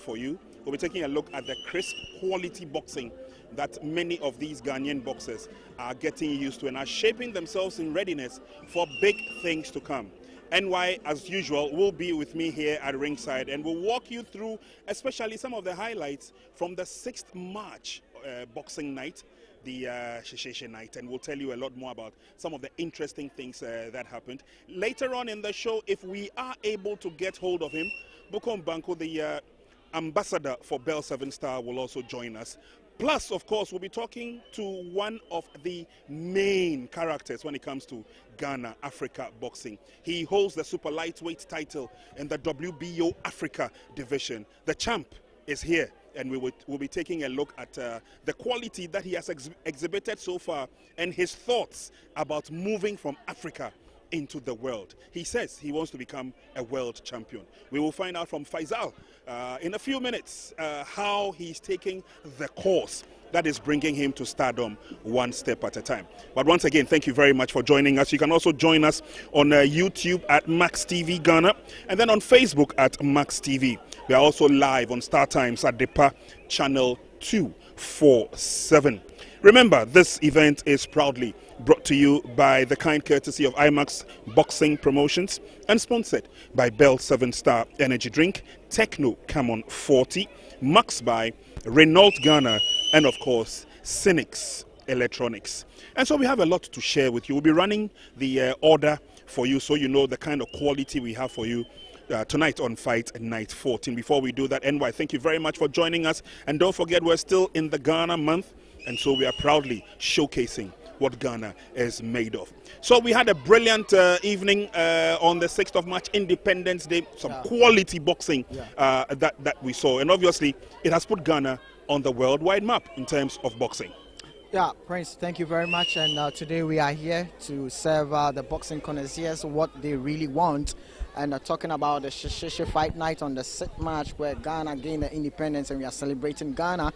for you. We'll be taking a look at the crisp quality boxing that many of these Ghanaian boxers are getting used to and are shaping themselves in readiness for big things to come. NY, as usual, will be with me here at ringside and will walk you through especially some of the highlights from the 6th March boxing night, the Shesheshe night, and we'll tell you a lot more about some of the interesting things that happened. Later on in the show, if we are able to get hold of him, Bukom Banko, the ambassador for Bell 7 Star, will also join us. Plus, of course, we'll be talking to one of the main characters when it comes to Ghana Africa boxing. He holds the super lightweight title in the WBO Africa division. The champ is here, and we'll be taking a look at the quality that he has exhibited so far and his thoughts about moving from Africa into the world. He says he wants to become a world champion. We will find out from Faisal in a few minutes how he's taking the course that is bringing him to stardom one step at a time. But once again, thank you very much for joining us. You can also join us on YouTube at Max TV Ghana and then on Facebook at Max TV. We are also live on Star Times at Tetteh channel 247. Remember, this event is proudly brought to you by the kind courtesy of IMAX Boxing Promotions and sponsored by Bell 7 Star Energy Drink, Techno Camon 40, Max by Renault Ghana, and of course, Cynics Electronics. And so we have a lot to share with you. We'll be running the order for you so you know the kind of quality we have for you tonight on Fight Night 14. Before we do that, NY, thank you very much for joining us. And don't forget, we're still in the Ghana month, and so we are proudly showcasing what Ghana is made of. So we had a brilliant evening on the 6th of March, Independence Day, some quality boxing that we saw. And obviously, it has put Ghana on the worldwide map in terms of boxing. Yeah, Prince, thank you very much. And today we are here to serve the boxing connoisseurs what they really want. And talking about the Shesheshe Fight Night on the 6th March, where Ghana gained the independence and we are celebrating Ghana.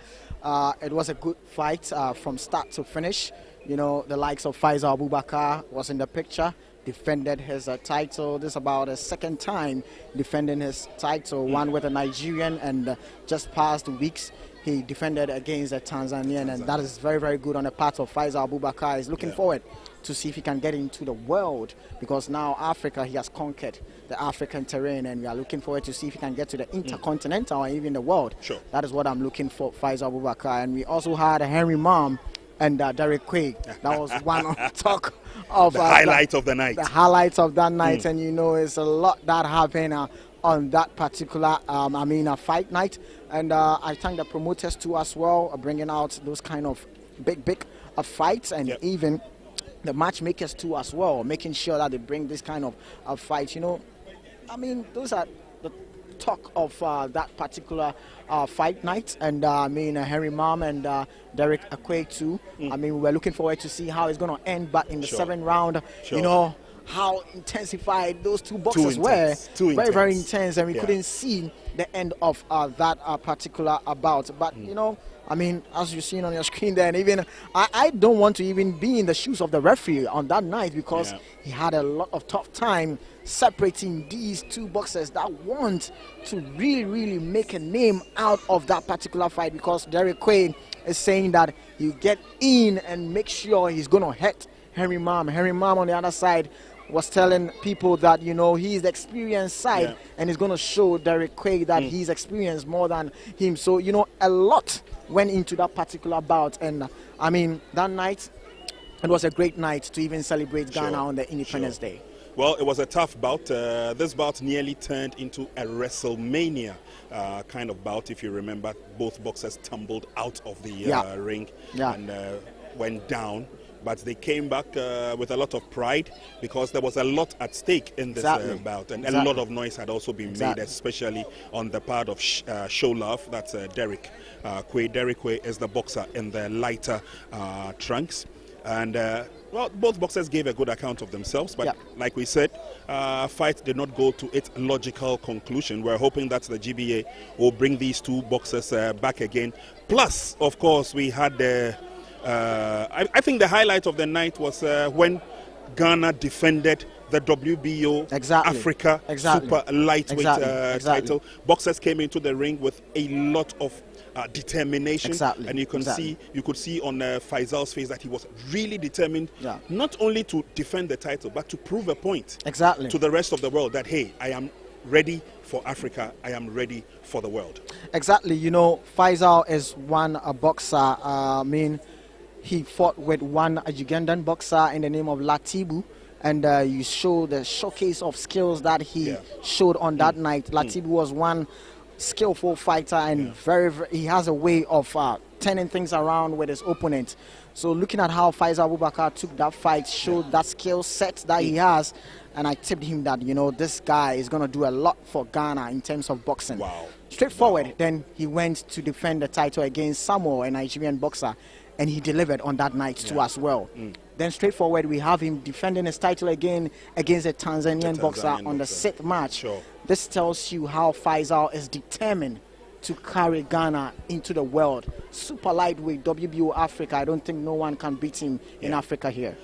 It was a good fight from start to finish. You know, the likes of Faisal Abubakar was in the picture, defended his title. This is about a second time defending his title, one with a Nigerian, and just past weeks he defended against a Tanzanian, and that is very, very good on the part of Faisal Abubakar. He's looking forward to see if he can get into the world, because now Africa, he has conquered the African terrain, and we are looking forward to see if he can get to the intercontinental or even the world. Sure. That is what I'm looking for, Faisal Abubakar. And we also had Henry Mom and Derek Quay. That was one on talk of the highlights of the night. The highlights of that night, and you know, it's a lot that happened on that particular fight night. And I thank the promoters too as well, bringing out those kind of big fights, and even the matchmakers too as well, making sure that they bring this kind of fights. You know, I mean, those are the talk of that particular fight night. And Henry Mom and Derek Quay too. I mean, we're looking forward to see how it's going to end, but in the 7th round, you know, how intensified those two boxers were. Very intense, and we couldn't see the end of that particular bout. But you know, I mean, as you've seen on your screen there, and even I don't want to even be in the shoes of the referee on that night, because he had a lot of tough time separating these two boxers that want to really make a name out of that particular fight, because Derek Quay is saying that you get in and make sure he's going to hit Henry Mom. Henry Mom on the other side was telling people that, you know, he's the experienced side, and he's going to show Derek Quay that he's experienced more than him. So, you know, a lot went into that particular bout. And, I mean, that night, it was a great night to even celebrate Ghana on the Independence Day. Well, it was a tough bout. This bout nearly turned into a WrestleMania kind of bout. If you remember, both boxers tumbled out of the ring and went down. But they came back with a lot of pride, because there was a lot at stake in this bout. And a lot of noise had also been made, especially on the part of Show Love. That's Derek Quay. Derek Quay is the boxer in the lighter trunks. And, well, both boxers gave a good account of themselves. But like we said, fight did not go to its logical conclusion. We're hoping that the GBA will bring these two boxers back again. Plus, of course, we had I think the highlight of the night was when Ghana defended the WBO Exactly. Africa Exactly. super lightweight Exactly. title. Boxers came into the ring with a lot of determination, Exactly. and you could see on Faisal's face that he was really determined, not only to defend the title but to prove a point to the rest of the world that, hey, I am ready for Africa, I am ready for the world. Exactly. You know, Faisal is a boxer. He fought with one Ugandan boxer in the name of Latibu, and you show the showcase of skills that he showed on that night. Latibu was one skillful fighter, and he has a way of turning things around with his opponent. So looking at how Faisal Abubakar took that fight showed that skill set that he has, and I tipped him that, you know, this guy is going to do a lot for Ghana in terms of boxing. Wow. Straightforward. Then he went to defend the title against Samuel, a Nigerian boxer, and he delivered on that night too as well. Then straightforward, we have him defending his title again against a Tanzanian boxer on the 6th match. This tells you how Faisal is determined to carry Ghana into the world. Super lightweight, WBO Africa. I don't think no one can beat him in Africa here.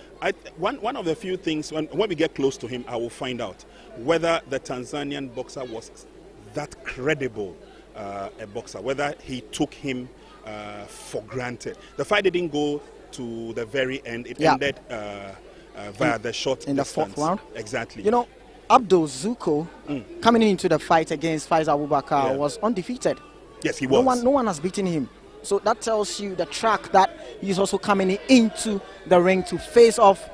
One of the few things, when we get close to him, I will find out whether the Tanzanian boxer was that credible a boxer, whether he took him for granted. The fight didn't go to the very end. It ended via the short in distance. The 4th round. Exactly. You know, Abdul Zuko coming into the fight against Faisal Abubakar was undefeated. Yes, he was. No one has beaten him. So that tells you the track that he's also coming into the ring to face off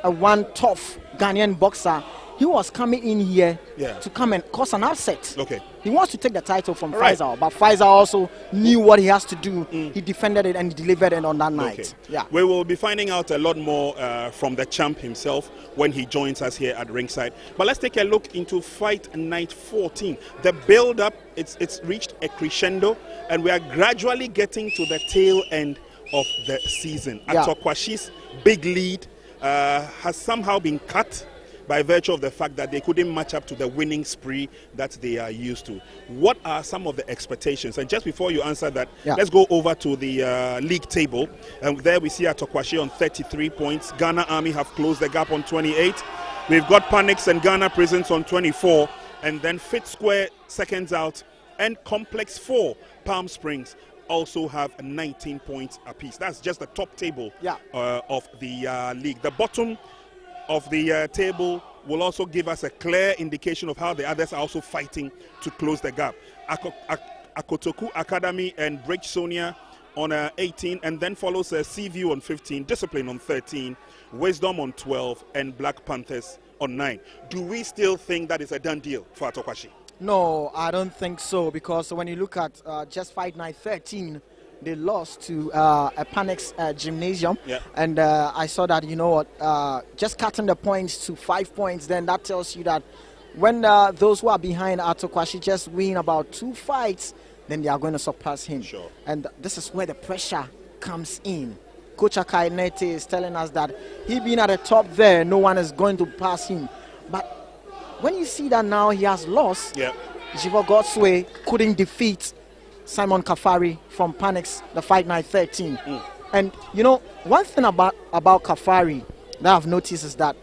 one tough Ghanaian boxer. He was coming in here to come and cause an upset. Okay. He wants to take the title from Faisal, but Faisal also knew what he has to do. He defended it and he delivered it on that night. We will be finding out a lot more from the champ himself when he joins us here at ringside. But let's take a look into fight night 14. The build-up, it's reached a crescendo, and we are gradually getting to the tail end of the season. Atokwashi's big lead has somehow been cut by virtue of the fact that they couldn't match up to the winning spree that they are used to. What are some of the expectations? And just before you answer that, let's go over to the league table. And there we see Atokwashi on 33 points. Ghana Army have closed the gap on 28. We've got Panics and Ghana Prisons on 24. And then Fit Square seconds out. And Complex 4, Palm Springs, also have 19 points apiece. That's just the top table of the league. The bottom of the table will also give us a clear indication of how the others are also fighting to close the gap. Akotoku Academy and Bridge Sonia on 18, and then follows Seaview on 15, Discipline on 13, Wisdom on 12, and Black Panthers on 9. Do we still think that is a done deal for Atokwashi? No, I don't think so, because when you look at just fight night 13, they lost to a Panex Gymnasium, and I saw that, you know what, just cutting the points to 5 points, then that tells you that when those who are behind Atokwashi just win about 2 fights, then they are going to surpass him. And this is where the pressure comes in. Coach Akainete is telling us that he being at the top there, no one is going to pass him. But when you see that now he has lost, Jivo Godsway couldn't defeat Simon Kafari from Panex, the fight night 13. And you know, one thing about Kafari that I've noticed is that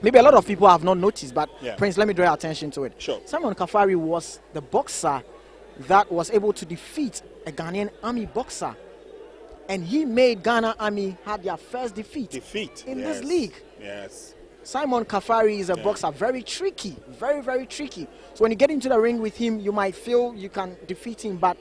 maybe a lot of people have not noticed, but Prince, let me draw your attention to it. Simon Kafari was the boxer that was able to defeat a Ghanaian army boxer, and he made Ghana Army have their first defeat in this league. Simon Kafari is a boxer, very tricky, very, very tricky. So when you get into the ring with him, you might feel you can defeat him, but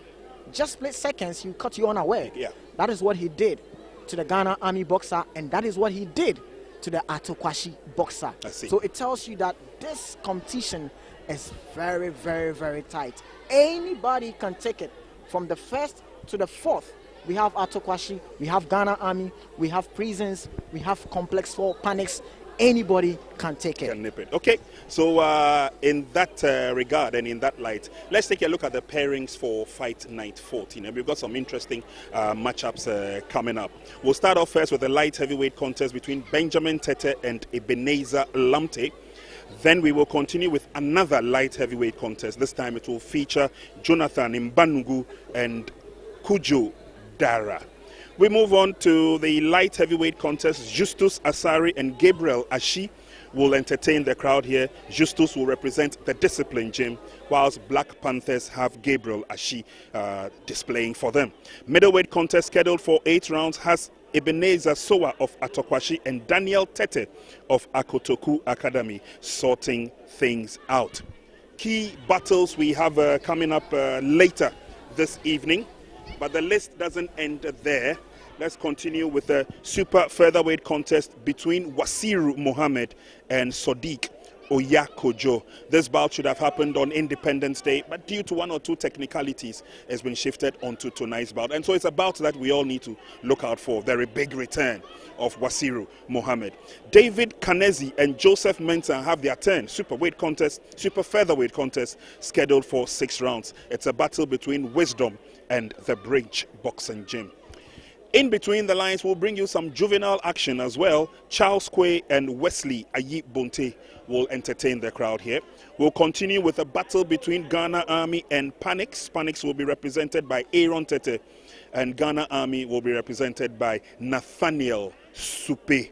just split seconds, he'll cut you unaware. That is what he did to the Ghana Army boxer, and that is what he did to the Atokwashi boxer. So it tells you that this competition is very, very, very tight. Anybody can take it from the 1st to the 4th. We have Atokwashi, we have Ghana Army, we have Prisons, we have Complex 4, Panics. Anybody can take it. Can nip it. Okay, so in that regard and in that light, let's take a look at the pairings for fight night 14. And we've got some interesting matchups coming up. We'll start off first with the light heavyweight contest between Benjamin Tetteh and Ebenezer Lamptey. Then we will continue with another light heavyweight contest. This time it will feature Jonathan Mbanugu and Kujo Dara. We move on to the light heavyweight contest. Justus Asare and Gabriel Ashie will entertain the crowd here. Justus will represent the discipline gym, whilst Black Panthers have Gabriel Ashie displaying for them. Middleweight contest scheduled for 8 rounds has Ebenezer Sowah of Atokwashi and Daniel Tetteh of Akotoku Academy sorting things out. Key battles we have coming up later this evening, but the list doesn't end there. Let's continue with the super featherweight contest between Wasiru Mohammed and Sodiq Oyakojo. This bout should have happened on Independence Day, but due to 1 or 2 technicalities, it's been shifted onto tonight's bout. And so it's a bout that we all need to look out for. Very big return of Wasiru Mohammed. David Kanesi and Joseph Menson have their turn. Super featherweight contest scheduled for 6 rounds. It's a battle between Wisdom and the Bridge Boxing Gym. In between the lines, we'll bring you some juvenile action as well. Charles Quay and Wesley Aibon will entertain the crowd here. We'll continue with a battle between Ghana Army and Panix. Panix will be represented by Aaron Tetteh, and Ghana Army will be represented by Nathaniel Supe.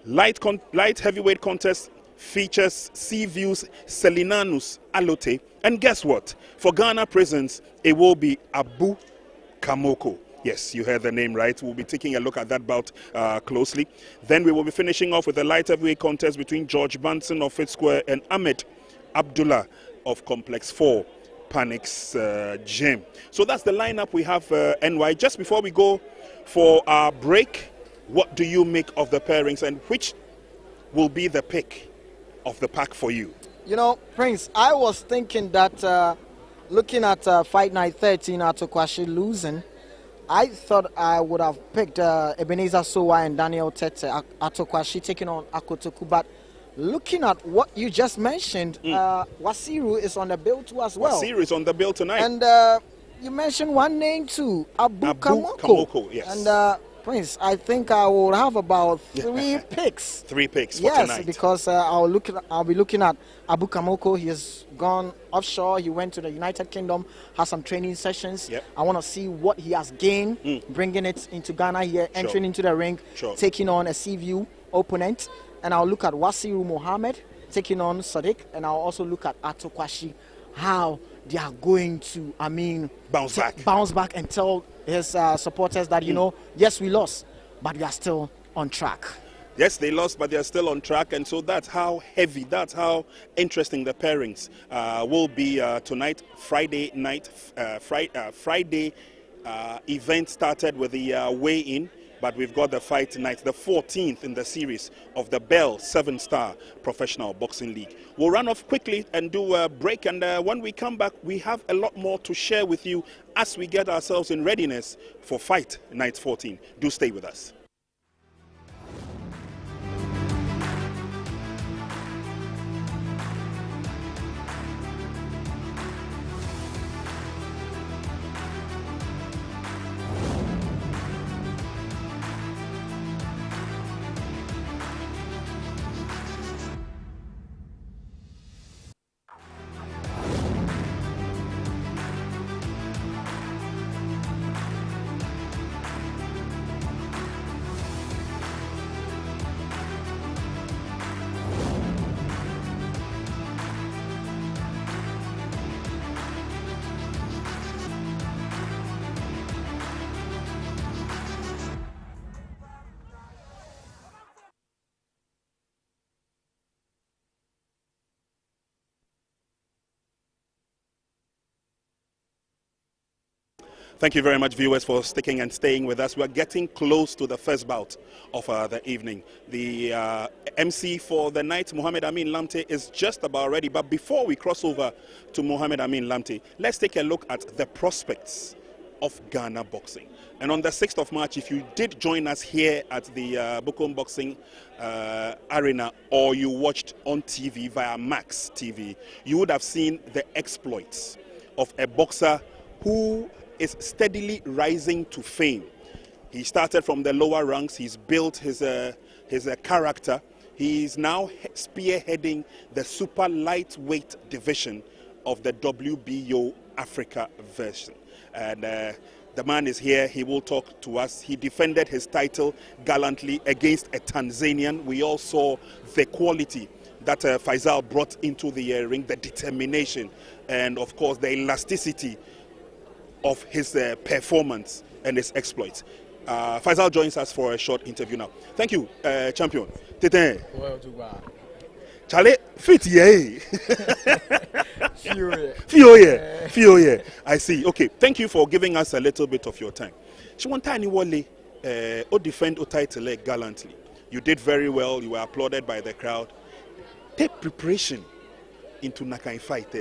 Light heavyweight contest features Seaview's Selinanus Alotey. And guess what? For Ghana prisons, it will be Abu Kamoko. Yes, you heard the name right. We'll be taking a look at that bout closely. Then we will be finishing off with a light heavyweight contest between George Banson of Fifth Square and Ahmed Abdullah of Complex 4 Panix Gym. So that's the lineup we have, NY. Just before we go for our break, what do you make of the pairings, and which will be the pick of the pack for you? You know, Prince, I was thinking that looking at Fight Night 13 Atokwashi losing, I thought I would have picked Ebenezer Sowah and Daniel Tetteh, Atokwashi taking on Akotoku. But looking at what you just mentioned, Wasiru is on the bill too as well. Wasiru is on the bill tonight. And you mentioned one name too, Abu Kamoko. Yes. And Prince, I think I will have about 3 picks. 3 picks for tonight. Yes, because I'll be looking at Abu Kamoko. He has gone offshore. He went to the United Kingdom, has some training sessions. Yep. I want to see what he has gained, bringing it into Ghana here, entering into the ring, taking on a Seaview opponent. And I'll look at Wasiru Mohammed taking on Sadiq, and I'll also look at Atokwashi, how they are going to, bounce back and tell his supporters that, you know, yes, we lost, but we are still on track. Yes, they lost, but they are still on track, and so that's how heavy, that's how interesting the pairings will be tonight. Friday night, Friday event started with the weigh-in, but we've got the fight tonight, the 14th in the series of the Bell 7-Star Professional Boxing League. We'll run off quickly and do a break, and when we come back, we have a lot more to share with you as we get ourselves in readiness for Fight Night 14. Do stay with us. Thank you very much, viewers, for sticking and staying with us. We're getting close to the first bout of the evening. The MC for the night, Mohammed Amin Lamptey, is just about ready. But before we cross over to Mohammed Amin Lamptey, let's take a look at the prospects of Ghana boxing. And on the 6th of March, if you did join us here at the Bukom Boxing Arena, or you watched on TV via Max TV, you would have seen the exploits of a boxer who is steadily rising to fame. He started from the lower ranks. He's built his character. He's now spearheading the super lightweight division of the WBO Africa version. And The man is here. He will talk to us. He defended his title gallantly against a Tanzanian. We all saw the quality that Faisal brought into the ring, the determination, and of course the elasticity of his performance and his exploits. Faisal joins us for a short interview now. Thank you, champion. Tetteh. Charlie, fit yeah. Feel yeah. I see. Okay, thank you for giving us a little bit of your time. She want tiny wally or defend or title gallantly. You did very well. You were applauded by the crowd. Take preparation into Nakai fight.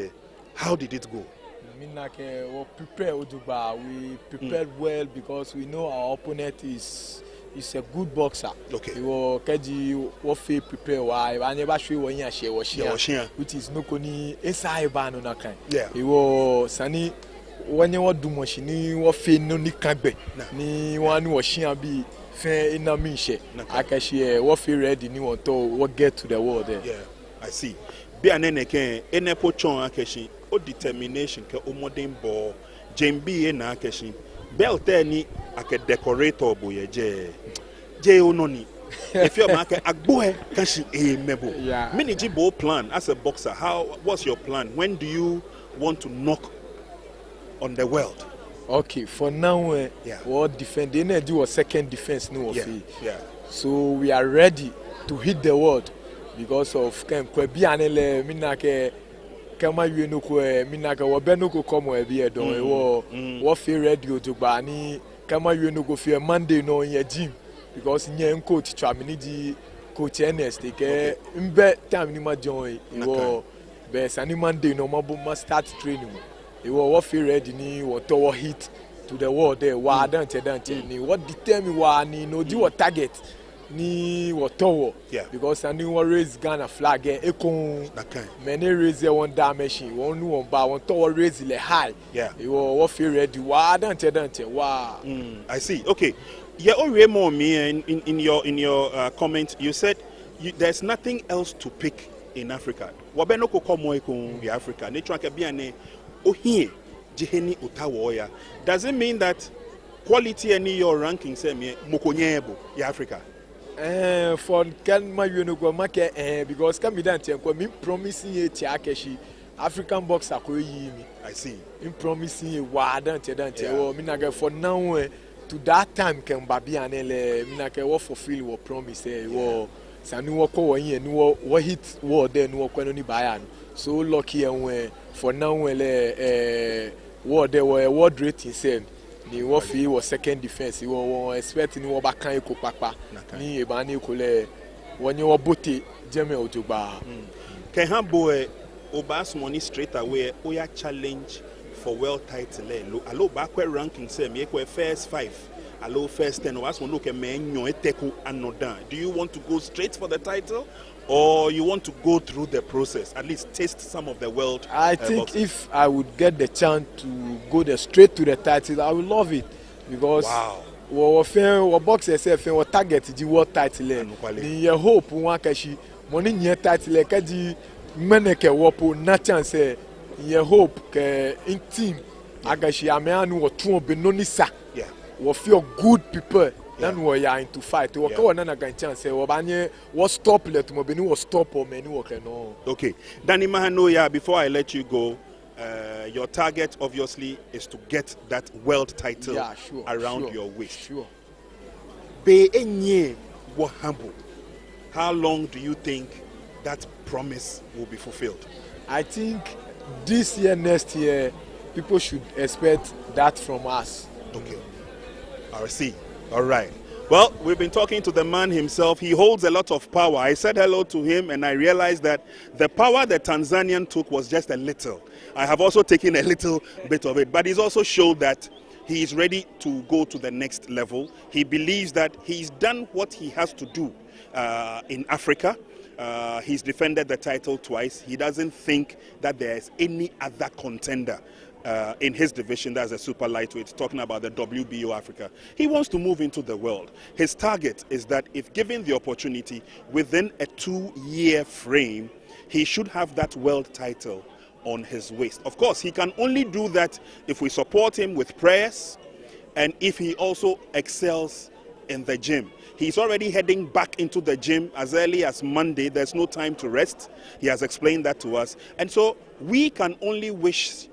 How did it go? We prepared well because we know our opponent is a good boxer. Okay. Prepare why I never show when you share which is no koni inside ban on Nakai. Yeah. He was sunny when you do machine what fe no ni kagbe ni one washing be fair in a mishe. Akashi what fe ready ni want to what get to the world there. Yeah, I see. Be an eneke enepo chon akeshi o determination ke o modern ball jembi na akeshi belt ni ake decorator boye je ononi if you make agboe kashi mebo mini jibo plan as a boxer. What's your plan? When do you want to knock on the world? Okay, for now what defend they do a second defense no so we are ready to hit the world because of Quay minake kama you no ko minaka wo be no ko come e be don wo feel radio to gba ni kama you no go feel Monday no in your gym because nye coach tramini di coach Ernest ke mbe time ni ma join wo be sani Monday no ma start training wo feel ready ni wo to wo hit to the world there wa dante ni what determine wa ni no di what target ni wotowo because I knew what raise Ghana flag ekon many raise one dimension one new one ba one to raise le high you what feel ready wa dante wa I see. Okay, yeah, already more me in your comment you said there's nothing else to pick in Africa. Wabeno ko komo ekon Africa nature ke bia ne ohie jeheni utawoya. Does it mean that quality any your ranking say me mokonyebo ya Africa? For Kelma you know go make because can be done me promising you Akeshi African boxer ko yi me. I see. In promising you wa dante oh me na for now to that time can babi anele me na ke wo fulfill wo promise wo sanu wo ko wo yin ni wo hit wo there ni wo kwano ni baya no so lucky and for now wo there wo world rating say ni wo fi wo second defense wo expect ni wo ba kan eko papa ni e ba ni ko le woni wo bote jeme otugba can hambo obas money straight away oya challenge for world title alo ba kwa ranking say me ko first 5 alo first 10 obas mo look e me nyon eteko anodan. Do you want to go straight for the title or you want to go through the process, at least taste some of the world? I think boxing? If I would get the chance to go straight to the title, I would love it because we boxers say we target the world title. The hope one kashi money nye title kaji meneke wopo na chance ye hope ke in team agashi ameanu wo tun benonisa. Yeah. We feel good people. Then we are into fight. We can't na gan chance. We banye we stop let mo beni we stop or many we no. Okay. Danny Mahanoya, before I let you go, your target obviously is to get that world title around your waist. Sure. Be enye wo humble. How long do you think that promise will be fulfilled? I think this year, next year, people should expect that from us. Okay. I see. All right. Well, we've been talking to the man himself. He holds a lot of power. I said hello to him and I realized that the power the Tanzanian took was just a little. I have also taken a little bit of it, but he's also showed that he is ready to go to the next level. He believes that he's done what he has to do in Africa. He's defended the title twice. He doesn't think that there's any other contender in his division, that's a super lightweight, talking about the WBO Africa. He wants to move into the world. His target is that if given the opportunity within a 2-year frame, he should have that world title on his waist. Of course, he can only do that if we support him with prayers and if he also excels in the gym. He's already heading back into the gym as early as Monday. There's no time to rest. He has explained that to us. And so we can only wish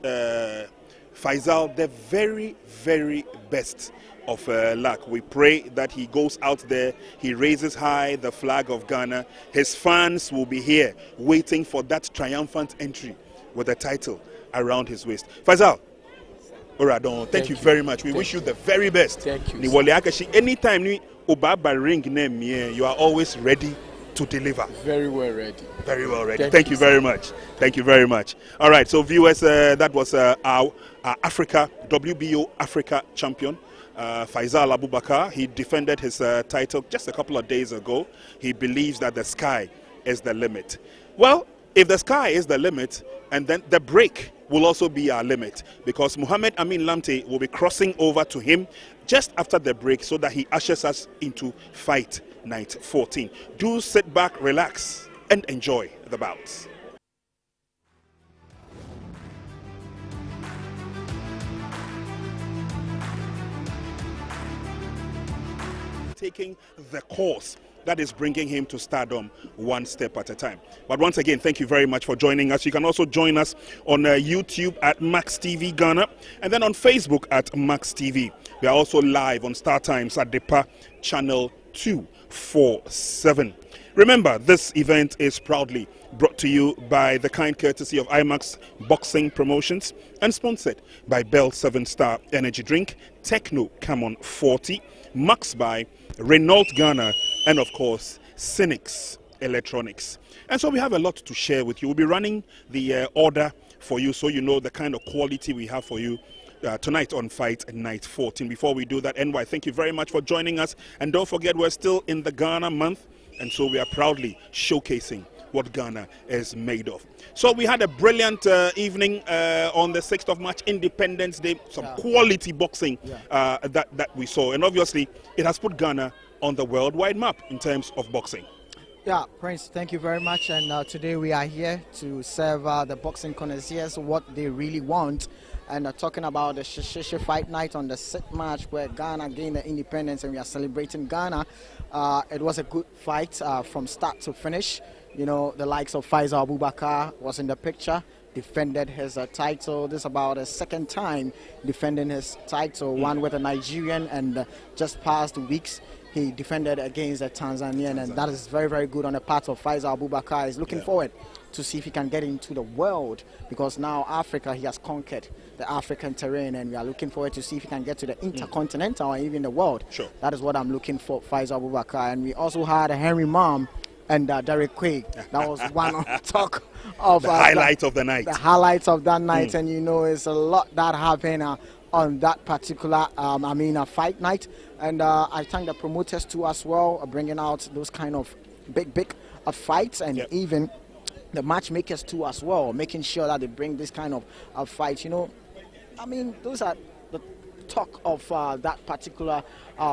Faisal the very, very best of luck. We pray that he goes out there, he raises high the flag of Ghana. His fans will be here waiting for that triumphant entry with the title around his waist. Faisal, Oradon, thank you very much. We wish you the very best. Thank you. Anytime Obaba ring name, you are always ready to deliver. Very well ready. Very well ready. Thank you very much. Thank you very much. All right, so viewers, that was our Africa, WBO Africa champion, Faisal Abubakar. He defended his title just a couple of days ago. He believes that the sky is the limit. Well, if the sky is the limit, and then the break will also be our limit, because Muhammad Amin Lamptey will be crossing over to him just after the break so that he ushers us into fight night 14. Do sit back, relax, and enjoy the bouts. Taking the course that is bringing him to stardom one step at a time. But once again, thank you very much for joining us. You can also join us on YouTube at Max TV Ghana, and then on Facebook at Max TV. We are also live on Star Times at Depa channel 247. Remember, this event is proudly brought to you by the kind courtesy of IMAX Boxing Promotions and sponsored by Bell 7-Star Energy Drink, Techno Camon 40, Max by Renault Ghana, and of course Cynics Electronics. And so we have a lot to share with you. We'll be running the order for you so you know the kind of quality we have for you tonight on Fight Night 14. Before we do that, NY, thank you very much for joining us, and don't forget we're still in the Ghana month, and so we are proudly showcasing what Ghana is made of. So we had a brilliant evening on the 6th of March, Independence Day, some quality boxing that we saw, and obviously it has put Ghana on the worldwide map in terms of boxing. Yeah, Prince, thank you very much. And today we are here to serve the boxing connoisseurs what they really want. And talking about the Shishishi Fight Night on the 6th March, where Ghana gained the independence and we are celebrating Ghana. It was a good fight from start to finish. You know, the likes of Faisal Abubakar was in the picture, defended his title. This is about the second time defending his title, one with a Nigerian, and just past weeks he defended against a Tanzanian, and that is very, very good on the part of Faisal Abubakar. He's looking forward to see if he can get into the world, because now Africa, he has conquered the African terrain, and we are looking forward to see if he can get to the intercontinental or even the world. Sure. That is what I'm looking for, Faisal Abubakar. And we also had Henry Mom and Derek Quay. That was one on talk of the highlight of the night. The highlights of that night, and you know, it's a lot that happened on that particular fight night. And I thank the promoters too as well, bringing out those kind of big fights, and even the matchmakers too as well, making sure that they bring this kind of fights. You know, I mean, those are the talk of that particular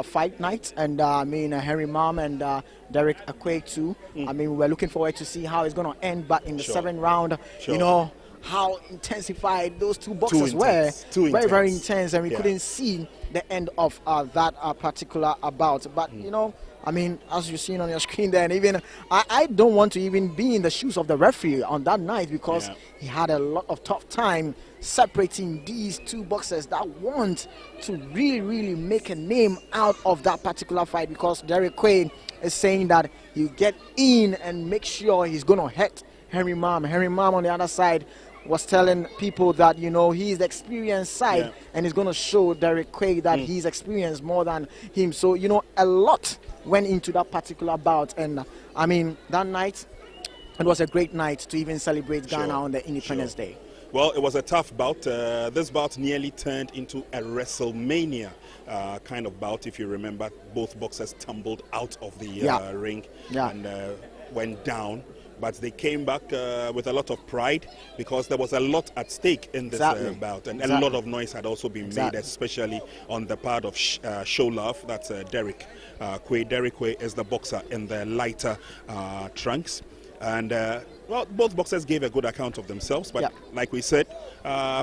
fight night. And Henry Mom and Derek Quay too. I mean, we're looking forward to see how it's going to end, but in the 7th round, you know, how intensified those two boxers were. Very intense, and we couldn't see the end of that particular bout. But you know, I mean, as you've seen on your screen there, and even I don't want to even be in the shoes of the referee on that night, because he had a lot of tough time separating these two boxers that want to really make a name out of that particular fight, because Derek Quay is saying that you get in and make sure he's going to hit Henry Mom. Henry Mom on the other side was telling people that, you know, he's the experienced side, and he's going to show Derek Quay that he's experienced more than him. So, you know, a lot went into that particular bout. And, I mean, that night, it was a great night to even celebrate Ghana on the Independence Day. Well, it was a tough bout. This bout nearly turned into a WrestleMania kind of bout. If you remember, both boxers tumbled out of the ring and went down. But they came back with a lot of pride, because there was a lot at stake in this bout. And a lot of noise had also been made, especially on the part of Show Love. That's Derek Quay. Derek Quay is the boxer in the lighter trunks. And Well, both boxers gave a good account of themselves, but like we said,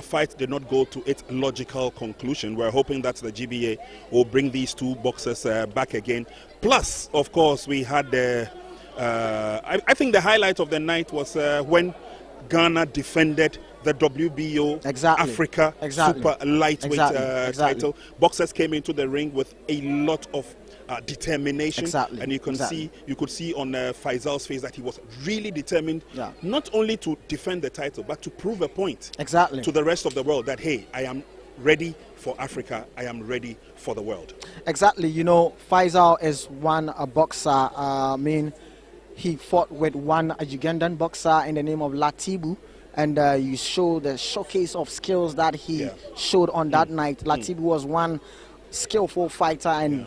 fight did not go to its logical conclusion. We're hoping that the GBA will bring these two boxers back again. Plus, of course, we had the, I think the highlight of the night was when Ghana defended the WBO Africa Super Lightweight title. Boxers came into the ring with a lot of determination, and you could see on Faisal's face that he was really determined, not only to defend the title but to prove a point to the rest of the world that, hey, I am ready for Africa, I am ready for the world. Exactly. You know, Faisal is a boxer. He fought with one Ugandan boxer in the name of Latibu, and you show the showcase of skills that he showed on that night. Latibu was one skillful fighter, and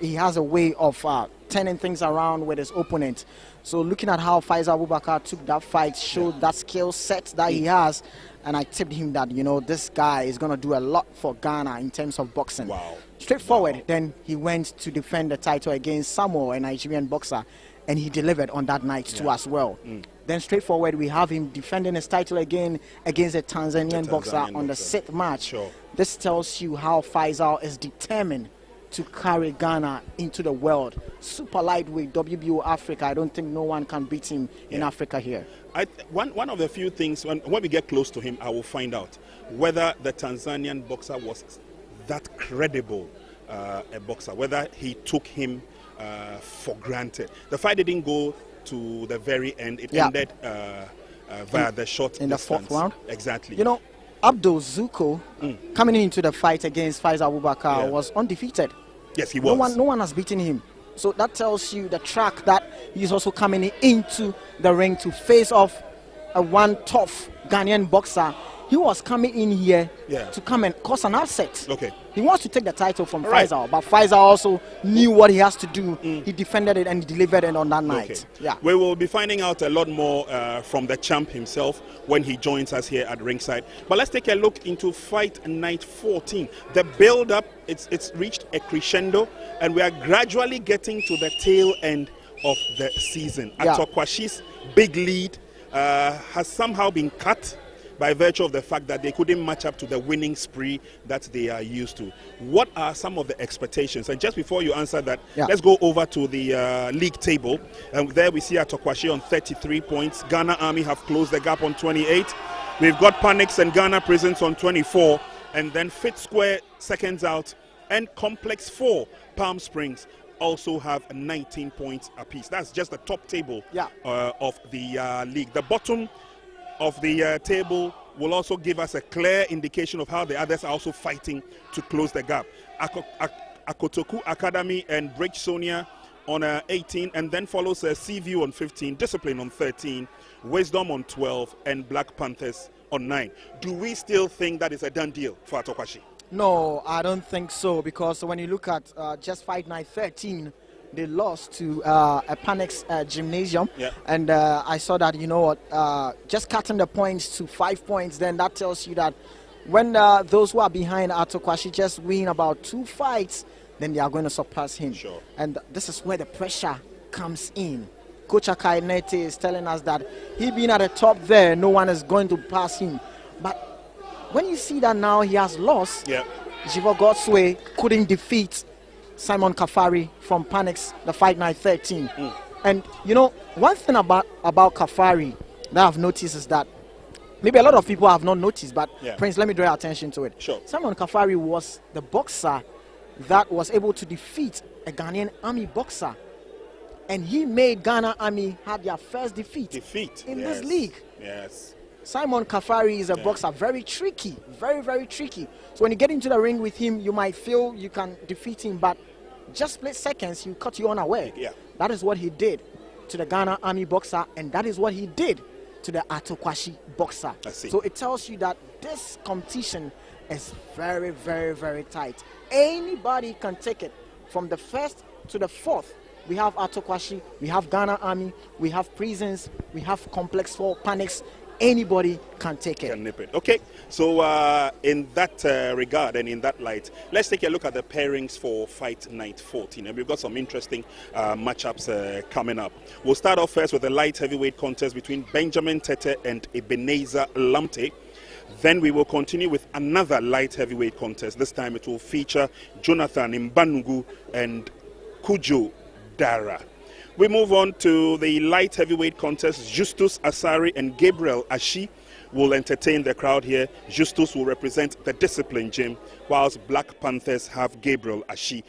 he has a way of turning things around with his opponent. So looking at how Faisal Abubakar took that fight showed that skill set that he has, and I tipped him that, you know, this guy is going to do a lot for Ghana in terms of boxing. Straightforward. Then he went to defend the title against Samoa, a Nigerian boxer, and he delivered on that night too as well. Then straightforward, we have him defending his title again against a Tanzanian boxer on the 6th March. This tells you how Faisal is determined to carry Ghana into the world. Super lightweight, WBO Africa, I don't think no one can beat him in Africa here. One of the few things, when we get close to him, I will find out whether the Tanzanian boxer was that credible a boxer, whether he took him for granted. The fight didn't go to the very end. It ended via the short in distance. The 4th round. Exactly. You know, Abdul Zuko coming into the fight against Faisal Abubakar was undefeated. Yes, he was. No one has beaten him. So that tells you the track that he's also coming into the ring to face off one tough Ghanaian boxer. He was coming in here to come and cause an upset. He wants to take the title from Faisal, but Faisal also knew what he has to do. He defended it and he delivered it on that night. We will be finding out a lot more from the champ himself when he joins us here at ringside. But let's take a look into fight night 14. The build-up, it's reached a crescendo, and we are gradually getting to the tail end of the season. Atokwashi's big lead has somehow been cut by virtue of the fact that they couldn't match up to the winning spree that they are used to. What are some of the expectations? And just before you answer that, let's go over to the league table. And there we see Atokwashi on 33 points. Ghana Army have closed the gap on 28. We've got Panics and Ghana Prisons on 24. And then Fit Square seconds out. And Complex 4, Palm Springs, also have 19 points apiece. That's just the top table of the league. The bottom of the table will also give us a clear indication of how the others are also fighting to close the gap. Akotoku Academy and Bridge Sonia on 18, and then follows Seaview on 15, Discipline on 13, Wisdom on 12, and Black Panthers on 9. Do we still think that is a done deal for Atokwashi? No, I don't think so, because when you look at just fight night 13, they lost to a Panics Gymnasium, and I saw that, you know what, just cutting the points to 5 points, then that tells you that when those who are behind Atokwashi just win about 2 fights, then they are going to surpass him. And this is where the pressure comes in. Coach Kanesi is telling us that he being at the top there, no one is going to pass him. But when you see that now he has lost, Jivo Godsway couldn't defeat Simon Kafari from Panics, the fight night 13. And you know, one thing about Kafari that I've noticed is that maybe a lot of people have not noticed, but Prince, let me draw your attention to it. Simon Kafari was the boxer that was able to defeat a Ghanaian Army boxer, and he made Ghana Army have their first defeat in this league. Simon Kafari is a boxer, very tricky, very tricky. So when you get into the ring with him, you might feel you can defeat him, but just split seconds, he caught you unaware. That is what he did to the Ghana Army boxer, and that is what he did to the Atokwashi boxer. So it tells you that this competition is very tight. Anybody can take it from the 1st to the 4th. We have Atokwashi, we have Ghana Army, we have Prisons, we have Complex 4, Panics, anybody can take it. Can nip it. Okay, so in that regard and in that light, let's take a look at the pairings for Fight Night 14. And we've got some interesting matchups coming up. We'll start off first with a light heavyweight contest between Benjamin Tetteh and Ebenezer Lamptey. Then we will continue with another light heavyweight contest. This time it will feature Jonathan Imanu and Kujo Dara. We move on to the light heavyweight contest. Justus Asare and Gabriel Ashie will entertain the crowd here. Justus will represent the Discipline Gym, whilst Black Panthers have Gabriel Ashie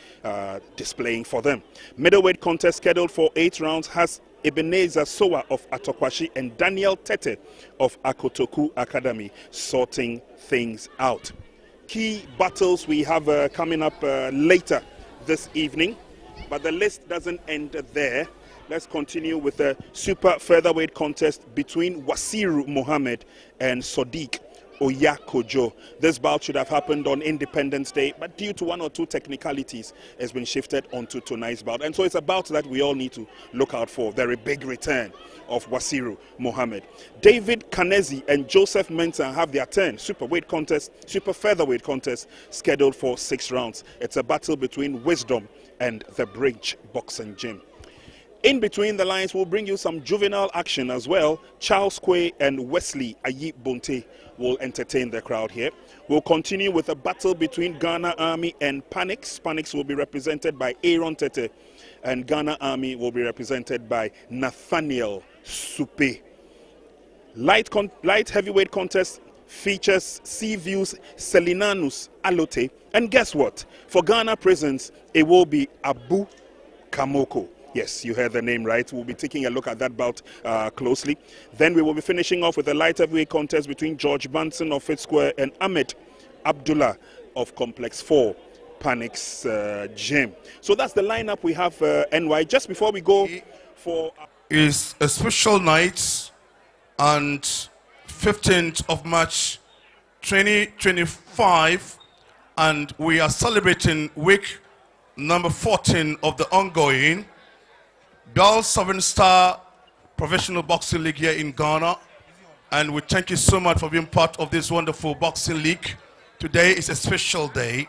displaying for them. Middleweight contest scheduled for 8 rounds has Ebenezer Sowah of Atokwashi and Daniel Tetteh of Akotoku Academy sorting things out. Key battles we have coming up later this evening, but the list doesn't end there. Let's continue with the super featherweight contest between Wasiru Mohammed and Sodiq Oyakojo. This bout should have happened on Independence Day, but due to 1 or 2 technicalities, it's been shifted onto tonight's bout. And so it's a bout that we all need to look out for. Very big return of Wasiru Mohammed. David Kanesi and Joseph Menson have their turn. Super featherweight contest scheduled for 6 rounds. It's a battle between Wisdom and the Bridge Boxing Gym. In between the lines, we'll bring you some juvenile action as well. Charles Quay and Wesley Aibon will entertain the crowd here. We'll continue with a battle between Ghana Army and Panix. Panix will be represented by Aaron Tetteh, and Ghana Army will be represented by Nathaniel Supe. Light heavyweight contest features Seaview's Selinanus Alotey. And guess what? For Ghana prisons, it will be Abu Kamoko. Yes, you heard the name right. We'll be taking a look at that bout closely. Then we will be finishing off with a light heavyweight contest between George Banson of Fifth Square and Ahmed Abdullah of Complex 4 Panix Gym. So that's the lineup we have, NY. Just before we go for... Is a special night, and 15th of March 2025, and we are celebrating week number 14 of the ongoing Girls 7-Star Professional Boxing League here in Ghana. And we thank you so much for being part of this wonderful boxing league. Today is a special day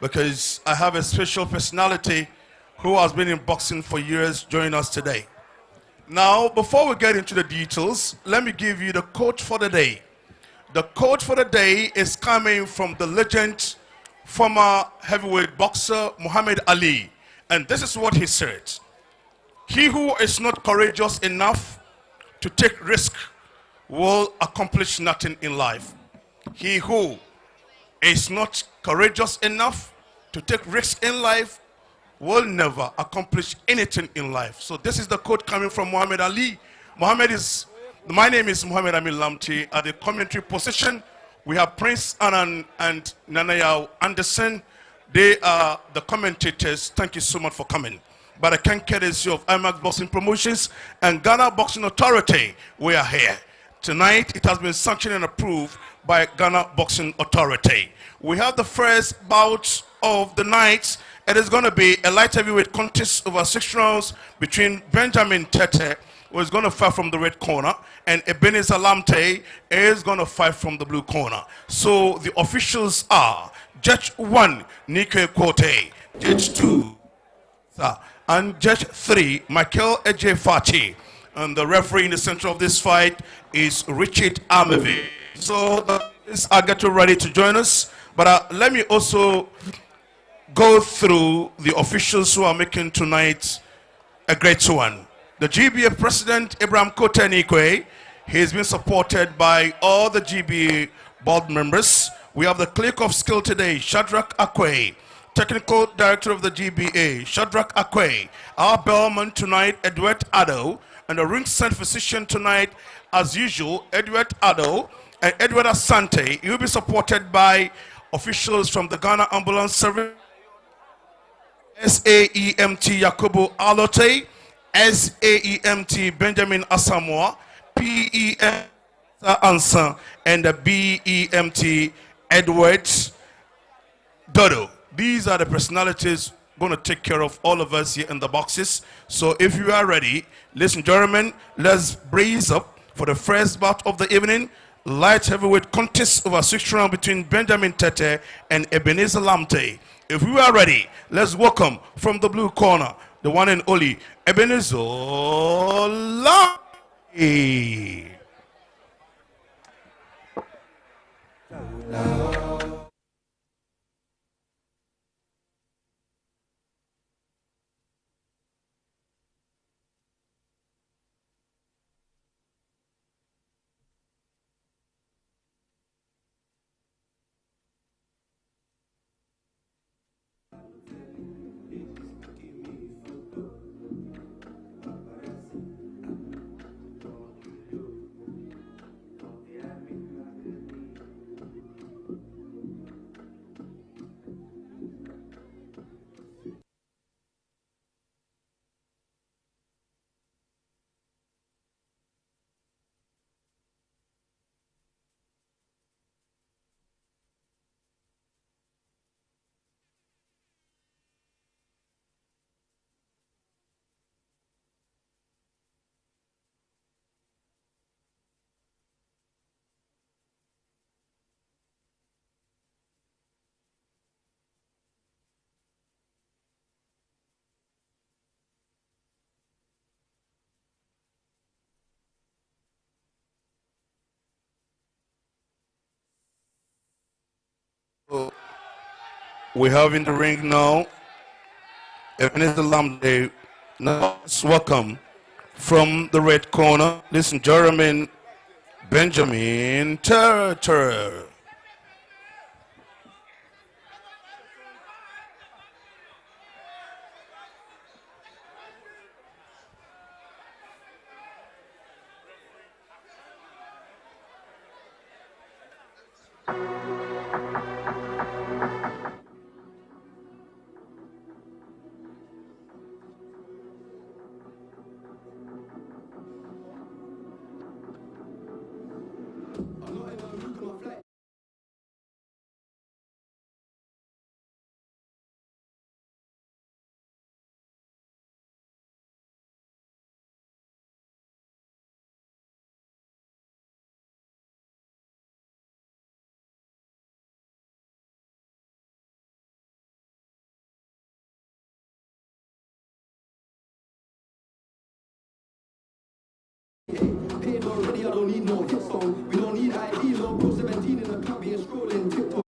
because I have a special personality who has been in boxing for years joining us today. Now, before we get into the details, let me give you the quote for the day. The quote for the day is coming from the legend, former heavyweight boxer Muhammad Ali. And this is what he said. He who is not courageous enough to take risk will accomplish nothing in life. He who is not courageous enough to take risk in life will never accomplish anything in life. So this is the quote coming from Muhammad Ali. My name is Muhammad Amin Lamptey. At the commentary position, we have Prince Anan and Nanayao Anderson. They are the commentators. Thank you so much for coming. But I can courtesy of IMAX Boxing Promotions and Ghana Boxing Authority, we are here. Tonight, it has been sanctioned and approved by Ghana Boxing Authority. We have the first bout of the night. It is going to be a light heavyweight contest over 6 rounds between Benjamin Tetteh, who is going to fight from the red corner, and Ebenezer Lamptey is going to fight from the blue corner. So the officials are Judge 1, Nike Quay, Judge 2, and Judge 3, Michael Eje Fachi. And the referee in the center of this fight is Richard Amevi. So I'll get you ready to join us. But let me also go through the officials who are making tonight a great one. The GBA president, Abraham Kote, he's been supported by all the GBA board members. We have the clerk of skill today, Shadrach Akwe. Technical director of the GBA, Shadrach Akwe. Our bellman tonight, Edward Addo. And the ringside physician tonight, as usual, Edward Addo and Edward Asante. He will be supported by officials from the Ghana Ambulance Service, SAEMT Yakubu Alotey, SAEMT Benjamin Asamoah, PEM Ansa, and the BEMT Edward Dodo. These are the personalities going to take care of all of us here in the boxes. So if you are ready, ladies and gentlemen, let's brace up for the first bout of the evening. Light heavyweight contest over 6 rounds between Benjamin Tetteh and Ebenezer Lamptey. If we are ready, let's welcome from the blue corner, the one and only Ebenezer Lamptey. We have in the ring now Ebenezer Lamptey. Now let's welcome from the red corner, ladies and gentlemen, Benjamin Tetteh. Paid already, I don't need no hit song. We don't need ID, no Pro 17 in the club, being scrolling TikTok.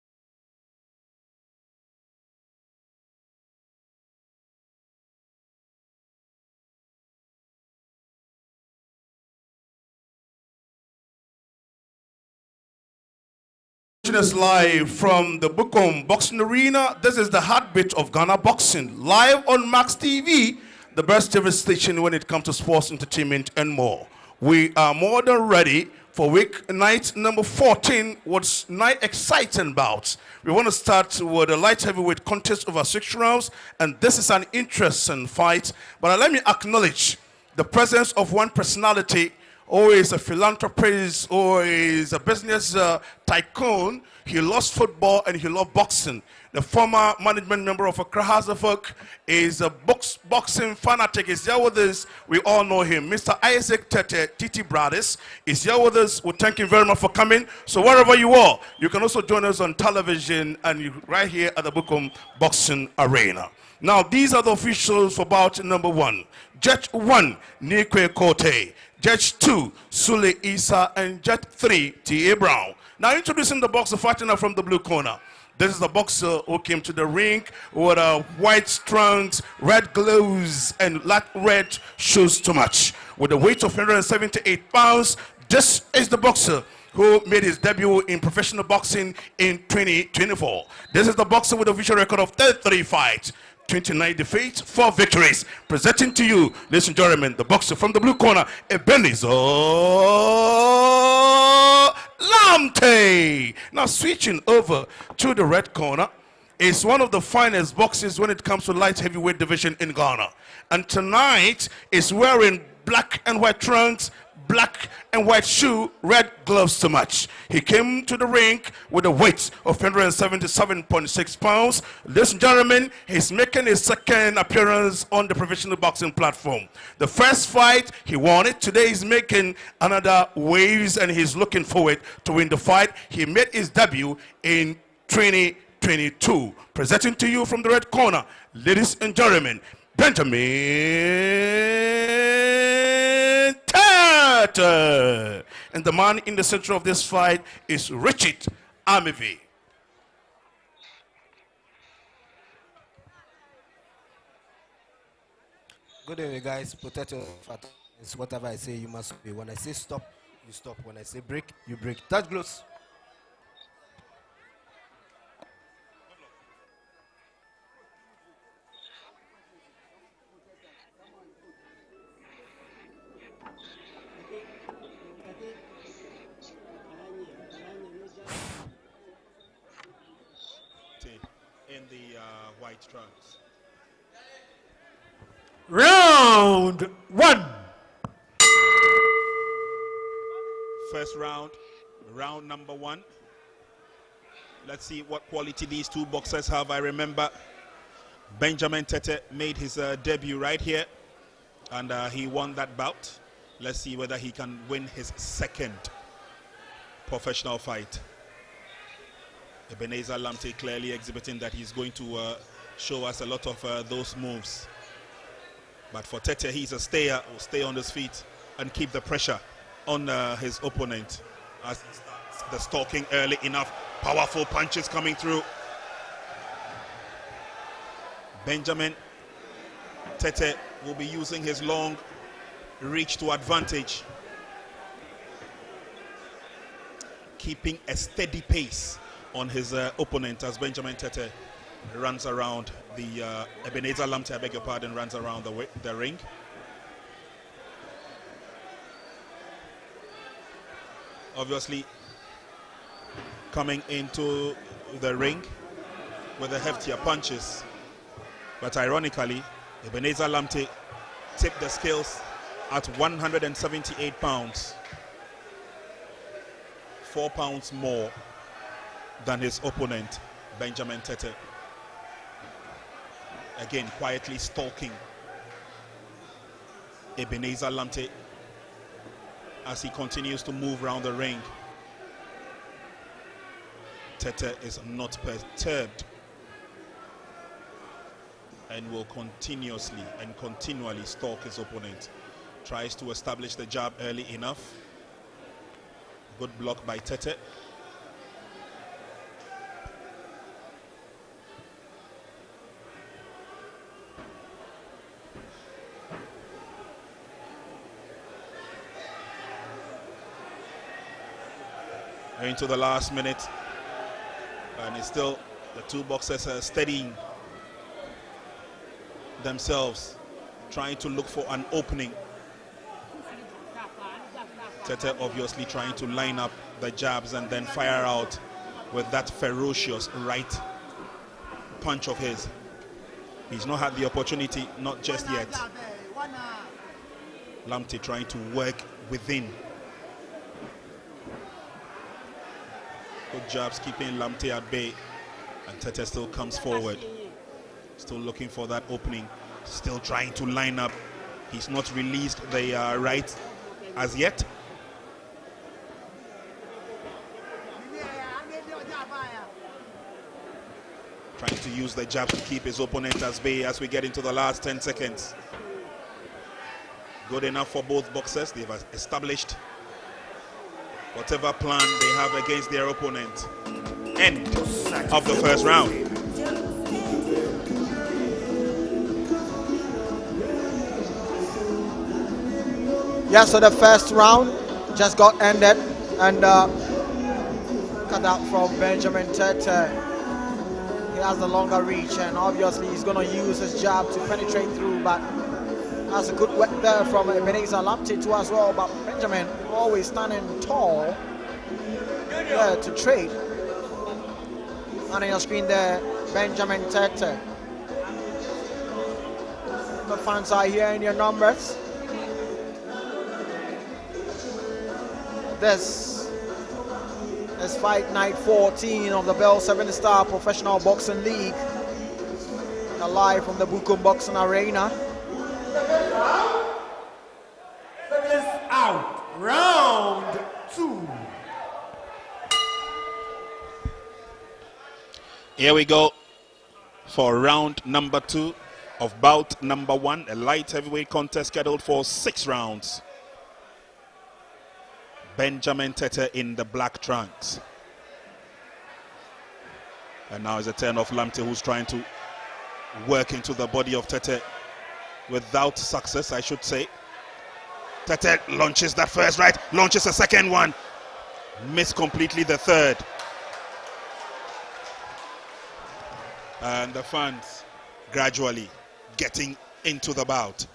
Us live from the Bukom Boxing Arena. This is the heartbeat of Ghana boxing, live on Max TV, the best TV station when it comes to sports, entertainment, and more. We are more than ready for week night number 14. What's night exciting bouts? We want to start with a light heavyweight contest over 6 rounds, and this is an interesting fight. But let me acknowledge the presence of one personality who is a philanthropist, or is a business tycoon. He loves football and he loves boxing. The former management member of Accra House of Folk is a boxing fanatic. He's here with us. We all know him. Mr. Isaac Tetteh, Titi Brothers, is here with us. We thank him very much for coming. So wherever you are, you can also join us on television and right here at the Bukom Boxing Arena. Now, these are the officials for bout number 1. Judge 1, Quay. Judge 2, Sule Isa, and Judge 3, T.A. Brown. Now introducing the boxer fighting from the blue corner. This is the boxer who came to the ring with white trunks, red gloves, and light red shoes to match. With a weight of 178 pounds, this is the boxer who made his debut in professional boxing in 2024. This is the boxer with a official record of 33 fights. 29 defeats, 4 victories. Presenting to you, ladies and gentlemen, the boxer from the blue corner, Ebenezer Lamptey. Now switching over to the red corner is one of the finest boxers when it comes to light heavyweight division in Ghana. And tonight is wearing black and white trunks, black and white shoe, red gloves to match. He came to the ring with a weight of 177.6 pounds. Ladies and gentlemen, he's making his second appearance on the professional boxing platform. The first fight, he won it. Today he's making another waves and he's looking forward to win the fight. He made his debut in 2022. Presenting to you from the red corner, ladies and gentlemen, Benjamin Tetteh. And the man in the center of this fight is Richard Amivi. Good evening, guys. Protect your fat. It's whatever I say, you must obey. When I say stop, you stop. When I say break, you break. Touch gloves. In the white trunks. Round one. First round, round number one. Let's see what quality these two boxers have. I remember Benjamin Tetteh made his debut right here, and he won that bout. Let's see whether he can win his second professional fight. Ebenezer Lamptey clearly exhibiting that he's going to show us a lot of those moves. But for Tetteh, he's a stayer, will stay on his feet and keep the pressure on his opponent. As he starts the stalking early enough, powerful punches coming through. Benjamin Tetteh will be using his long reach to advantage, keeping a steady pace on his opponent as Benjamin Tetteh runs around the Ebenezer Lamptey, I beg your pardon, runs around the ring. Obviously coming into the ring with the heftier punches, but ironically Ebenezer Lamptey tipped the scales at 178 pounds, 4 pounds more than his opponent Benjamin Tetteh. Again, quietly stalking Ebenezer Lamptey as he continues to move around the ring. Tetteh is not perturbed and will continuously and continually stalk his opponent. Tries to establish the jab early enough. Good block by Tetteh. Into the last minute, and it's still the two boxers are steadying themselves, trying to look for an opening. Tetteh obviously trying to line up the jabs and then fire out with that ferocious right punch of his. He's not had the opportunity, not just yet. Lamptey trying to work within. Good jabs keeping Lamptey at bay, and Tetteh still comes forward, still looking for that opening, still trying to line up. He's not released the right as yet. Trying to use the jabs to keep his opponent at bay as we get into the last 10 seconds. Good enough for both boxers. They've established whatever plan they have against their opponent. End of the first round. Yeah, so the first round just got ended, and cut out from Benjamin Tetteh. He has the longer reach, and obviously he's going to use his jab to penetrate through, but that's a good work there from Ebenezer Lamptey too as well. But Benjamin always standing tall there to trade. And on your screen there, Benjamin Tetteh. The fans are hearing your numbers. This is fight night 14 of the Bell 7-Star Professional Boxing League. Live from the Bukum Boxing Arena. Seconds out. Round 2. Here we go for round number 2 of bout number 1, a light heavyweight contest scheduled for 6 rounds. Benjamin Tetteh in the black trunks. And now it's a turn of Lamptey, who's trying to work into the body of Tetteh without success, I should say. Tetteh launches that first right, launches a second one, missed completely the third. And the fans gradually getting into the bout.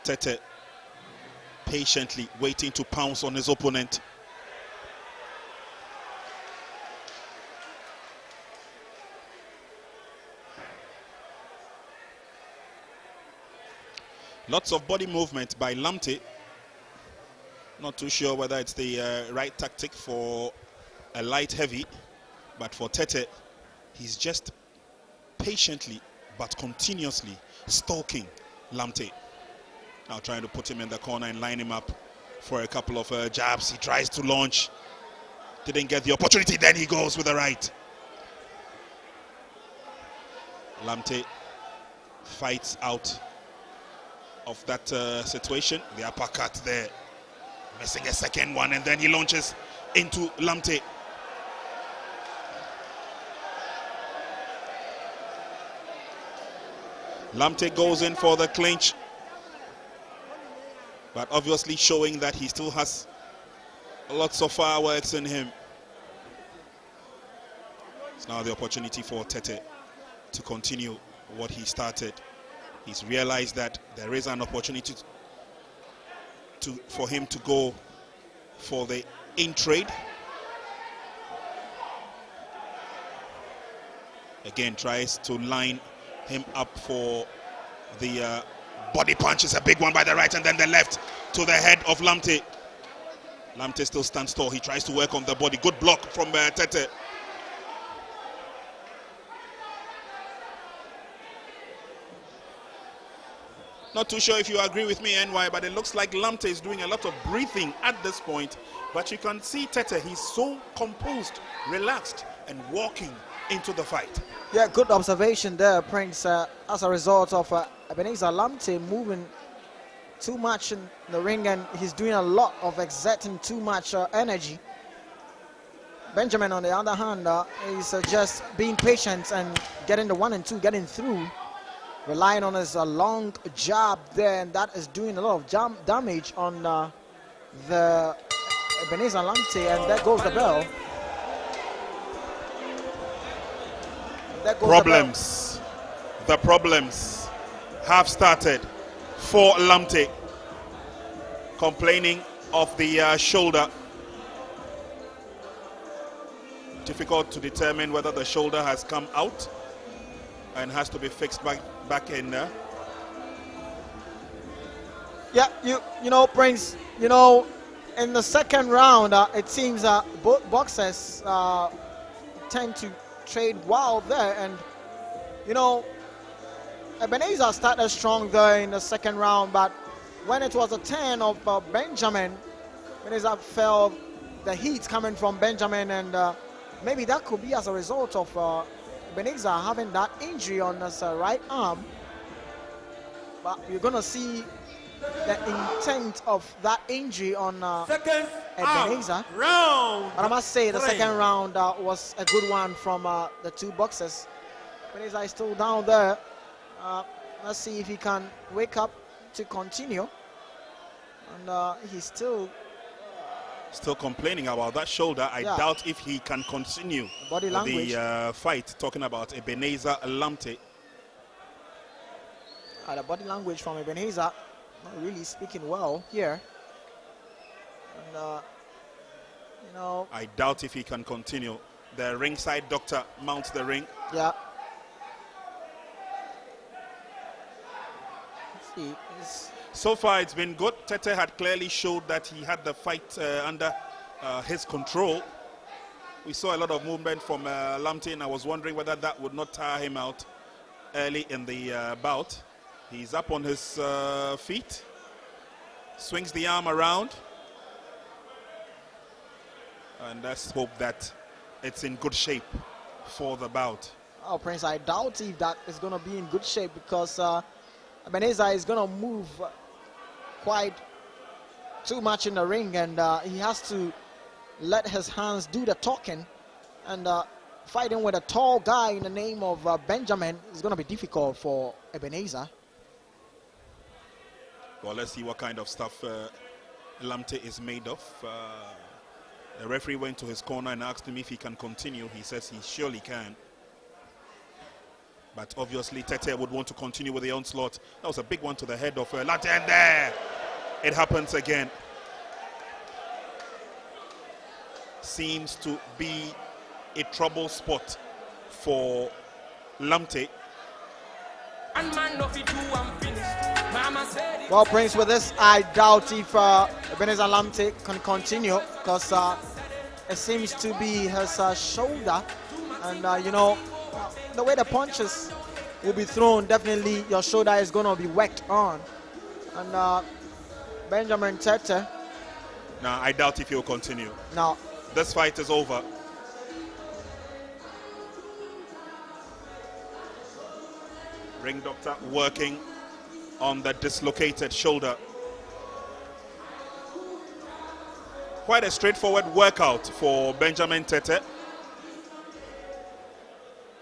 Tetteh patiently waiting to pounce on his opponent. Lots of body movement by Lamptey. Not too sure whether it's the right tactic for a light heavy, but for Tetteh, he's just patiently but continuously stalking Lamptey. Now trying to put him in the corner and line him up for a couple of jabs. He tries to launch, didn't get the opportunity, then he goes with the right. Lamptey fights out of that situation. The uppercut there, missing a second one, and then he launches into Lamptey. Lamptey goes in for the clinch, but obviously showing that he still has lots of fireworks in him. It's now the opportunity for Tetteh to continue what he started. He's realized that there is an opportunity for him to go for the in-trade. Again, tries to line him up for the body punch. Is a big one by the right, and then the left to the head of Lamptey. Lamptey still stands tall. He tries to work on the body. Good block from Tetteh. Not too sure if you agree with me, NY, but it looks like Lamptey is doing a lot of breathing at this point. But you can see Tetteh, he's so composed, relaxed, and walking into the fight. Yeah, good observation there, Prince. As a result of Ebenezer Lamptey moving too much in the ring, and he's doing a lot of exerting too much energy. Benjamin, on the other hand, is just being patient and getting the 1 and 2, getting through, relying on his long jab there, and that is doing a lot of damage on the Ebenezer Lamptey, and there goes the bell. The problems have started for Lamptey. Complaining of the shoulder. Difficult to determine whether the shoulder has come out and has to be fixed back in there. Yeah, you know, Prince, you know, in the second round, it seems both boxers tend to trade well there, and you know, Ebenezer started strong there in the second round, but when it was a turn of Benjamin, Ebenezer felt the heat coming from Benjamin, and maybe that could be as a result of Ebenezer having that injury on his right arm. But you're gonna see the intent of that injury on Ebenezer. Round But I must say the 3. second round was a good one from the two boxers. Ebenezer is still down there. Let's see if he can wake up to continue. And he's still complaining about that shoulder. I doubt if he can continue body language. The fight. Talking about Ebenezer Lamptey. The body language from Ebenezer not really speaking well here. And you know, I doubt if he can continue. The ringside doctor mounts the ring. Yeah. So far, it's been good. Tetteh had clearly showed that he had the fight under his control. We saw a lot of movement from Lamptey, and I was wondering whether that would not tire him out early in the bout. He's up on his feet, swings the arm around, and let's hope that it's in good shape for the bout. Oh, Prince, I doubt if that is going to be in good shape because Ebenezer is going to move quite too much in the ring, and he has to let his hands do the talking, and fighting with a tall guy in the name of Benjamin is going to be difficult for Ebenezer. Well, let's see what kind of stuff Lamptey is made of. The referee went to his corner and asked him if he can continue. He says he surely can. But obviously, Tetteh would want to continue with the onslaught. That was a big one to the head of Lamptey, and there it happens again. Seems to be a trouble spot for Lamptey. Well, Prince, with this, I doubt if Ebenezer Lamptey can continue because it seems to be his shoulder, and you know, the way the punches will be thrown, definitely your shoulder is going to be whacked on. And Benjamin Tetteh. Now, I doubt if he'll continue. Now, this fight is over. Ring doctor working on the dislocated shoulder. Quite a straightforward workout for Benjamin Tetteh.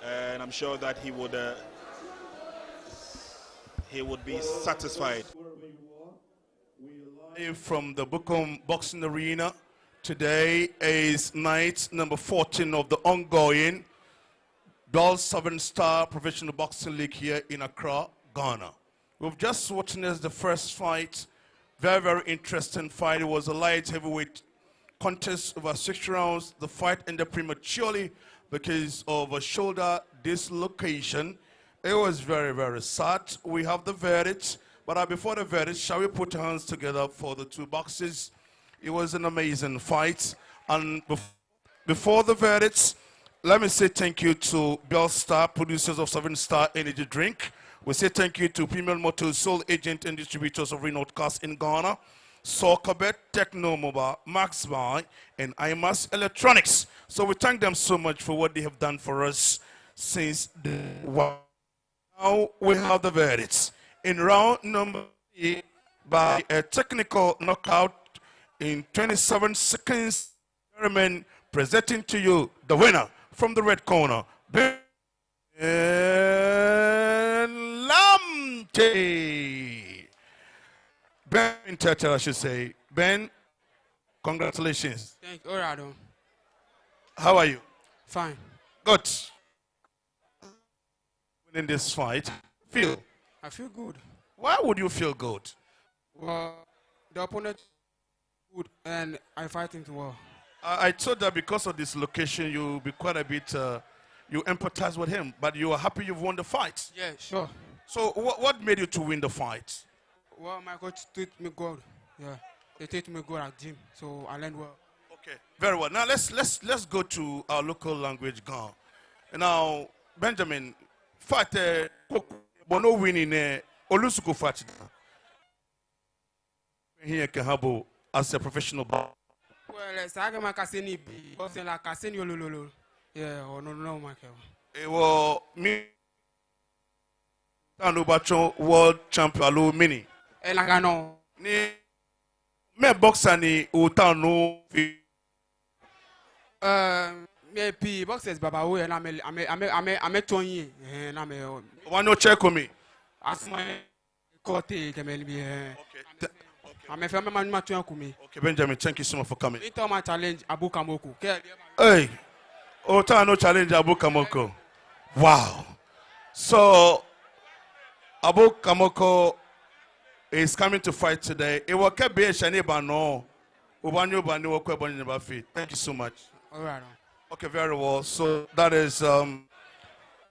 And I'm sure that he would be satisfied. From the Bukom Boxing Arena, today is night number 14 of the ongoing Bell 7-Star Professional Boxing League here in Accra, Ghana. We've just witnessed the first fight. Very, very interesting fight. It was a light heavyweight contest over 6 rounds. The fight ended prematurely because of a shoulder dislocation. It was very, very sad. We have the verdict. But before the verdict, shall we put our hands together for the two boxers? It was an amazing fight. And before the verdicts, let me say thank you to Bell Star, producers of 7-Star Energy Drink. We say thank you to Premium Motors, sole agent and distributors of Renault Cars in Ghana, Soccerbet, Techno Mobile, Max Buy, and IMAS Electronics. So we thank them so much for what they have done for us since the war. Now we have the verdicts. In round number 3, by a technical knockout in 27 seconds, Chairman presenting to you the winner from the red corner, Ben Lamptey. Ben Tetteh, I should say. Ben, congratulations. Thank you. All right. How are you? Fine. Good. Winning this fight, feel? I feel good. Why would you feel good? Well, the opponent good and I fight him well. I thought that because of this location, you'll be quite a bit, you empathize with him, but you are happy you've won the fight. Yeah, sure. So what made you to win the fight? Well, my coach taught me good. Yeah, they taught me good at gym, so I learned well. Okay, very well. Now let's go to our local language, Ghana. Now, Benjamin, fight bono winning Olusuku fight here Kahabo as a professional boxer. Well, saga makasini boxing la kasini olololo. Yeah, or no Michael. It was me Tanubacho world champion alo mini. Elagano. Ni me boxer ni utanu fi me pi boxers baba we na ame tonyi na me one no check on me. Asma kote kemeli bi. Okay. Okay, Benjamin, thank you so much for coming. My challenge Abu Kamoko. Hey, no challenge Abu Kamoko. Wow. So Abu Kamoko is coming to fight today. It will be a Shanibano. Thank you so much. All right. Okay, very well. So that is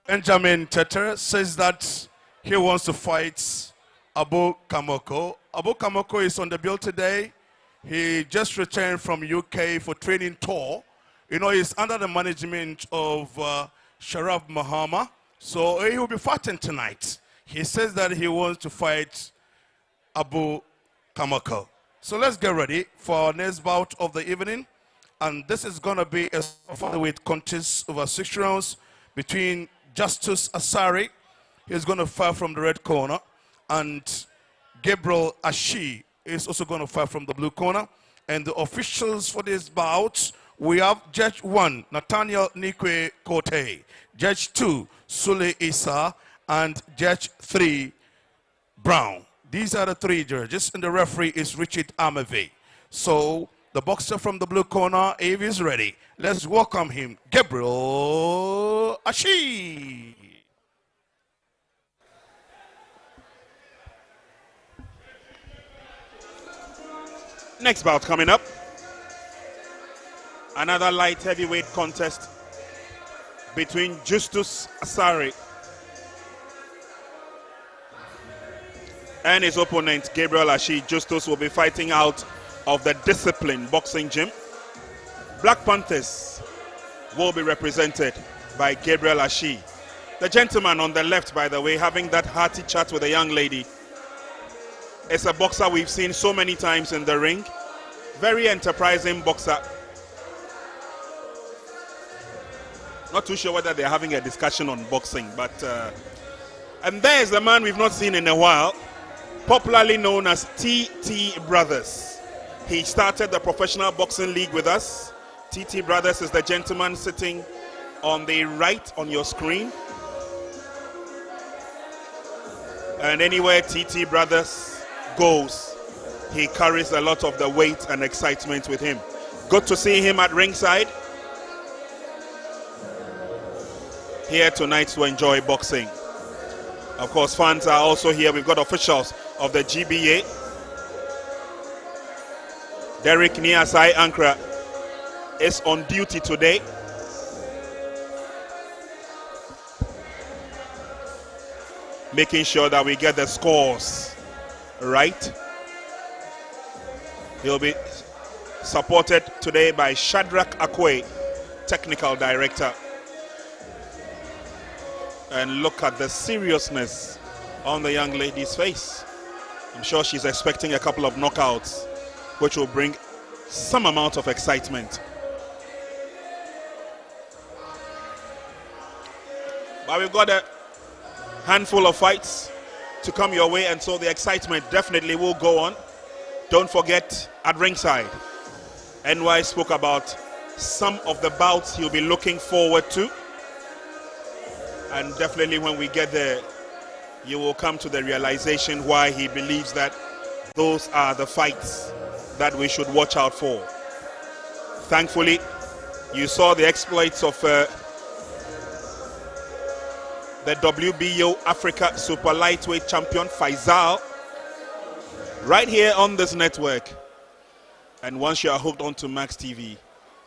Benjamin Tetteh says that he wants to fight Abu Kamoko. Abu Kamoko is on the bill today. He just returned from UK for training tour. You know, he's under the management of Sharaf Mahama. So he will be fighting tonight. He says that he wants to fight Abu Kamoko. So let's get ready for our next bout of the evening. And this is going to be a featherweight contest over 6 rounds between Justice Asare. He's going to fight from the red corner. And Gabriel Ashie is also going to fight from the blue corner. And the officials for this bout, we have Judge 1, Nathaniel Nikwe Kote. Judge 2, Sule Issa. And Judge 3, Brown. These are the 3 judges. And the referee is Richard Amave. So the boxer from the blue corner, if he's ready, let's welcome him, Gabriel Ashie. Next bout coming up. Another light heavyweight contest between Justice Asare and his opponent, Gabriel Ashie. Justice will be fighting out of the Discipline Boxing Gym. Black Panthers will be represented by Gabriel Ashie. The gentleman on the left, by the way, having that hearty chat with a young lady, is a boxer we've seen so many times in the ring. Very enterprising boxer. Not too sure whether they're having a discussion on boxing, but and there's the man we've not seen in a while, popularly known as Tetteh Brothers. He started the professional boxing league with us. Tetteh Brothers is the gentleman sitting on the right on your screen. And anywhere Tetteh Brothers goes, he carries a lot of the weight and excitement with him. Good to see him at ringside, here tonight to enjoy boxing. Of course, fans are also here. We've got officials of the GBA. Derek Niasai Ankra is on duty today. Making sure that we get the scores right. He'll be supported today by Shadrach Quay, technical director. And look at the seriousness on the young lady's face. I'm sure she's expecting a couple of knockouts, which will bring some amount of excitement. But we've got a handful of fights to come your way, and so the excitement definitely will go on. Don't forget, at ringside, NY spoke about some of the bouts he'll be looking forward to. And definitely when we get there, you will come to the realization why he believes that those are the fights that we should watch out for. Thankfully, you saw the exploits of the WBO Africa Super Lightweight Champion Faisal right here on this network. And once you are hooked onto Max TV,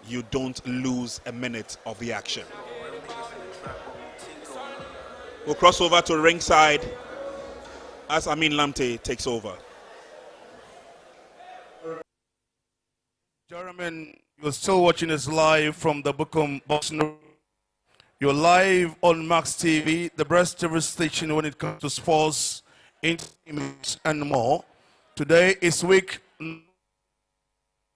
you don't lose a minute of the action. We'll cross over to ringside as Lamptey takes over. Gentlemen, you're still watching us live from the Bukum Boxing. You're live on Max TV, the best TV station when it comes to sports, entertainment, and more. Today is week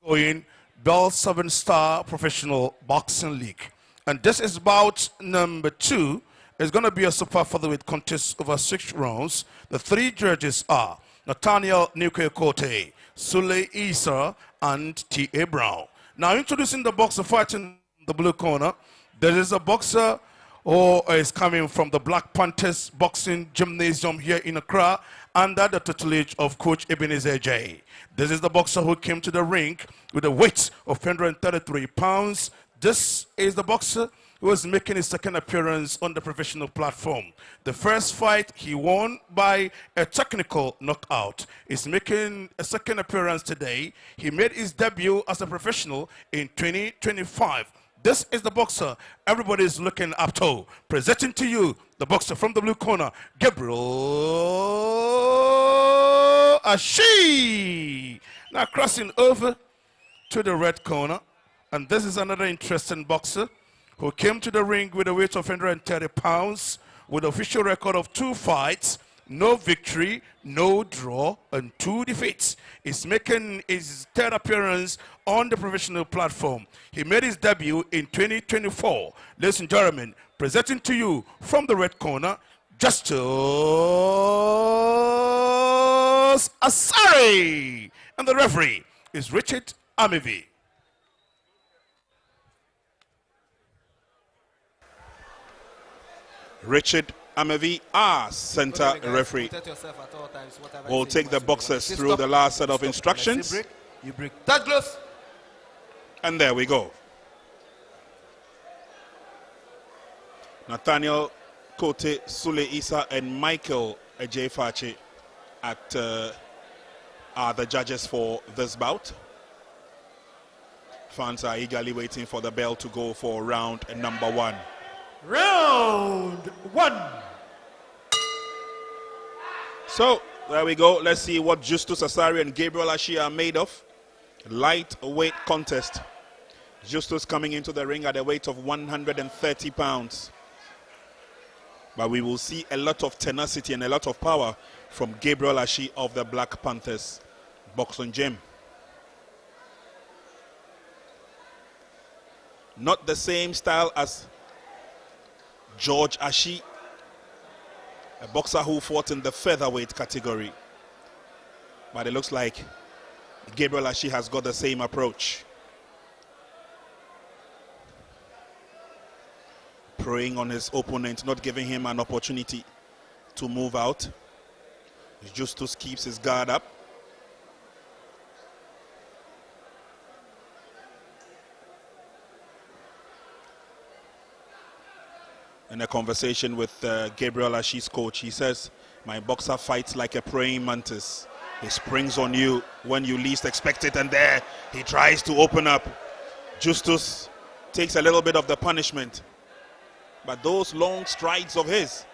going Bell 7-Star Professional Boxing League. And this is bout number 2. It's going to be a super featherweight contest over 6 rounds. The 3 judges are Nathaniel Nikwe, Sule Issa, and T.A. Brown. Now introducing the boxer fighting the blue corner. There is a boxer who is coming from the Black Panthers Boxing Gymnasium here in Accra under the tutelage of Coach Ebenezer J. This is the boxer who came to the ring with a weight of 133 pounds. This is the boxer who is making his second appearance on the professional platform. The first fight he won by a technical knockout. He's making a second appearance today. He made his debut as a professional in 2025. This is the boxer everybody is looking up to. Presenting to you the The boxer from the blue corner, Gabriel Ashie. Now crossing over to the red corner. And this is another interesting boxer who came to the ring with a weight of 130 pounds with an official record of 2 fights, no victory, no draw, and 2 defeats. He's making his 3rd appearance on the professional platform. He made his debut in 2024. Ladies and gentlemen, presenting to you from the red corner, Justice Asare. And the referee is Richard Amevi. Richard Amevi, our center referee, will take the boxers through the last set of instructions. You break. Touch gloves. And there we go. Nathaniel Kote, Sule Isa, and Michael Ejefachi are the judges for this bout. Fans are eagerly waiting for the bell to go for round number 1. Round 1. So, there we go. Let's see what Justus Asare and Gabriel Ashie are made of. Lightweight contest. Justus coming into the ring at a weight of 130 pounds. But we will see a lot of tenacity and a lot of power from Gabriel Ashie of the Black Panthers boxing gym. Not the same style as George Ashie, a boxer who fought in the featherweight category. But it looks like Gabriel Ashie has got the same approach. Preying on his opponent, not giving him an opportunity to move out. Justus keeps his guard up. In a conversation with Gabriel Ashie's coach, he says, my boxer fights like a praying mantis. He springs on you when you least expect it, and there he tries to open up. Justus takes a little bit of the punishment, but those long strides of his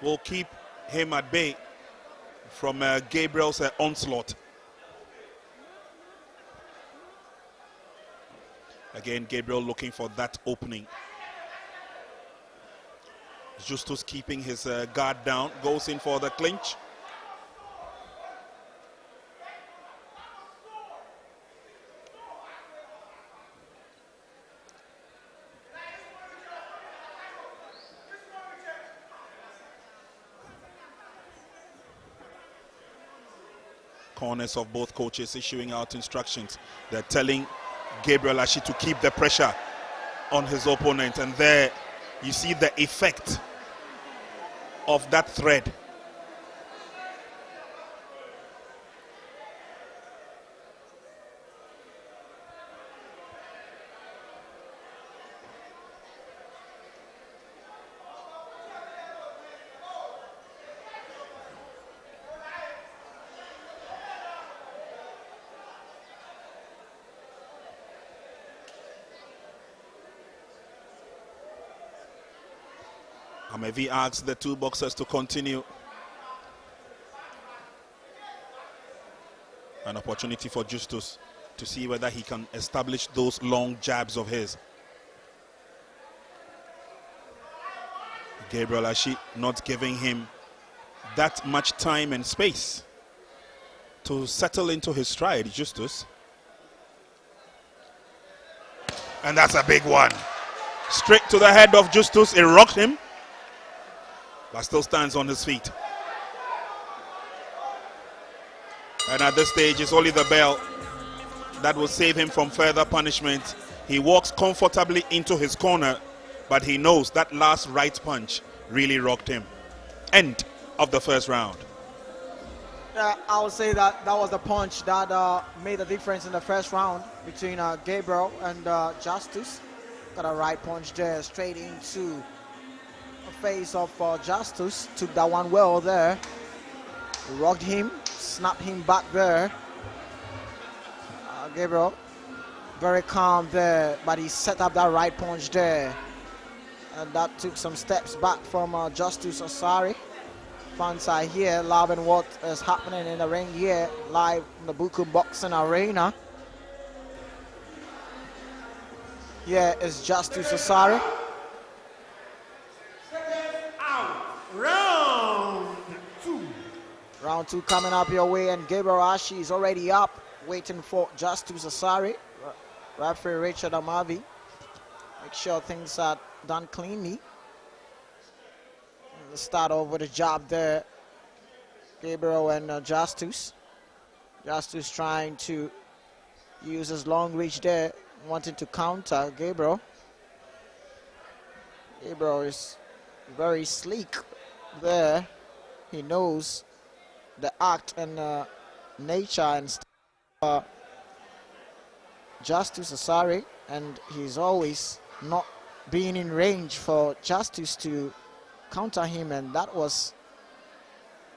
will keep him at bay from Gabriel's onslaught. Again, Gabriel looking for that opening. Justus keeping his guard down, goes in for the clinch. Corners of both coaches issuing out instructions. They're telling Gabriel Ashie to keep the pressure on his opponent, and there you see the effect of that thread. Amevi asks the two boxers to continue. An opportunity for Justus to see whether he can establish those long jabs of his. Gabriel Ashie not giving him that much time and space to settle into his stride, Justus. And that's a big one. Straight to the head of Justus, it rocked him, but still stands on his feet. And at this stage, it's only the bell that will save him from further punishment. He walks comfortably into his corner, but he knows that last right punch really rocked him. End of the first round. Yeah, I would say that was the punch that made the difference in the first round between Gabriel and Justus. Got a right punch there, straight into the face of Justus. Took that one well there. Rocked him, snapped him back there. Gabriel, very calm there, but he set up that right punch there. And that took some steps back from Justice Asare. Fans are here, loving what is happening in the ring here, live in the Buku Boxing Arena. Here is Justice Asare. Round 2. Round 2 coming up your way, and Gabriel Ashie is already up, waiting for Justice Asare. Referee Richard Amavi. Make sure things are done cleanly. Let's start off with a jab there. Gabriel and Justice. Justice trying to use his long reach there, wanting to counter Gabriel. Gabriel is very sleek there. He knows the act and nature and Justice Asare, and he's always not being in range for Justice to counter him, and that was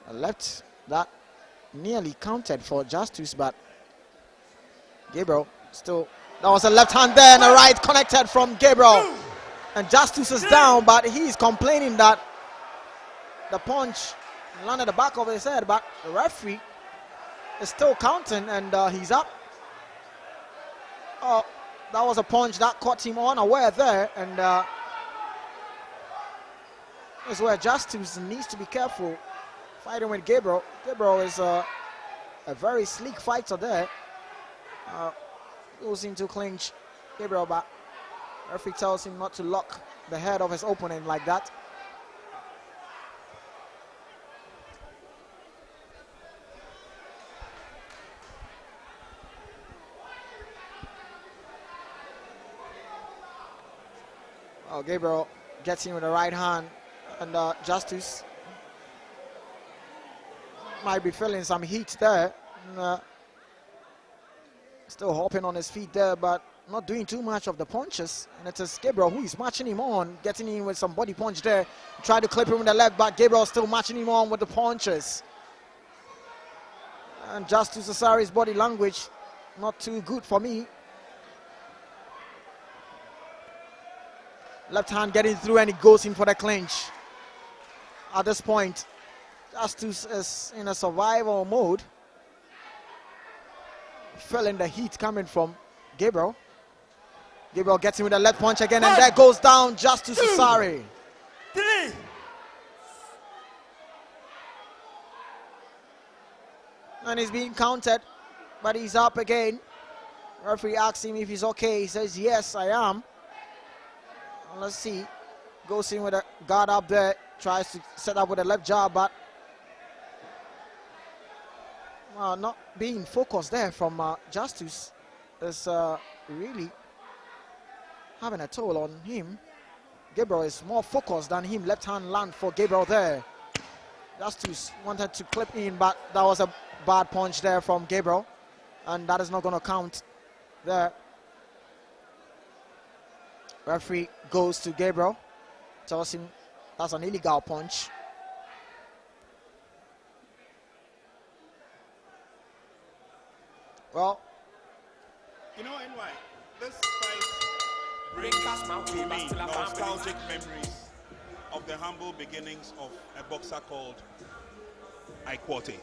a left that nearly counted for Justice, but Gabriel still, that was a left hand there and a right connected from Gabriel, and Justice is down, but he's complaining that the punch landed the back of his head, but the referee is still counting, and he's up. Oh, that was a punch that caught him unaware there, and is where Justice needs to be careful fighting with Gabriel. Gabriel is a very sleek fighter there. Goes into clinch, Gabriel, but referee tells him not to lock the head of his opponent like that. Oh, Gabriel gets him with the right hand, and Justice might be feeling some heat there. And, still hopping on his feet there, but not doing too much of the punches. And it is Gabriel who is matching him on, getting in with some body punch there. Try to clip him with the left, but Gabriel still matching him on with the punches. And Justice Asare's body language, not too good for me. Left hand getting through, and he goes in for the clinch. At this point, Justice is in a survival mode, feeling the heat coming from Gabriel. Gabriel gets him with a left punch again, and there goes down Justice Asare. 3. And he's being counted, but he's up again. Referee asks him if he's okay. He says, yes, I am. Let's see. Goes in with a guard up there. Tries to set up with a left jab, but not being focused there from Justice is really having a toll on him. Gabriel is more focused than him. Left hand land for Gabriel there. Justice wanted to clip in, but that was a bad punch there from Gabriel, and that is not going to count there. Referee goes to Gabriel, tells him that's an illegal punch. Well, you know, NY, this fight brings to me nostalgic memories of the humble beginnings of a boxer called Quay.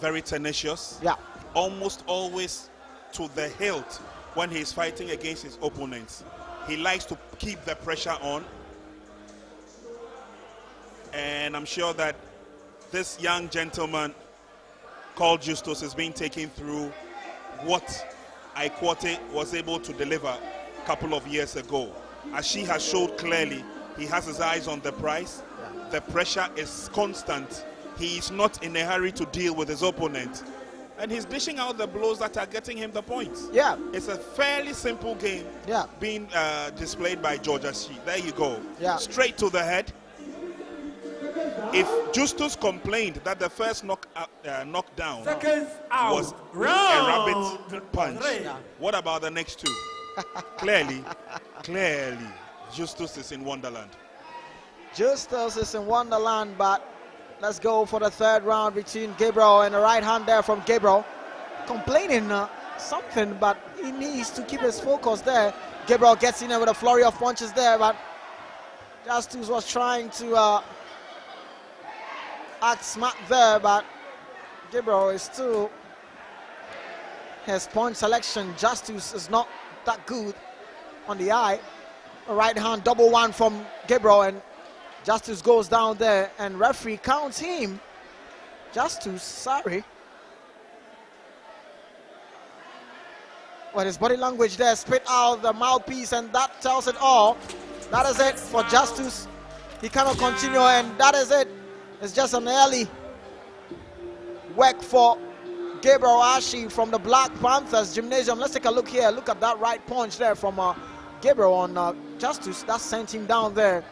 Very tenacious. Yeah. Almost always to the hilt when he's fighting against his opponents. He likes to keep the pressure on. And I'm sure that this young gentleman called Justus is being taken through what Quay was able to deliver a couple of years ago. As she has showed clearly, he has his eyes on the prize. The pressure is constant. He is not in a hurry to deal with his opponent. And he's dishing out the blows that are getting him the points. Yeah. It's a fairly simple game being displayed by George Ashie. There you go. Yeah. Straight to the head. If Justus complained that the first knockdown was a rabbit punch, what about the next two? Clearly, Justus is in Wonderland. Justus is in Wonderland, but let's go for the third round between Gabriel and the right hand there from Gabriel. Complaining something, but he needs to keep his focus there. Gabriel gets in there with a flurry of punches there, but Justice was trying to act smart there, but Gabriel is still, his point selection, Justice is not that good on the eye. A right hand double one from Gabriel, and Justice goes down there, and referee counts him. Justice, sorry. But his body language there, spit out the mouthpiece, and that tells it all. That is it for Justice. He cannot continue, and that is it. It's just an early work for Gabriel Ashie from the Black Panthers Gymnasium. Let's take a look here. Look at that right punch there from Gabriel on Justice. That sent him down there.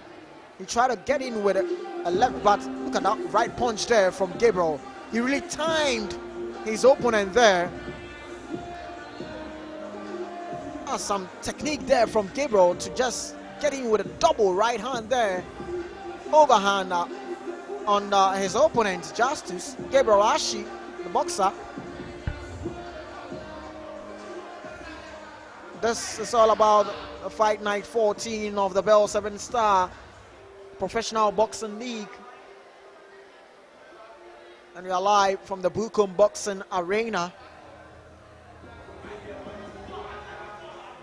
He tried to get in with a left, but look at that right punch there from Gabriel. He really timed his opponent there. Some technique there from Gabriel to just get in with a double right hand there. Overhand on his opponent, Justice. Gabriel Ashie, the boxer. This is all about the Fight Night 14 of the Bell 7-Star Professional Boxing League. And we are live from the Bukom Boxing Arena.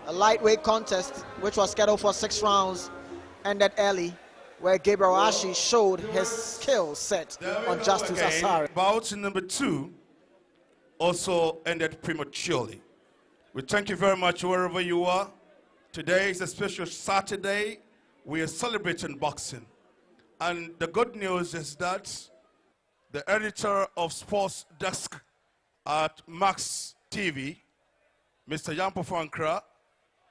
A lightweight contest, which was scheduled for 6 rounds, ended early, where Gabriel Ashie showed his skill set on Justice Asare. Bout number 2 also ended prematurely. We thank you very much wherever you are. Today is a special Saturday. We are celebrating boxing. And the good news is that the editor of Sports Desk at Max TV, Mr. Yampo Fankra,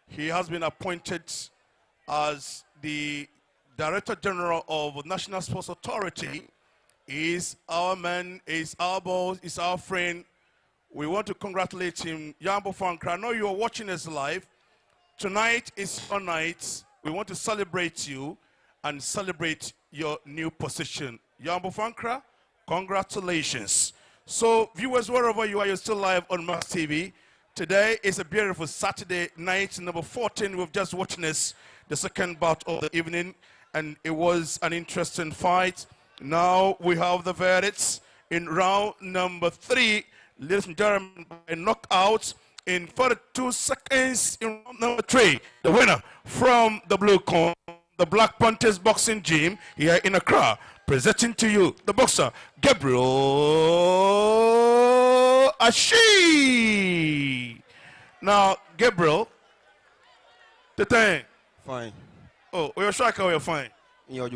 he has been appointed as the Director General of National Sports Authority. He's our man, he's our boss, he's our friend. We want to congratulate him. Yampo Fankra, I know you are watching us live. Tonight is your night. We want to celebrate you and celebrate your new position. Yampo Fankra, congratulations. So viewers, wherever you are, you're still live on Max TV. Today is a beautiful Saturday night, number 14. We've just witnessed the second bout of the evening, and it was an interesting fight. Now we have the verdicts in round number 3. Ladies and gentlemen, a knockout in 42 seconds in round number 3. The winner from the blue corner, the Black Panthers Boxing Gym here in Accra, presenting to you the boxer Gabriel Ashie. Now, Gabriel, Tetteh. Fine. Oh, you're striker or you're fine? Now,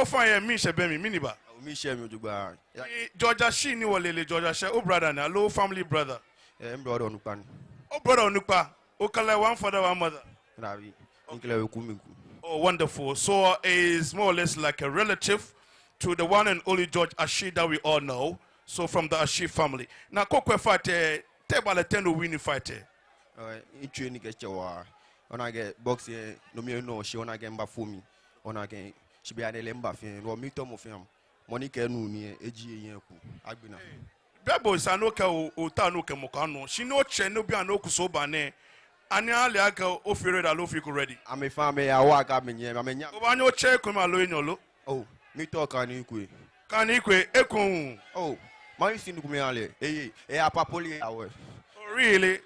fine, me, miniba. Georgia Ashie ni walele Georgia Ashie. Oh, brother, na low family brother. Brother Onupan. Oh, brother Onupa. Oh, kala one father, one mother. Oh, wonderful. So is more or less like a relative to the one and only George Ashie that we all know. So from the Ashie family. Now, Kokwe fight, table attend win fight. In training get your when I get boxing, no me no she when I get back for me. When I get she be an lemba fan or me tom of him. Monica no me AG Agbina. Bebo is anoka o ta no kemokano. She no che no be anoku so bane. Ani ale aka ofere da lo fi ko ready. I'm a family I work up in here. I'm a nya. O ba nyo che ko ma lo enyolo. Oh, me talk Quay. Quay ekun. Oh, my sin to me ale. Eh, apapoli awe. Really?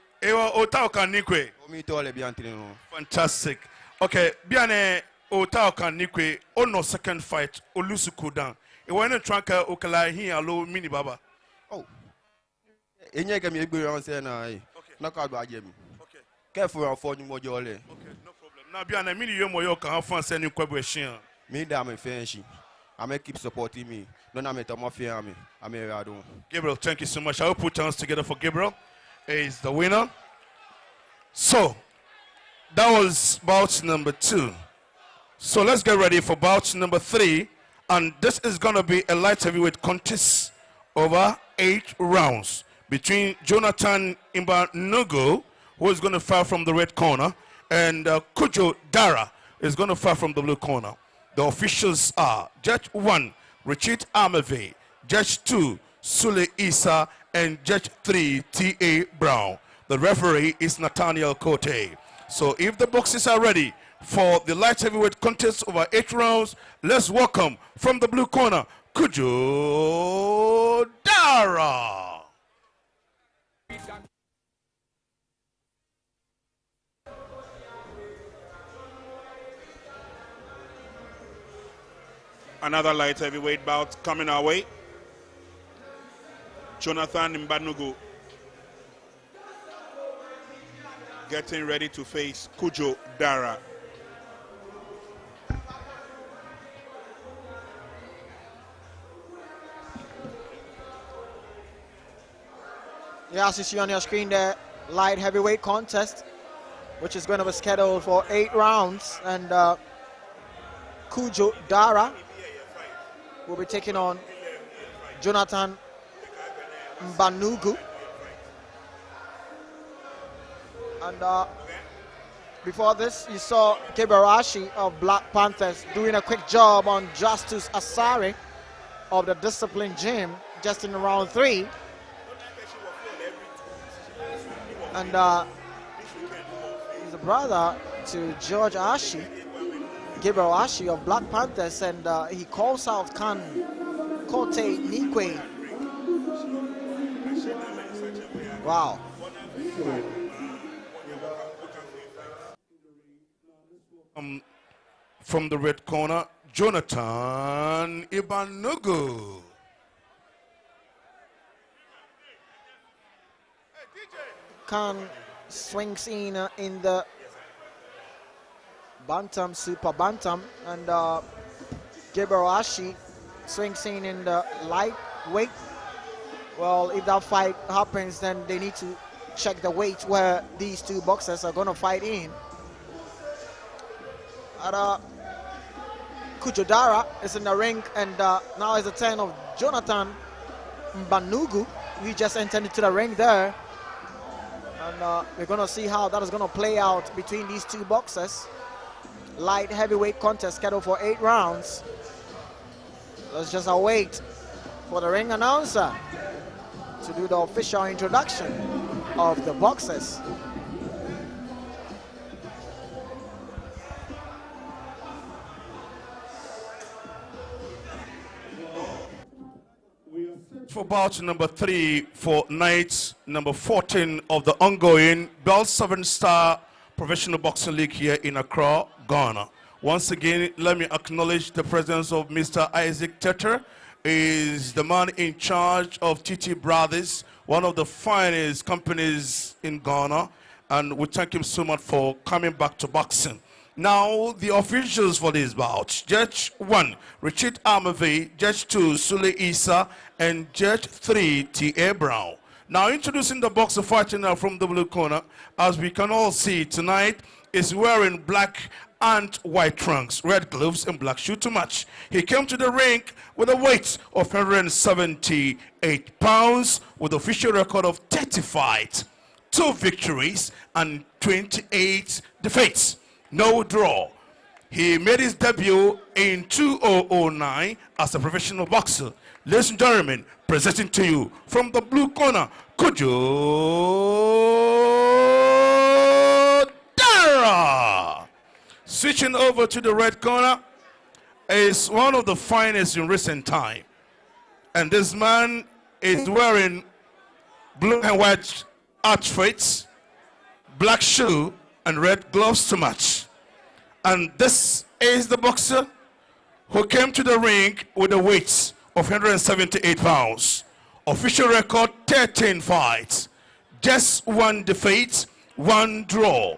Fantastic. Okay, Biane Otao Nikwe, oh no second fight, Olusuku down. It went a trunker Okala here, low mini baba. Oh, and you can make me say, knock out by Jimmy. Okay, careful for you more jolly. Okay, no problem. Now, Biana, mini you more can fun sending question. Me, damn, a fancy. I may keep supporting me. No, I'm a mafia. I'm a radon. Gabriel, thank you so much. I will put hands together for Gabriel. Is the winner. So that was bout number 2. So let's get ready for bout number 3, and this is going to be a light heavyweight contest over 8 rounds between Jonathan Imanu, who is going to fight from the red corner, and Kujo Dara is going to fight from the blue corner. The officials are Judge 1, Richard Amave, Judge 2, Sule Isa, and Judge 3, T.A. Brown. The referee is Nathaniel Quay. So if the boxes are ready, for the light heavyweight contest over 8 rounds. Let's welcome from the blue corner, Kujo Dara. Another light heavyweight bout coming our way. Jonathan Imanu getting ready to face Kujo Dara. Yeah, as you see on your screen there, light heavyweight contest, which is going to be scheduled for 8 rounds. And Kujo Dara will be taking on Jonathan Imanu. And before this, you saw Ashie of Black Panthers doing a quick job on Justice Asare of the Discipline Gym just in round 3. And he's a brother to George Ashie, Gabriel Ashie of Black Panthers, and he calls out Kote Nikwe. Wow. From the red corner, Jonathan Imanu. Khan swings in the bantam, super bantam, and Gabriel Ashie swings in the lightweight. Well, if that fight happens, then they need to check the weight where these two boxers are going to fight in. And Kujo Dara is in the ring, and now is the turn of Jonathan Imanu. He just entered into the ring there. And we're going to see how that is going to play out between these two boxers. Light heavyweight contest scheduled for 8 rounds. Let's just await for the ring announcer to do the official introduction of the boxers. For bout number 3 for night number 14 of the ongoing Bell 7-Star Professional Boxing League here in Accra, Ghana. Once again, let me acknowledge the presence of Mr. Isaac Tetteh. Is the man in charge of Tetteh Brothers, one of the finest companies in Ghana, and we thank him so much for coming back to boxing. Now, the officials for this bout: Judge 1, Richard Amave; Judge 2, Sule Issa; and Judge 3, T.A. Brown. Now, introducing the boxer fighting now from the blue corner, as we can all see tonight, is wearing black and white trunks, red gloves, and black shoe to match. He came to the ring with a weight of 178 pounds, with official record of 30 fights, 2 victories, and 28 defeats. No draw. He made his debut in 2009 as a professional boxer. Ladies and gentlemen, presenting to you from the blue corner, Kujo Dara. Switching over to the red corner is one of the finest in recent time. And this man is wearing blue and white outfits, black shoe, and red gloves to match. And this is the boxer who came to the ring with a weight of 178 pounds. Official record 13 fights, just 1 defeat, 1 draw,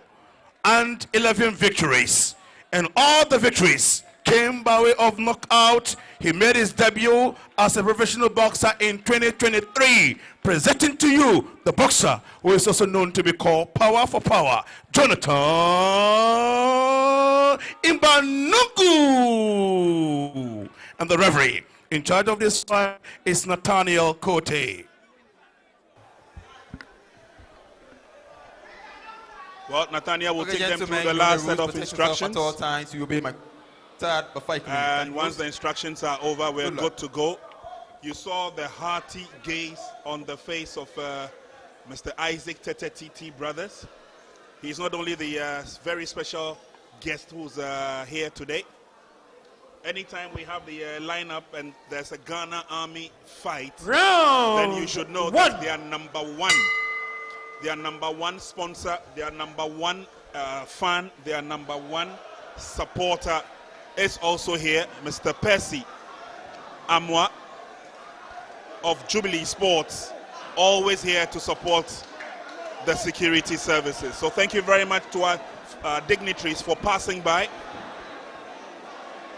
and 11 victories. And all the victories came by way of knockout. He made his debut as a professional boxer in 2023. Presenting to you the boxer who is also known to be called Power for Power, Jonathan Imanu. And the referee in charge of this fight is Nathaniel Quay. Well, Nathaniel will take them through the last set of instructions. At all times, you obey my third, and once the instructions are over, we're good to go. You saw the hearty gaze on the face of Mr. Isaac Tetteh Brothers. He's not only the very special guest who's here today. Anytime we have the lineup and there's a Ghana Army fight, then you should know that they are number one. They are number one sponsor, they are number one fan, they are number one supporter. Is also here, Mr. Percy Amwa of Jubilee Sports, always here to support the security services. So thank you very much to our dignitaries for passing by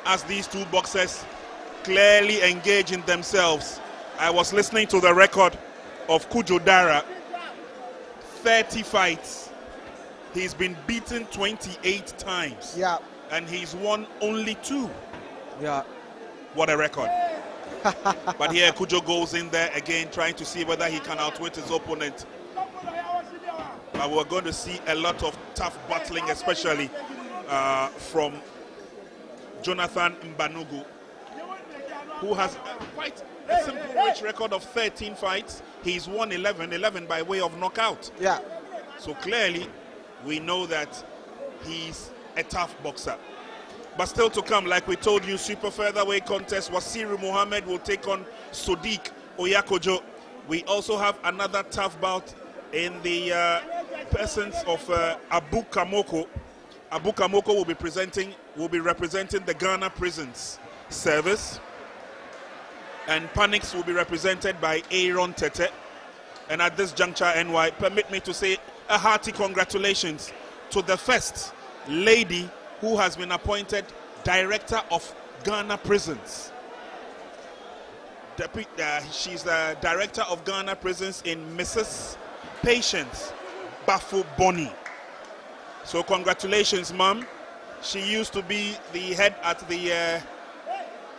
as these two boxers clearly engage in themselves. I was listening to the record of Kujo Dara, 30 fights. He's been beaten 28 times. Yeah. And he's won only 2. Yeah. What a record. But here Kujo goes in there again, trying to see whether he can outwit his opponent. But we're going to see a lot of tough battling, especially from Jonathan Mbanugu, who has quite a simple, rich record of 13 fights. He's won 11 by way of knockout. Yeah. So clearly, we know that he's a tough boxer. But still to come, like we told you, super featherweight contest, Wasiru Muhammad will take on Sodiq Oyakojo. We also have another tough bout in the persons of Abu Kamoko. Abu Kamoko will be representing the Ghana Prisons Service, and Panix will be represented by Aaron Tetteh. And at this juncture, NY, permit me to say a hearty congratulations to the first lady who has been appointed Director of Ghana Prisons. She's the Director of Ghana Prisons in Mrs. Patience Bafo Boni. So congratulations, Mom. She used to be the head at the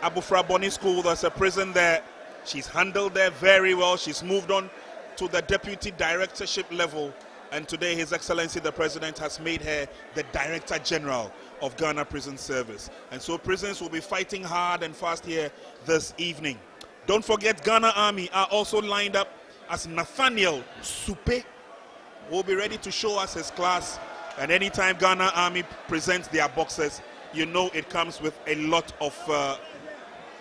Abufra Boni School. There's a prison there. She's handled there very well. She's moved on to the Deputy Directorship level. And today, His Excellency the President has made her the Director General of Ghana Prison Service. And so prisons will be fighting hard and fast here this evening. Don't forget, Ghana Army are also lined up as Nathaniel Supe will be ready to show us his class. And anytime Ghana Army presents their boxers, you know it comes with a lot of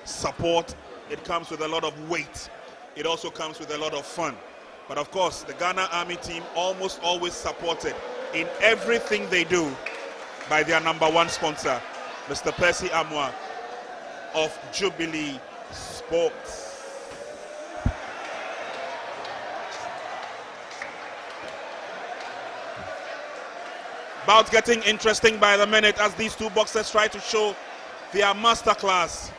support. It comes with a lot of weight. It also comes with a lot of fun. But of course, the Ghana Army team almost always supported in everything they do by their number one sponsor, Mr. Percy Amwa of Jubilee Sports. Bout getting interesting by the minute as these two boxers try to show their masterclass.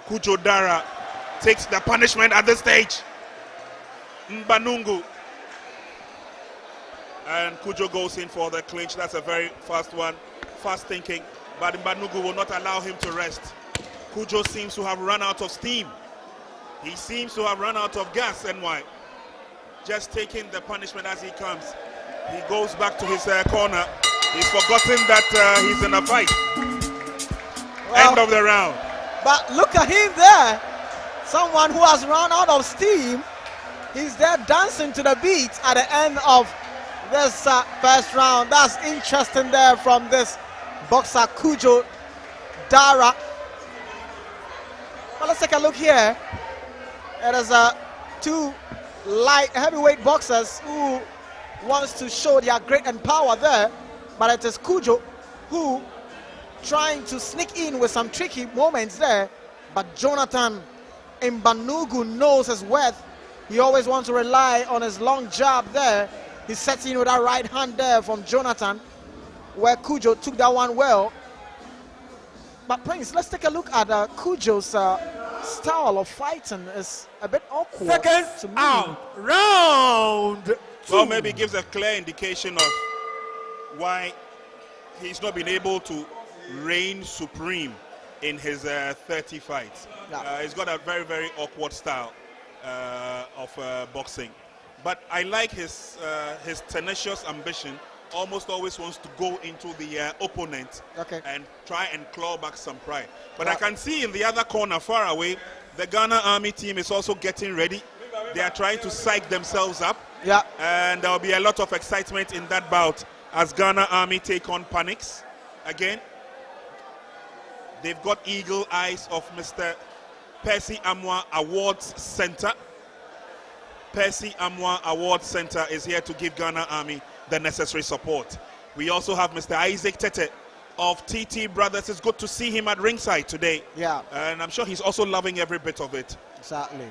Kujo Dara takes the punishment at this stage. Mbanungu. And Kujo goes in for the clinch. That's a very fast one. Fast thinking. But Mbanungu will not allow him to rest. Kujo seems to have run out of steam. He seems to have run out of gas, NY. Just taking the punishment as he comes. He goes back to his corner. He's forgotten that he's in a fight. Well, end of the round. But look at him there. Someone who has run out of steam. He's there dancing to the beat at the end of this first round. That's interesting there from this boxer Kujo Dara. Well, let's take a look here. It is two light heavyweight boxers who wants to show their grit and power there. But it is Kujo who trying to sneak in with some tricky moments there. But Jonathan Mbanugu knows his worth. He always wants to rely on his long jab there. He's setting with that right hand there from Jonathan, where Kujo took that one well. But Prince, let's take a look at Kujo's style of fighting. It's a bit awkward. Seconds to me. out. Round 2. Well, maybe gives a clear indication of why he's not been able to reign supreme in his 30 fights. Yeah. He's got a very, very awkward style of boxing, but I like his tenacious ambition. Almost always wants to go into the opponent and try and claw back some pride. But I can see in the other corner far away, the Ghana Army team is also getting ready. They are trying to psych themselves up, and there will be a lot of excitement in that bout as Ghana Army take on Panics. Again, they've got eagle eyes of Mr. Percy Amwa Awards Center. Percy Amwa Awards Center is here to give Ghana Army the necessary support. We also have Mr. Isaac Tetteh of TT Brothers. It's good to see him at ringside today. Yeah. And I'm sure he's also loving every bit of it. Exactly.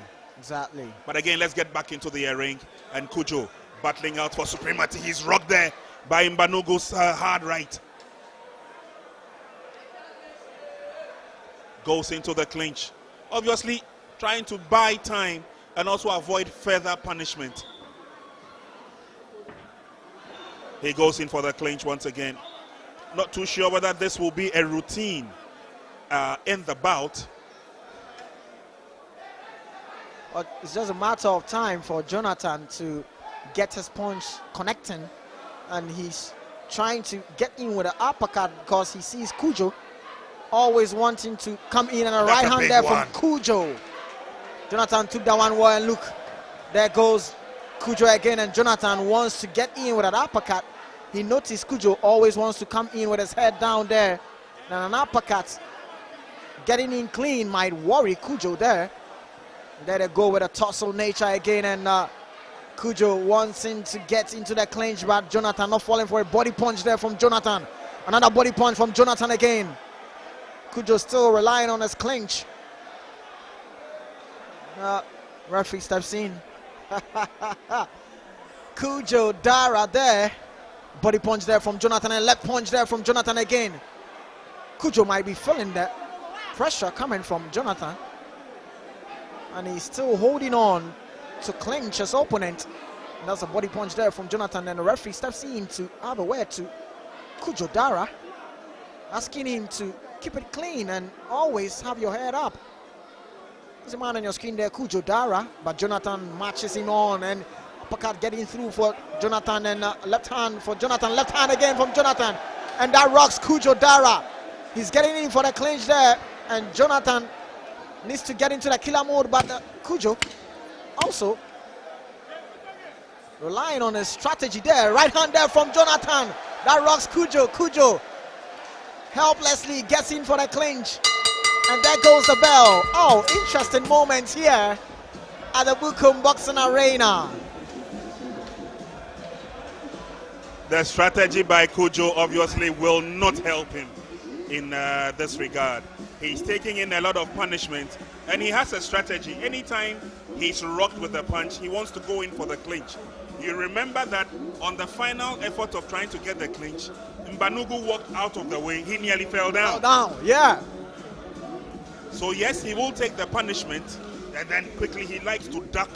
But again, let's get back into the ring. And Kujo battling out for supremacy. He's rocked there by Imbanugu's hard right. Goes into the clinch. Obviously, trying to buy time and also avoid further punishment. He goes in for the clinch once again. Not too sure whether this will be a routine in the bout. But it's just a matter of time for Jonathan to get his punch connecting, and he's trying to get in with an uppercut because he sees Kujo always wanting to come in, and a right hand there from Kujo. Jonathan took that one well, and look, there goes Kujo again, and Jonathan wants to get in with an uppercut. He noticed Kujo always wants to come in with his head down there, and an uppercut getting in clean might worry Kujo there. There they go with a tussle nature again, and Kujo wanting to get into the clinch, but Jonathan not falling for a body punch there from Jonathan. Another body punch from Jonathan again. Kujo still relying on his clinch. Referee steps in. Kujo Dara there. Body punch there from Jonathan, and left punch there from Jonathan again. Kujo might be feeling that pressure coming from Jonathan, and he's still holding on to clinch his opponent. And that's a body punch there from Jonathan, and the referee steps in to have a word to Kujo Dara, asking him to keep it clean and always have your head up. There's a man on your screen there, Kujo Dara, but Jonathan matches him on, and uppercut getting through for Jonathan, and left hand for Jonathan, left hand again from Jonathan, and that rocks Kujo Dara. He's getting in for the clinch there, and Jonathan needs to get into the killer mode, but Kujo also relying on his strategy there. Right hand there from Jonathan, that rocks Kujo. Kujo helplessly gets in for the clinch, and there goes the bell. Oh, interesting moments here at the Bukum Boxing Arena. The strategy by Kujo obviously will not help him in this regard. He's taking in a lot of punishment, and he has a strategy. Anytime he's rocked with a punch, he wants to go in for the clinch. You remember that on the final effort of trying to get the clinch, Mbanugu walked out of the way. He nearly fell down. Yeah. So yes, he will take the punishment, and then quickly he likes to duck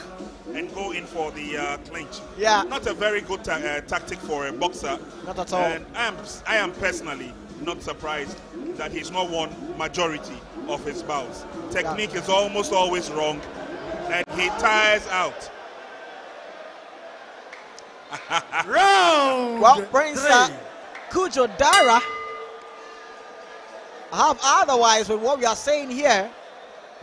and go in for the clinch. Yeah. Not a very good tactic for a boxer. Not at all. And I am personally not surprised that he's not won majority of his bouts. Technique is almost always wrong, and he tires out. Round well, brings Kujo Dara have otherwise with what we are saying here.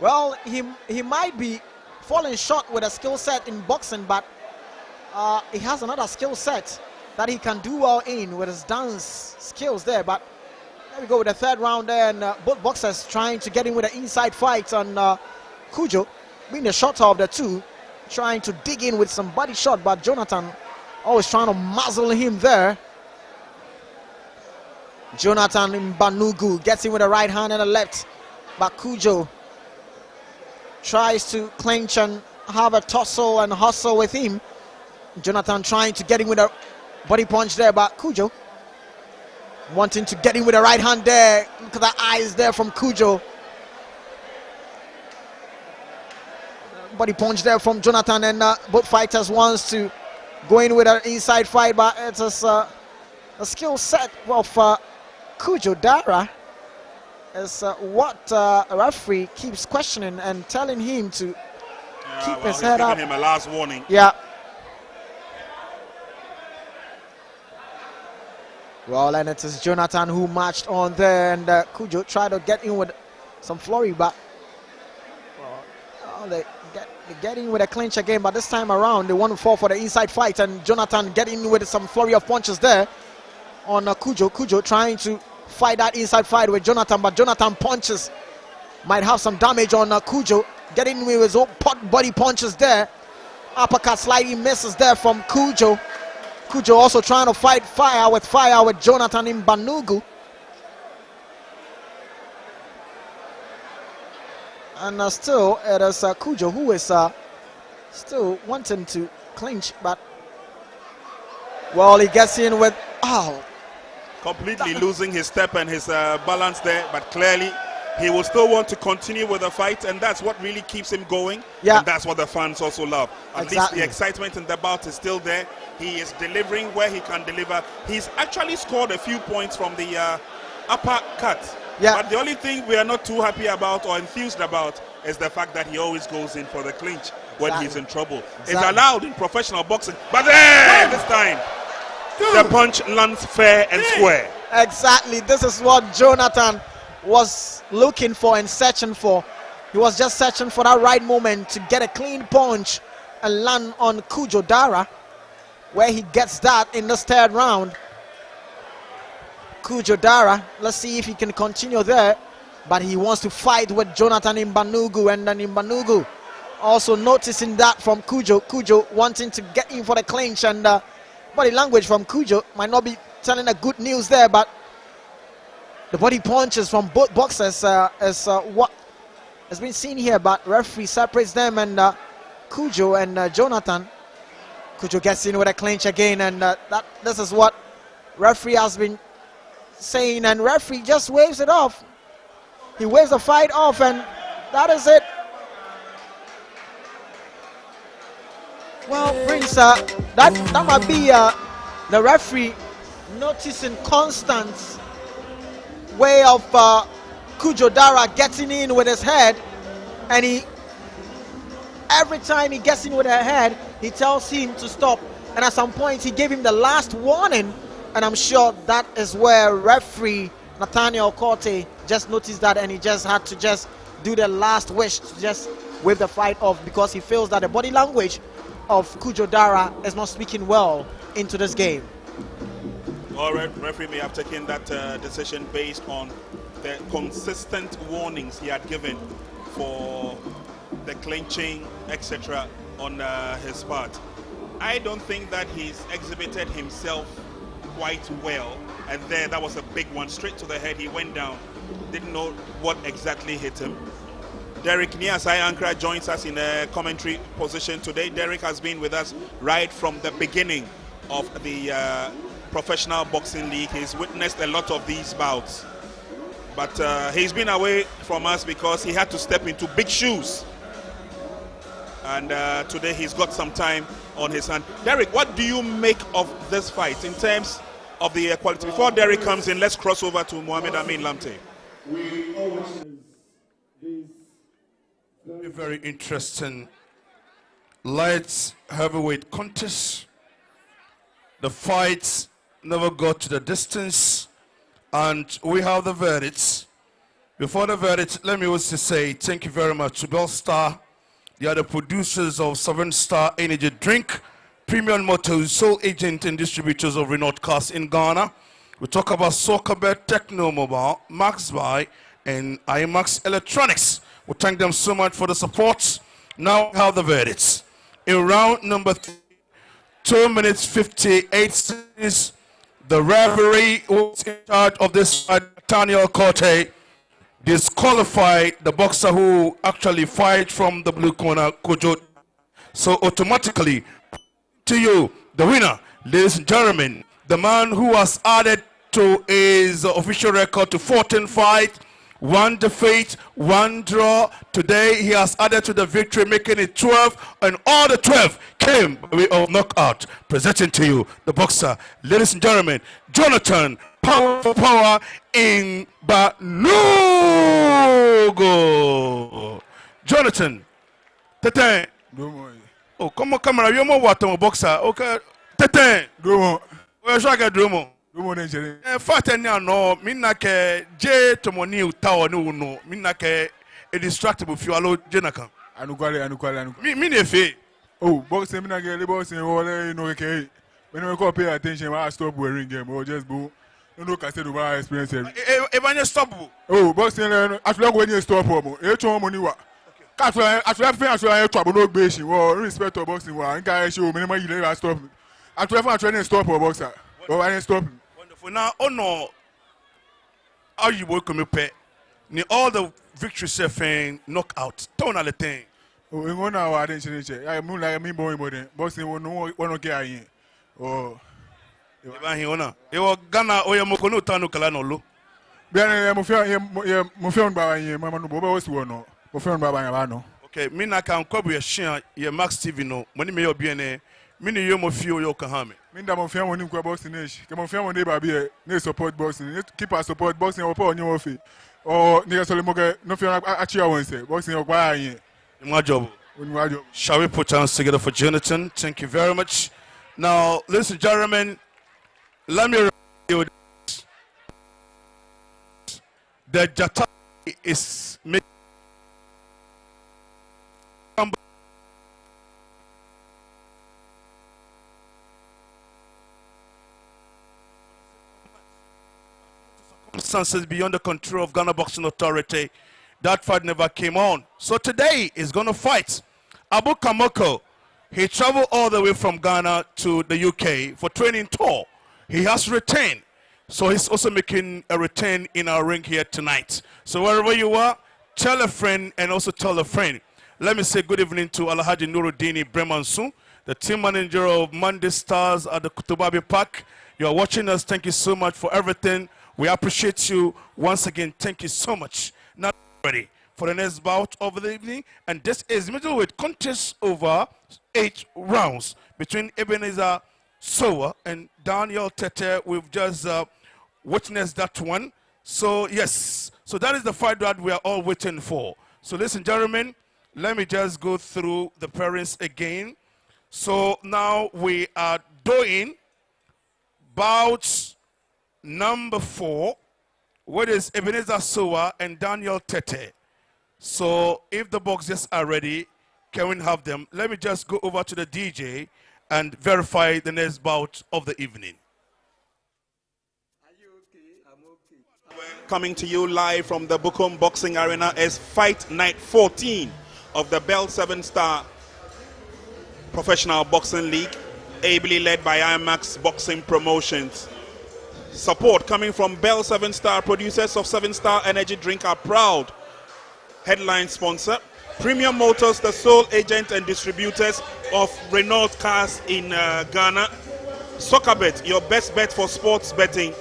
Well, he might be falling short with a skill set in boxing, but he has another skill set that he can do well in with his dance skills there. But there we go with the third round there, and both boxers trying to get in with an inside fight, and Kujo being the shorter of the two, trying to dig in with some body shot, but Jonathan always trying to muzzle him there. Jonathan Imbanugu gets in with a right hand and a left, but Kujo tries to clinch and have a tussle and hustle with him. Jonathan trying to get in with a body punch there, but Kujo wanting to get in with a right hand there. Look at the eyes there from Kujo. Body punch there from Jonathan, and both fighters wants to go in with an inside fight, but it's a skill set of Kujo Dara. Is what a referee keeps questioning and telling him to keep his head up. Giving him a last warning. Yeah. Well, and it is Jonathan who marched on there, and Kujo tried to get in with some flurry, but they get in with a clinch again, but this time around they want to fall for the inside fight, and Jonathan getting in with some flurry of punches there. on Kujo. Kujo trying to fight that inside fight with Jonathan, but Jonathan punches. Might have some damage on Kujo. Getting with his own body punches there. Uppercut slightly misses there from Kujo. Kujo also trying to fight fire with Jonathan Imanu. And still it is Kujo who is still wanting to clinch, but well, he gets in with completely losing his step and his balance there, but clearly he will still want to continue with the fight, and that's what really keeps him going. Yeah. And that's what the fans also love. At least the excitement in the bout is still there. He is delivering where he can deliver. He's actually scored a few points from the uppercut. Yeah. But the only thing we are not too happy about or enthused about is the fact that he always goes in for the clinch when he's in trouble. It's allowed in professional boxing, but then this time the punch lands fair and square. Exactly. This is what Jonathan was looking for and searching for. He was just searching for that right moment to get a clean punch and land on Kujo Dara, where he gets that in this third round. Kujo Dara, let's see if he can continue there, but he wants to fight with Jonathan Imanu, and then Imanu also noticing that from Kujo wanting to get in for the clinch, and body language from Kujo might not be telling a good news there, but the body punches from both boxers is what has been seen here, but referee separates them, and Kujo and Jonathan. Kujo gets in with a clinch again, and this is what referee has been saying, and referee just waves it off. He waves the fight off, and that is it. Well, Prince, that might be the referee noticing constant way of Kujo Dara getting in with his head, and every time he gets in with her head, he tells him to stop, and at some point he gave him the last warning, and I'm sure that is where referee Nathaniel Quay just noticed that, and he just had to just do the last wish to just wave the fight off, because he feels that the body language of Kujo Dara is not speaking well into this game. All right, referee may have taken that decision based on the consistent warnings he had given for the clinching, etc. on his part. I don't think that he's exhibited himself quite well, and there, that was a big one, straight to the head. He went down, didn't know what exactly hit him. Derek Niasai Ankara joins us in a commentary position today. Derek has been with us right from the beginning of the professional boxing league. He's witnessed a lot of these bouts, but he's been away from us because he had to step into big shoes, and today he's got some time on his hand. Derek, what do you make of this fight in terms of the quality? Before Derek comes in, let's cross over to Mohamed Amin Lamptey. A very interesting light heavyweight contest. The fights never got to the distance, and we have the verdicts. Before the verdict, let me also say thank you very much to Bellstar. They are the producers of 7-Star Energy Drink, Premium Motors, sole agent and distributors of Renault cars in Ghana. We talk about Soccerbet, Techno Mobile, Max Buy, and IMAX Electronics. We thank them so much for the support. Now we have the verdicts. In round number 3, 2 minutes 58 seconds, the referee who was in charge of this fight, Nathaniel Quay, disqualified the boxer who actually fight from the blue corner, Kujo. So automatically, to you, the winner, ladies and gentlemen, the man who has added to his official record to 14 fights, 1 defeat, 1 draw. Today he has added to the victory, making it 12, and all the 12 came by way of knockout. Presenting to you the boxer, ladies and gentlemen, Jonathan Power for Power in Banugo. Jonathan, Tetteh. Oh, come on, camera. You're more water boxer. Okay, Tetteh. Where's your Drumo? Fat no, Minake J Tomoni Tower no, Minake a distractible fuel Jenaka. Anuquale. Minefe. Oh, boxing, Minake, boxing, no, okay. When we go pay attention, I stop wearing game or just go. No, I said about experience. If I stop. Oh, boxing, I feel like when you stop for each one money. I feel trouble no bashing or respect to boxing. I can't show minimum you never stop. I try to stop for boxer. But I didn't stop. Wonderful. Now, oh no. How you work on me pay? All the victories saying knockout. Don't all the thing. Oh, in 1 hour I didn't change. I move like me boy more than boxing one get in. Oh. Eba hi ona. Ewo Ghana Oyamoko no tanu kala no lo. Bien mo fe on baba yin mama no bo wo si wo no. Mo fe on baba yin ba no. Okay, me na kan kwabu ye hia ye Max TV no. Mo ni me yo bien e. Me ni yo mo fie yo ka ha me. Me nda mo fe won ni kwa boxing nation. Ke mo fe won dey ba bi e support boxing. Keep us support boxing o pa onye wo fe. Oh, nigga sole mo ke no fe achi won say boxing o gba yin. My job. Shall we put hands together for Jonathan? Thank you very much. Now, ladies and gentlemen, let me remind you this. The Jata is making circumstances beyond the control of Ghana Boxing Authority. That fight never came on. So today is going to fight Abu Kamoko. He traveled all the way from Ghana to the UK for training tour. He has returned. So he's also making a return in our ring here tonight. So wherever you are, tell a friend and also tell a friend. Let me say good evening to Alhaji Nuruddini Bremansu, the team manager of Monday Stars at the Kutubabi Park. You are watching us. Thank you so much for everything. We appreciate you. Once again, thank you so much. Now, ready for the next bout of the evening, and this is middleweight contest over 8 rounds between Ebenezer Sowah and Daniel Tetteh. We've just witnessed that one. So yes, so that is the fight that we are all waiting for. So ladies and gentlemen, let me just go through the pairings again. So now we are doing bouts number 4. What is Ebenezer Sowah and Daniel Tetteh? So if the boxes are ready, can we have them? Let me just go over to the DJ and verify the next bout of the evening. Are you okay? I'm okay. Coming to you live from the Bukom Boxing Arena is Fight Night 14 of the Bell 7-Star Professional Boxing League, ably led by IMAX Boxing Promotions. Support coming from Bell 7-Star, producers of 7-Star Energy Drink, are proud headline sponsor. Premium Motors, the sole agent and distributors of Renault cars in Ghana. Soccerbet, your best bet for sports betting.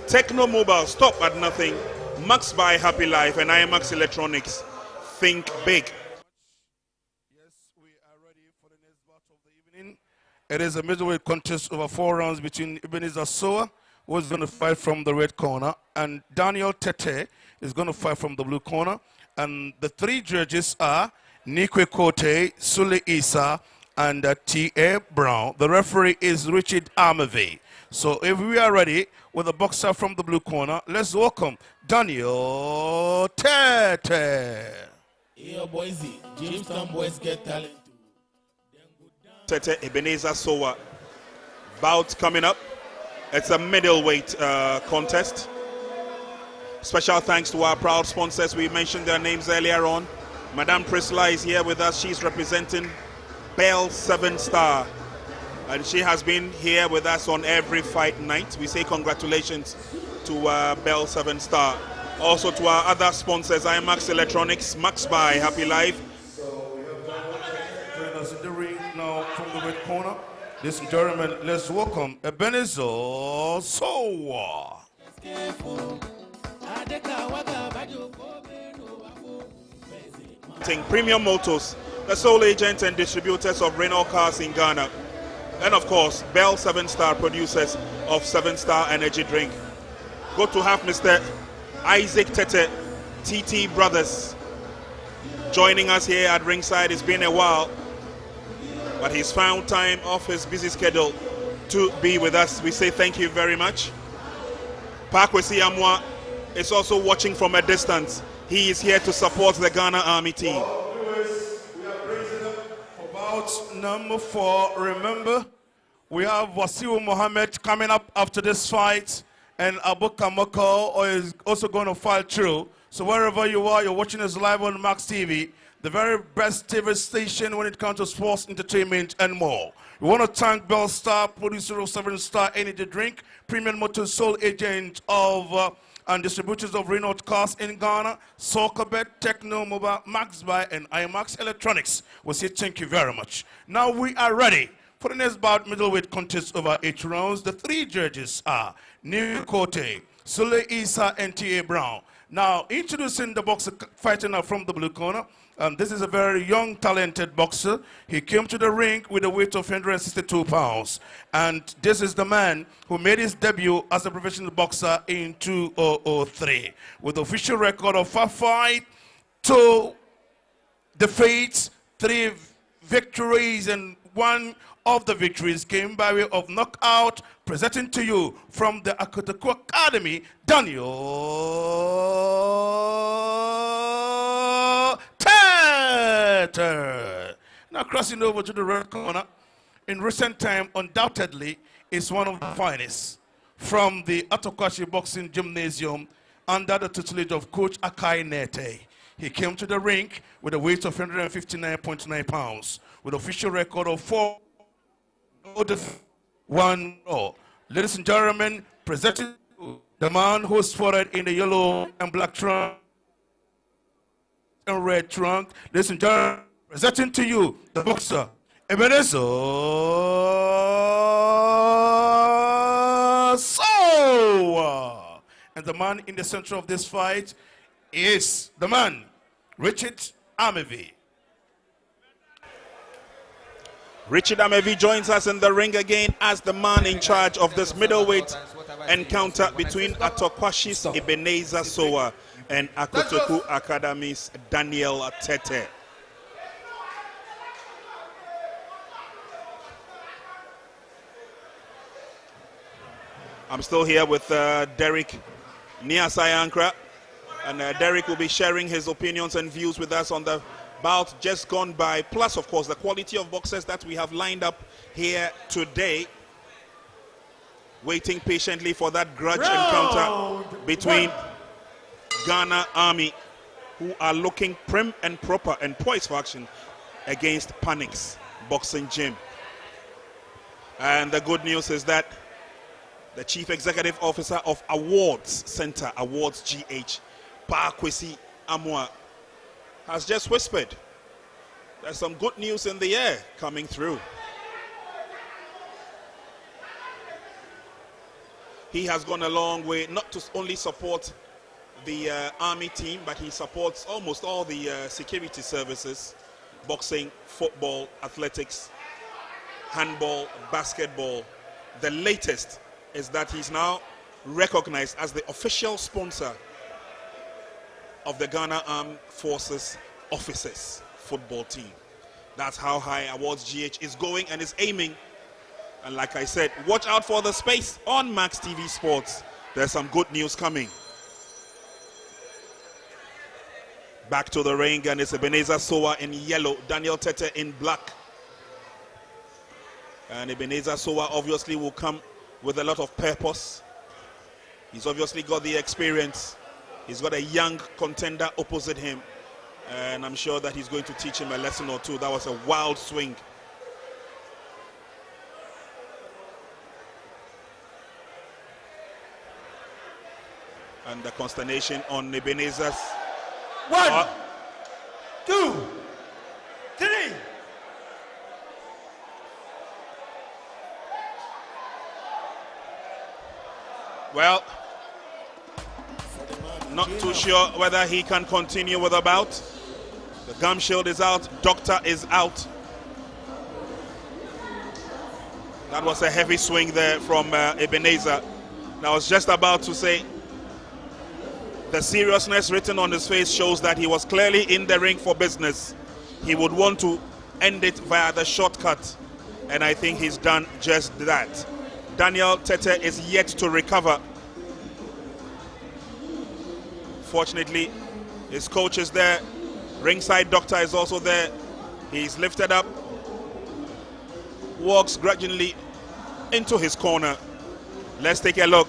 Techno Mobile, stop at nothing. Max by Happy Life and IMAX Electronics. Think big. Yes, we are ready for the next bout of the evening. It is a middleweight contest over 4 rounds between Ebenezer Sowah, who is going to fight from the red corner, and Daniel Tetteh is going to fight from the blue corner. And the 3 judges are Quay, Sule Issa, and T.A. Brown. The referee is Richard Amavi. So if we are ready with the boxer from the blue corner, let's welcome Daniel Tetteh. Yeah, boys, Jamestown boys get talent too. Tetteh, Ebenezer Sowah. Bout coming up. It's a middleweight contest. Special thanks to our proud sponsors. We mentioned their names earlier on. Madame Prisla is here with us. She's representing Bell 7-Star. And she has been here with us on every fight night. We say congratulations to Bell 7-Star. Also to our other sponsors, IMAX Electronics, Max by Happy Life. Join us in the ring now from the red corner. Ladies and gentlemen, let's welcome Ebenezer Sowah. Premium Motors, the sole agents and distributors of Renault cars in Ghana. And of course, Bell 7-Star, producers of 7-Star Energy Drink. Good to have Mr. Isaac Tetteh, TT Brothers, joining us here at ringside. It's been a while, but he's found time off his busy schedule to be with us. We say thank you very much. Pakwesi Amwa is also watching from a distance. He is here to support the Ghana Army team. We are raising up for bout number 4. Remember, We have Wasiu Mohammed coming up after this fight, and Abu Kamoko is also going to fight through. So wherever you are, you're watching us live on Max TV, the very best TV station when it comes to sports, entertainment, and more. We want to thank Bell Star, producer of 7-Star Energy Drink, premium motor sole agent of and distributors of Renault Cars in Ghana, Soccerbet, Techno Mobile, Maxbuy, and IMAX Electronics. We say thank you very much. Now we are ready for the next bout middleweight contest over 8 rounds. The 3 judges are Quay, Sule Isa, and T.A. Brown. Now, introducing the boxer fighting out from the blue corner. This is a very young, talented boxer. He came to the ring with a weight of 162 pounds. And this is the man who made his debut as a professional boxer in 2003. With the official record of 5 fights, 2 defeats, 3 victories, and 1 of the victories came by way of knockout. Presenting to you from the Akotoko Academy, Daniel Tetteh. Now crossing over to the red corner, in recent time, undoubtedly, is one of the finest from the Atokwashi Boxing Gymnasium under the tutelage of Coach Tetteh. He came to the ring with a weight of 159.9 pounds, with an official record of 4 1 0. Ladies and gentlemen, presenting the man who spotted in the yellow and black trunk and red trunk. Ladies and gentlemen, presenting to you the boxer, Ebenezer Sowah. And the man in the center of this fight is the man, Richard Amevi. Richard Amevi joins us in the ring again as the man in charge of this middleweight encounter between Atokwashi's Ebenezer Sowah and Akotoko Academy's Daniel Tetteh. I'm still here with Derek Niasayankra, and Derek will be sharing his opinions and views with us on the bout just gone by, plus of course the quality of boxers that we have lined up here today, waiting patiently for that grudge encounter between Ghana Army, who are looking prim and proper and poised for action, against Panic's Boxing Gym. And the good news is that the Chief Executive Officer of Awards Center, Awards GH, Kwesi Amwa, has just whispered there's some good news in the air coming through. He has gone a long way, not to only support the Army team, but he supports almost all the security services: boxing, football, athletics, handball, basketball. The latest is that he's now recognized as the official sponsor of the Ghana Armed Forces Officers football team. That's how high Awards GH is going and is aiming. And like I said, watch out for the space on Max TV Sports. There's some good news coming. Back to the ring, and it's Ebenezer Sowah in yellow, Daniel Tetteh in black. And Ebenezer Sowah obviously will come with a lot of purpose. He's obviously got the experience. He's got a young contender opposite him, and I'm sure that he's going to teach him a lesson or two. That was a wild swing. And the consternation on Ebenezer's. 1, 2, 3. Well, not too sure whether he can continue with the bout. The gum shield is out, doctor is out. That was a heavy swing there from Ebenezer. And I was just about to say, the seriousness written on his face shows that he was clearly in the ring for business. He would want to end it via the shortcut, and I think he's done just that. Daniel Tetteh is yet to recover. Fortunately, his coach is there. Ringside doctor is also there. He's lifted up, walks grudgingly into his corner. Let's take a look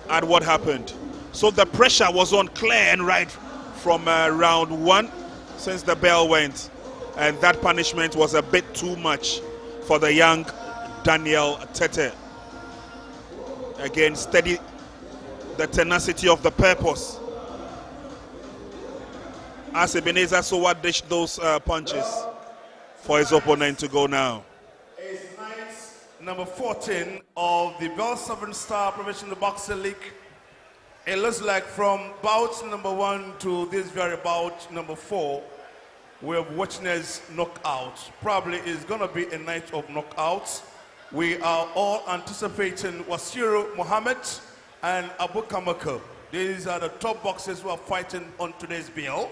at what happened. So the pressure was on clear and right from round 1 since the bell went, and that punishment was a bit too much for the young Daniel Tetteh. Again, steady the tenacity of the purpose as Ebenezer Sowah dished those punches for his opponent to go now. Number 14 of the Bell 7-Star Professional Boxing League. It looks like from bout number 1 to this very bout number 4, we have witnessed knockouts. Probably is going to be a night of knockouts. We are all anticipating Wasiru Muhammad and Abu Kamoko. These are the top boxers who are fighting on today's bill.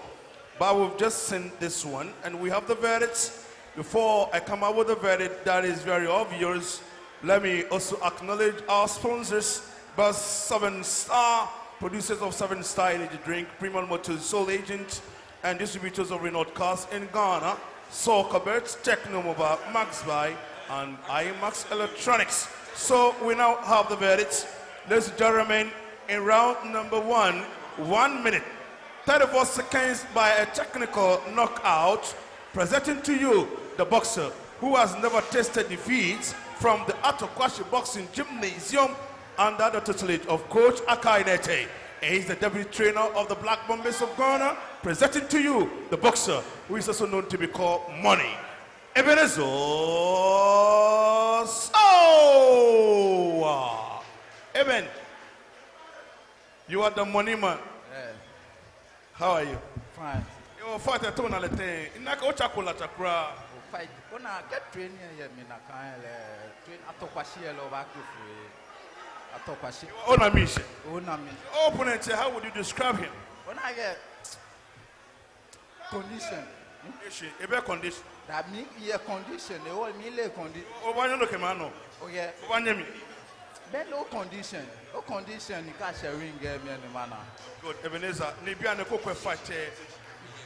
But we've just seen this one, and we have the verdicts. Before I come out with the verdict, that is very obvious. Let me also acknowledge our sponsors, Bell 7-Star, producers of 7-Star Energy Drink, Premium Motors, Sole Agent, and distributors of Renault Cars in Ghana, Soccerbet, Technomobile, Maxbuy, and IMAX Electronics. So we now have the verdicts. Ladies and gentlemen, in round number 1, 1 minute, 34 seconds by a technical knockout, presenting to you the boxer who has never tasted defeat from the Atokwashi Boxing Gymnasium under the tutelage of Coach Akainete. He is the deputy trainer of the Black Bombers of Ghana, presenting to you the boxer who is also known to be called Money. Ebenezer Sowah. Eben, you are the money man. Yeah. How are you? Fine. You fight a ton of the thing. In that Ochakola Chakra. Fight. When I get training here, I can't train Atokwashi over Atokwashi. Onamishi. Onamishi. Opponent, how would you describe him? When I get condition. A better condition. That means your condition. They all mean lay condition. Oh, why don't look at Mano? Oh, yeah. One name. Then no condition. No condition. You can't share ring game in the manner. Good. Ebenezer, Nibiana Koko fight.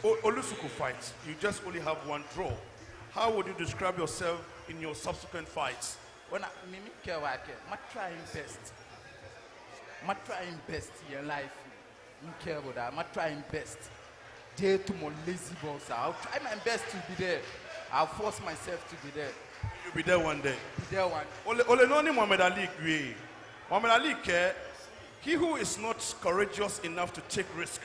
Olusuku fight. You just only have one draw. How would you describe yourself in your subsequent fights? When I care what I trying best. I'm trying best in your life. I care about that. I'm trying best. Day to more lazy boxer. I'll try my best to be there. I'll force myself to be there. You'll be there one day. Be there one. Ole no ni Muhammad Ali Quay. Muhammad Ali care. He who is not courageous enough to take risk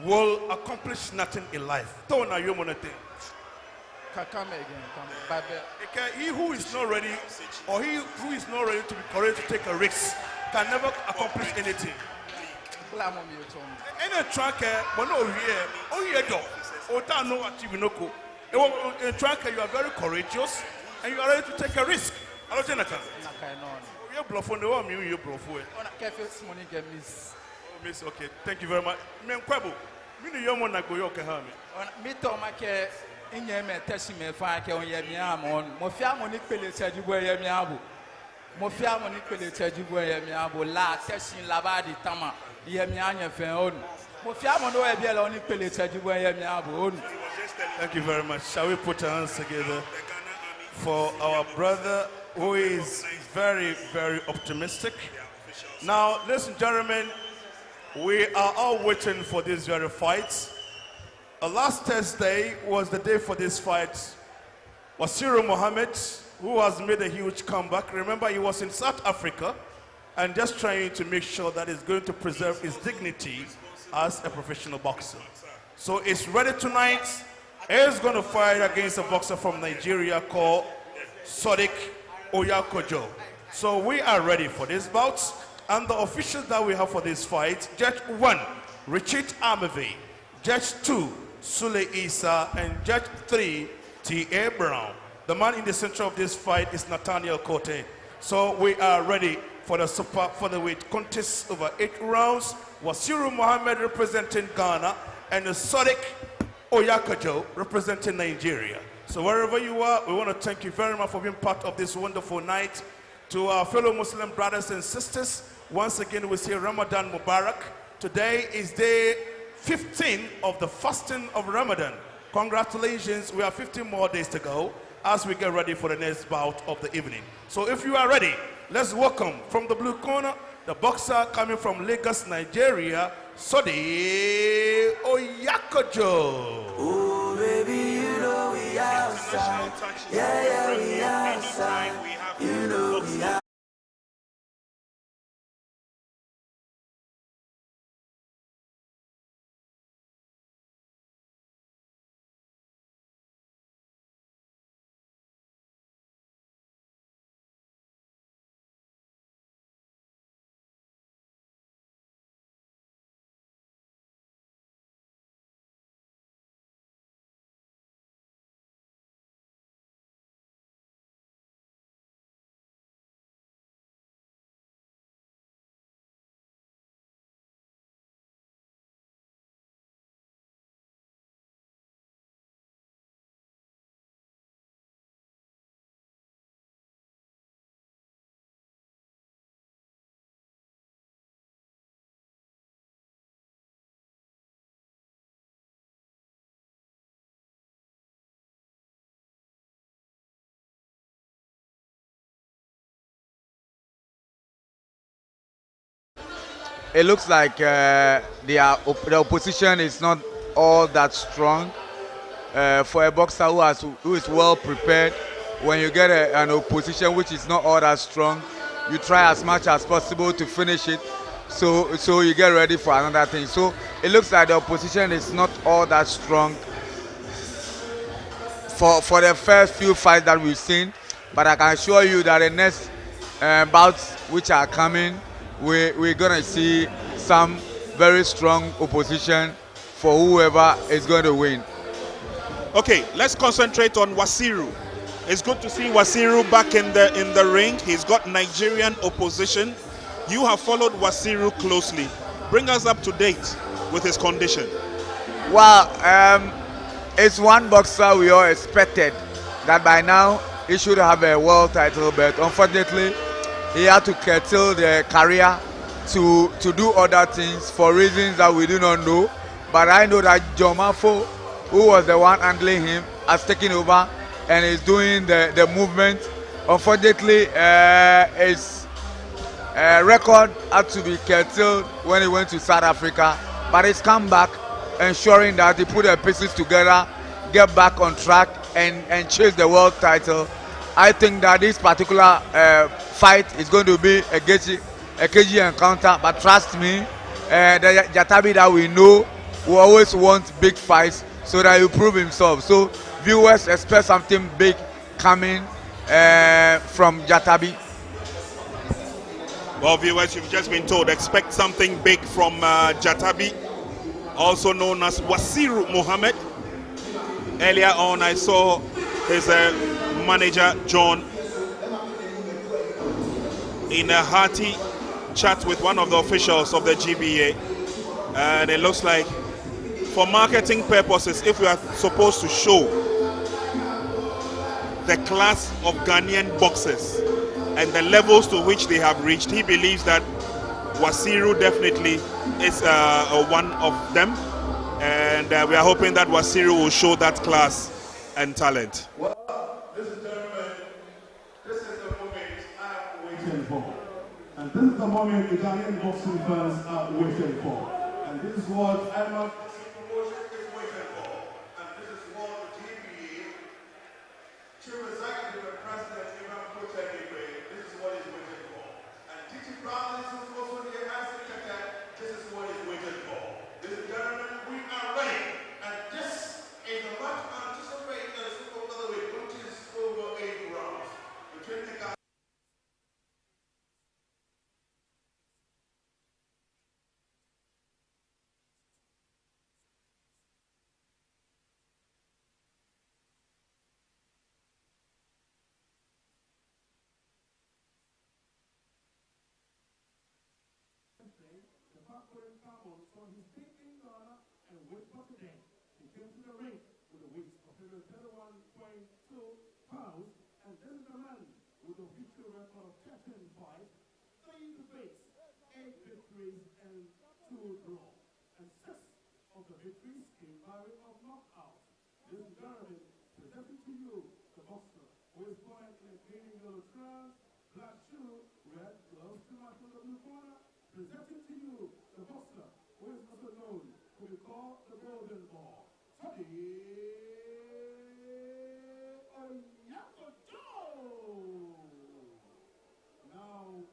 will accomplish nothing in life. Don't know you want to think. Come again. He who is not ready, or he who is not ready to be courageous to take a risk, can never accomplish anything. Any tracker, but no here, oh here do. Oh, don't know what you know. In tracker, you are very courageous, and you are ready to take a risk. Alotey nakan. You bluff on the one, you bluff away. Miss, okay, thank you very much. Men kwabo, me no yomo na go yo ke ha me. Me to make inye me tesi me fa ke on ye mi amon. Mo fi amoni pele sejibo ye mi abo. Mo fi amoni pele sejibo ye mi abo la tesi la ba di tama ye mi anye fe on. Mo fi amoni o e bi ele oni pele sejibo ye mi abo on. Thank you very much. Shall we put our hands together for our brother who is very, very optimistic. Now, ladies and gentlemen, we are all waiting for this very fight. Last Thursday was the day for this fight. Wasiru Muhammad, who has made a huge comeback. Remember, he was in South Africa and just trying to make sure that he's going to preserve his dignity as a professional boxer. So he's ready tonight. He's going to fight against a boxer from Nigeria called Oyakojo. So we are ready for this bout. And the officials that we have for this fight, Judge 1, Richard Amavi, Judge 2, Sule Isa, and Judge 3, T.A. Brown. The man in the center of this fight is Nathaniel Quay. So we are ready for the super featherweight contest over 8 rounds. Wasiru Muhammad representing Ghana, and Sodiq Oyakojo representing Nigeria. So wherever you are, we want to thank you very much for being part of this wonderful night. To our fellow Muslim brothers and sisters, once again we say Ramadan Mubarak. Today is day 15 of the fasting of Ramadan. Congratulations, we have 15 more days to go. as we get ready for the next bout of the evening. So if you are ready, let's welcome from the blue corner, the boxer coming from Lagos, Nigeria, Sodi Oyakojo. Oh, baby, you know we outside. Yeah, we outside. You know we outside. It looks like the opposition is not all that strong. For a boxer who is well prepared, when you get an opposition which is not all that strong, you try as much as possible to finish it, so you get ready for another thing. So it looks like the opposition is not all that strong for the first few fights that we've seen, but I can assure you that the next bouts which are coming, we're gonna see some very strong opposition for whoever is going to win. Okay, let's concentrate on Wasiru. It's good to see Wasiru back in the ring. He's got Nigerian opposition. You have followed Wasiru closely. Bring us up to date with his condition. Well, it's one boxer we all expected that by now he should have a world title, but unfortunately he had to curtail the career to do other things for reasons that we do not know. But I know that Jomafo, who was the one handling him, has taken over and is doing the movement. Unfortunately, his record had to be curtailed when he went to South Africa, but he's come back, ensuring that he put the pieces together, get back on track and chase the world title. I think that this particular fight is going to be a KG encounter, but trust me, the Jatabi that we know will always want big fights so that he will prove himself. So viewers expect something big coming from Jatabi. Well, viewers, you've just been told, expect something big from Jatabi, also known as Wasiru Mohammed. Earlier on, I saw his manager, John, in a hearty chat with one of the officials of the GBA. And it looks like, for marketing purposes, if we are supposed to show the class of Ghanaian boxers and the levels to which they have reached, he believes that Wasiru definitely is one of them. And we are hoping that Wasiru will show that class and talent. Well, ladies and gentlemen, this is the moment I'm waiting for. And this is the moment the Ghanaian boxing fans are waiting for. And this is what Imanu promotion is waiting for. And this is what the GBA, Chief Executive and President Imanu this is what he's waiting for. And Tetteh Brothers is also the answer Tetteh. This is what he's waiting for. Ladies and gentlemen, we are ready. And this is a much anticipated Super Featherweight, which is over 8 rounds. Between the guys. Victories came by way of knockout. Ladies and gentlemen, presenting to you the box who is flying in a green and yellow trunks, black shoe, red gloves to match on the blue corner. Presenting to you the boxer, who is also known, who we call the Golden Ball. Oyakojo! Now,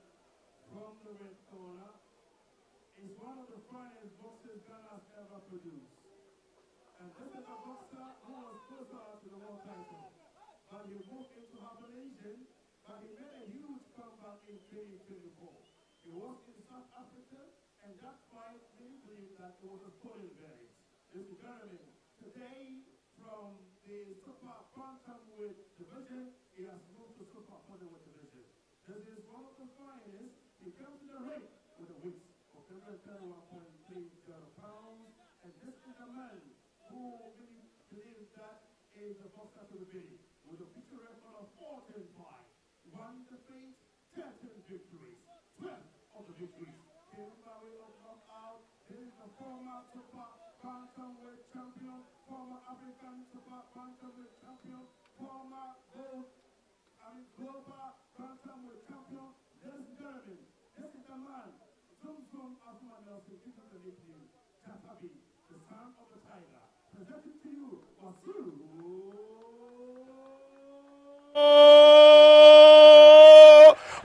from the red corner, is one of the finest boxers Ghana has ever produced. And this is a boxer who was closer to the world title. But he moved into Harbour Nation, but he made a huge comeback in 2024. He was in South Africa, and that fight made believe that it was a stolen verdict. Ladies and gentlemen, today from the super bantamweight division, he has moved to super featherweight division. This is one of the finest. He comes to the ring with a weight of 131.30 pounds, and this is a man who really believes that is a boxer to the beat, with a victory record of 14-5, 1 defeat, 13 victories, 12 of the victories came by way of knockout. This is the former super bantamweight champion, former African super bantamweight champion, former global bantamweight champion. Ladies and gentlemen, this is the man, Zoom Asma Nelson, Peter the nickname, Tetteh, the son of the tiger. Presenting to you,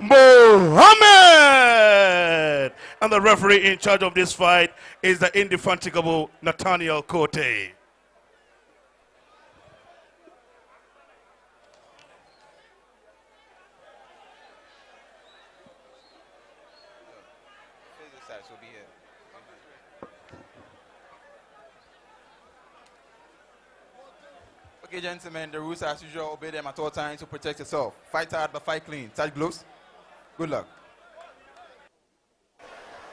Mohammed! And the referee in charge of this fight is the indefatigable Nathaniel Quay. Okay, gentlemen, the rules as usual, obey them at all times to protect yourself. Fight hard, but fight clean. Touch gloves. Good luck.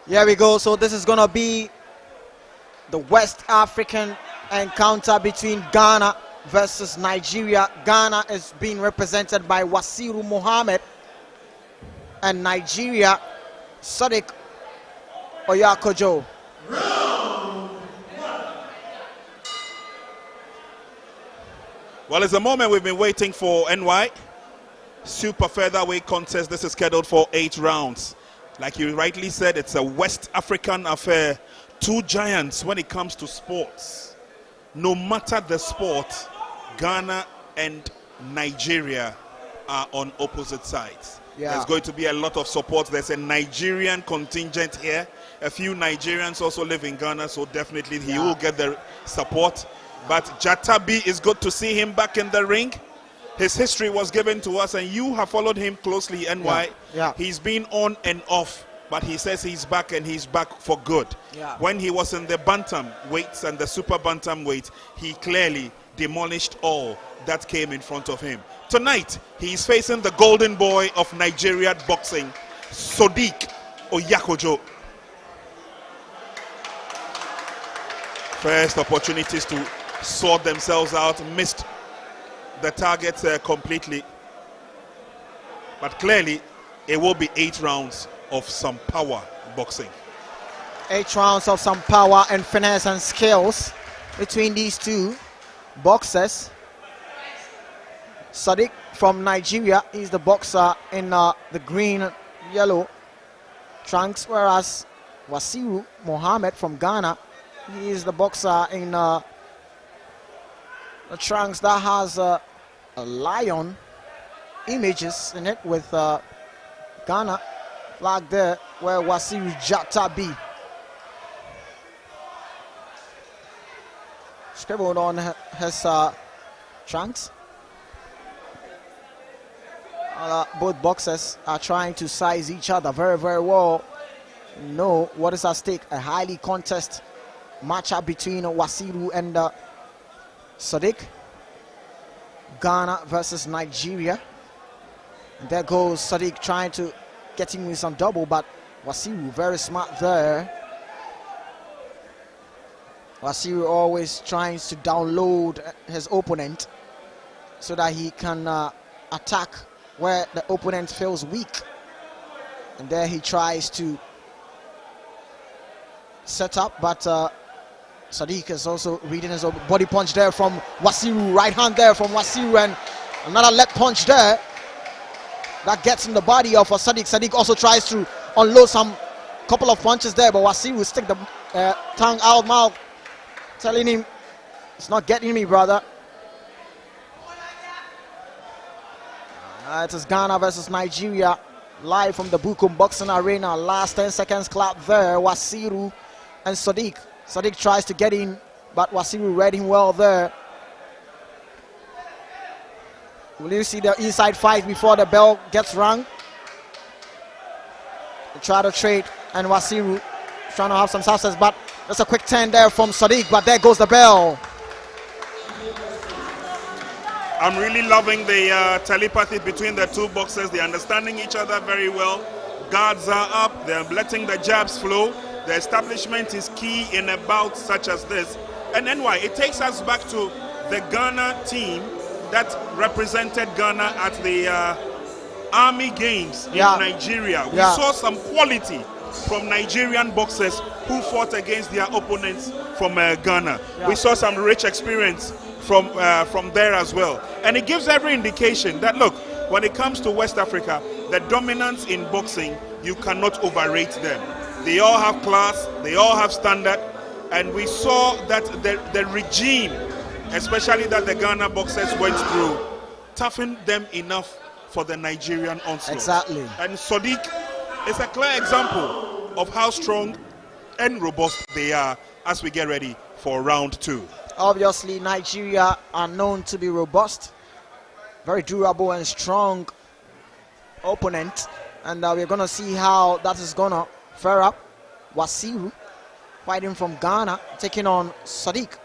Here we go. So this is going to be the West African encounter between Ghana versus Nigeria. Ghana is being represented by Wasiru Mohammed, and Nigeria, Sadiq Oyakojo. Well, it's a moment we've been waiting for, NY. Super featherweight contest. This is scheduled for 8 rounds. Like you rightly said, it's a West African affair. Two giants when it comes to sports. No matter the sport, Ghana and Nigeria are on opposite sides. Yeah. There's going to be a lot of support. There's a Nigerian contingent here. A few Nigerians also live in Ghana, so definitely he will get the support. But Jatabi, is good to see him back in the ring. His history was given to us, and you have followed him closely, NY. Yeah. He's been on and off, but he says he's back, and he's back for good. Yeah. When he was in the bantam weights and the super bantam weight, he clearly demolished all that came in front of him. Tonight, he's facing the golden boy of Nigerian boxing, Sadiq Oyakojo. First opportunities to sort themselves out, missed the target completely. But clearly, it will be 8 rounds of some power boxing. 8 rounds of some power and finesse and skills between these two boxers. Sadiq from Nigeria is the boxer in the green yellow trunks, whereas Wasiru Mohammed from Ghana, he is the boxer in the trunks that has a lion images in it with Ghana flag there, where Wasiru Jatabi scribbled on his trunks. Both boxers are trying to size each other very, very well. Know what is at stake. A highly contest matchup between Wasiru and Sadiq. Ghana versus Nigeria. And there goes Sadiq trying to get him with some double, but Wasiru very smart there. Wasiru always tries to download his opponent so that he can attack where the opponent feels weak. And there he tries to set up, but Sadiq is also reading his body punch there from Wasiru. Right hand there from Wasiru, and Another leg punch there. That gets in the body of Sadiq. Sadiq also tries to unload some couple of punches there, but Wasiru stick the tongue out mouth, telling him, it's not getting me, brother. It is Ghana versus Nigeria, live from the Bukum Boxing Arena. Last 10 seconds clap there. Wasiru and Sadiq. Sadiq tries to get in, but Wasiru read him well there. Will you see the inside fight before the bell gets rung? They try to trade, and Wasiru trying to have some success, but there's a quick turn there from Sadiq, but there goes the bell. I'm really loving the telepathy between the two boxers. They're understanding each other very well. Guards are up. They're letting the jabs flow. The establishment is key in a bout such as this. And then why? It takes us back to the Ghana team that represented Ghana at the Army Games in Nigeria. We saw some quality from Nigerian boxers who fought against their opponents from Ghana. We saw some rich experience from there as well. And it gives every indication that, look, when it comes to West Africa, the dominance in boxing, you cannot overrate them. They all have class, they all have standard, and we saw that the regime, especially that the Ghana boxers went through, toughened them enough for the Nigerian onslaught. Exactly. And Sadiq is a clear example of how strong and robust they are as we get ready for round 2. Obviously, Nigeria are known to be robust, very durable and strong opponent, and we're going to see how that is going to fare up. Wasiru fighting from Ghana, taking on Sadiq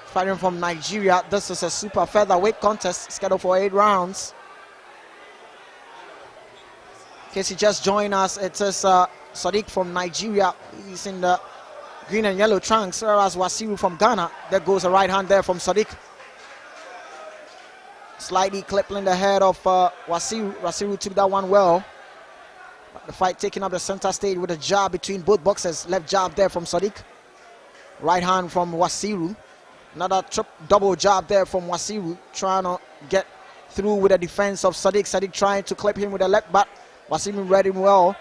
fighting from Nigeria. This is a super featherweight contest scheduled for 8 rounds. In case you just joined us, it is Sadiq from Nigeria. He's in the green and yellow trunks, whereas Wasiru from Ghana. There goes a right hand there from Sadiq. Slightly clipping the head of Wasiru. Wasiru took that one well. But the fight taking up the center stage with a jab between both boxers. Left jab there from Sadiq. Right hand from Wasiru. Another double jab there from Wasiru, trying to get through with the defense of Sadiq. Sadiq trying to clip him with the left, but Wasiru read him well.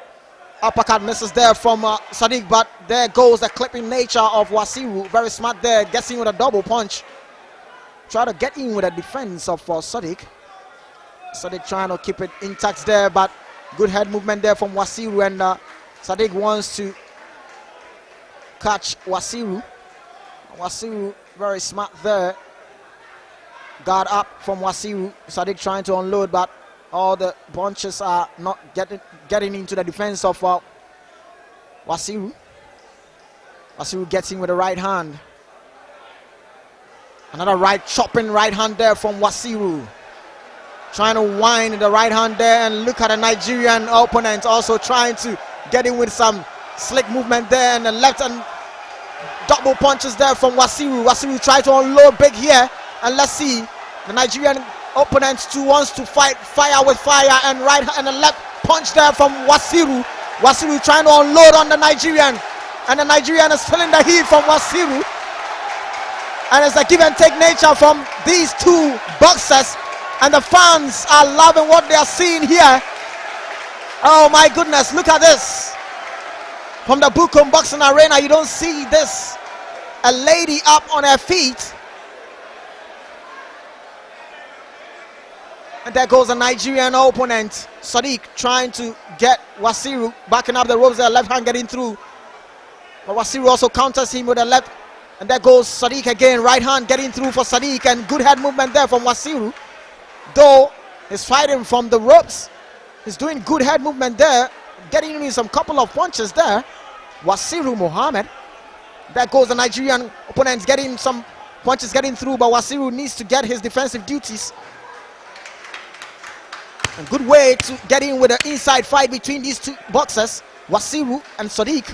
Uppercut misses there from Sadiq, but there goes the clipping nature of Wasiru. Very smart there, gets in with a double punch. Try to get in with the defense of Sadiq. Sadiq trying to keep it intact there, but good head movement there from Wasiru, and Sadiq wants to catch Wasiru. Wasiru very smart there. Guard up from Wasiru. Sadiq trying to unload, but all the punches are not getting into the defense of Wasiru. Wasiru gets in with the right hand. Another right chopping right hand there from Wasiru. Trying to wind the right hand there, and look at the Nigerian opponent also trying to get in with some slick movement there, and the left and double punches there from Wasiru. Wasiru tried to unload big here, and let's see. The Nigerian opponent too wants to fight fire with fire, and right and a left punch there from Wasiru. Wasiru trying to unload on the Nigerian, and the Nigerian is feeling the heat from Wasiru. And it's a give and take nature from these two boxers, and the fans are loving what they are seeing here. Oh my goodness, look at this. From the Bukum Boxing Arena, you don't see this. A lady up on her feet. And there goes the Nigerian opponent, Sadiq, trying to get Wasiru backing up the ropes there, left hand getting through. But Wasiru also counters him with a left. And there goes Sadiq again, right hand getting through for Sadiq, and good head movement there from Wasiru. Though he's fighting from the ropes, he's doing good head movement there, getting in some couple of punches there. Wasiru Mohammed. There goes the Nigerian opponent getting some punches getting through, but Wasiru needs to get his defensive duties. A good way to get in with the inside fight between these two boxers, Wasiru and Sadiq.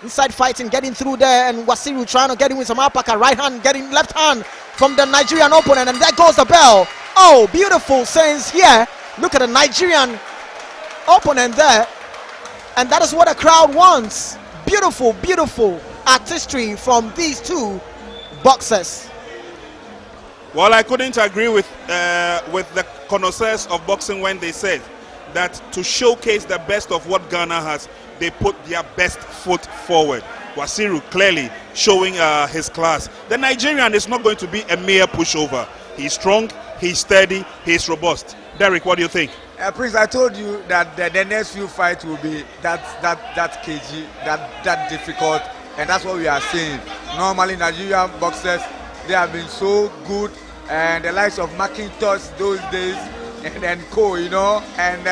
Inside fighting, getting through there, and Wasiru trying to get in with some uppercut, right hand, getting left hand from the Nigerian opponent, and there goes the bell. Oh, beautiful scenes here. Look at the Nigerian opponent there, and that is what the crowd wants. Beautiful, beautiful artistry from these two boxers. Well, I couldn't agree with the connoisseurs of boxing when they said that to showcase the best of what Ghana has, they put their best foot forward. Wasiru clearly showing his class. The Nigerian is not going to be a mere pushover. He's strong, he's steady, he's robust. Derek, what do you think? Prince, I told you that the next few fights will be that cagey, that difficult, and that's what we are seeing. Normally, Nigerian boxers, they have been so good, and the likes of McIntosh those days, and then Quay, you know, and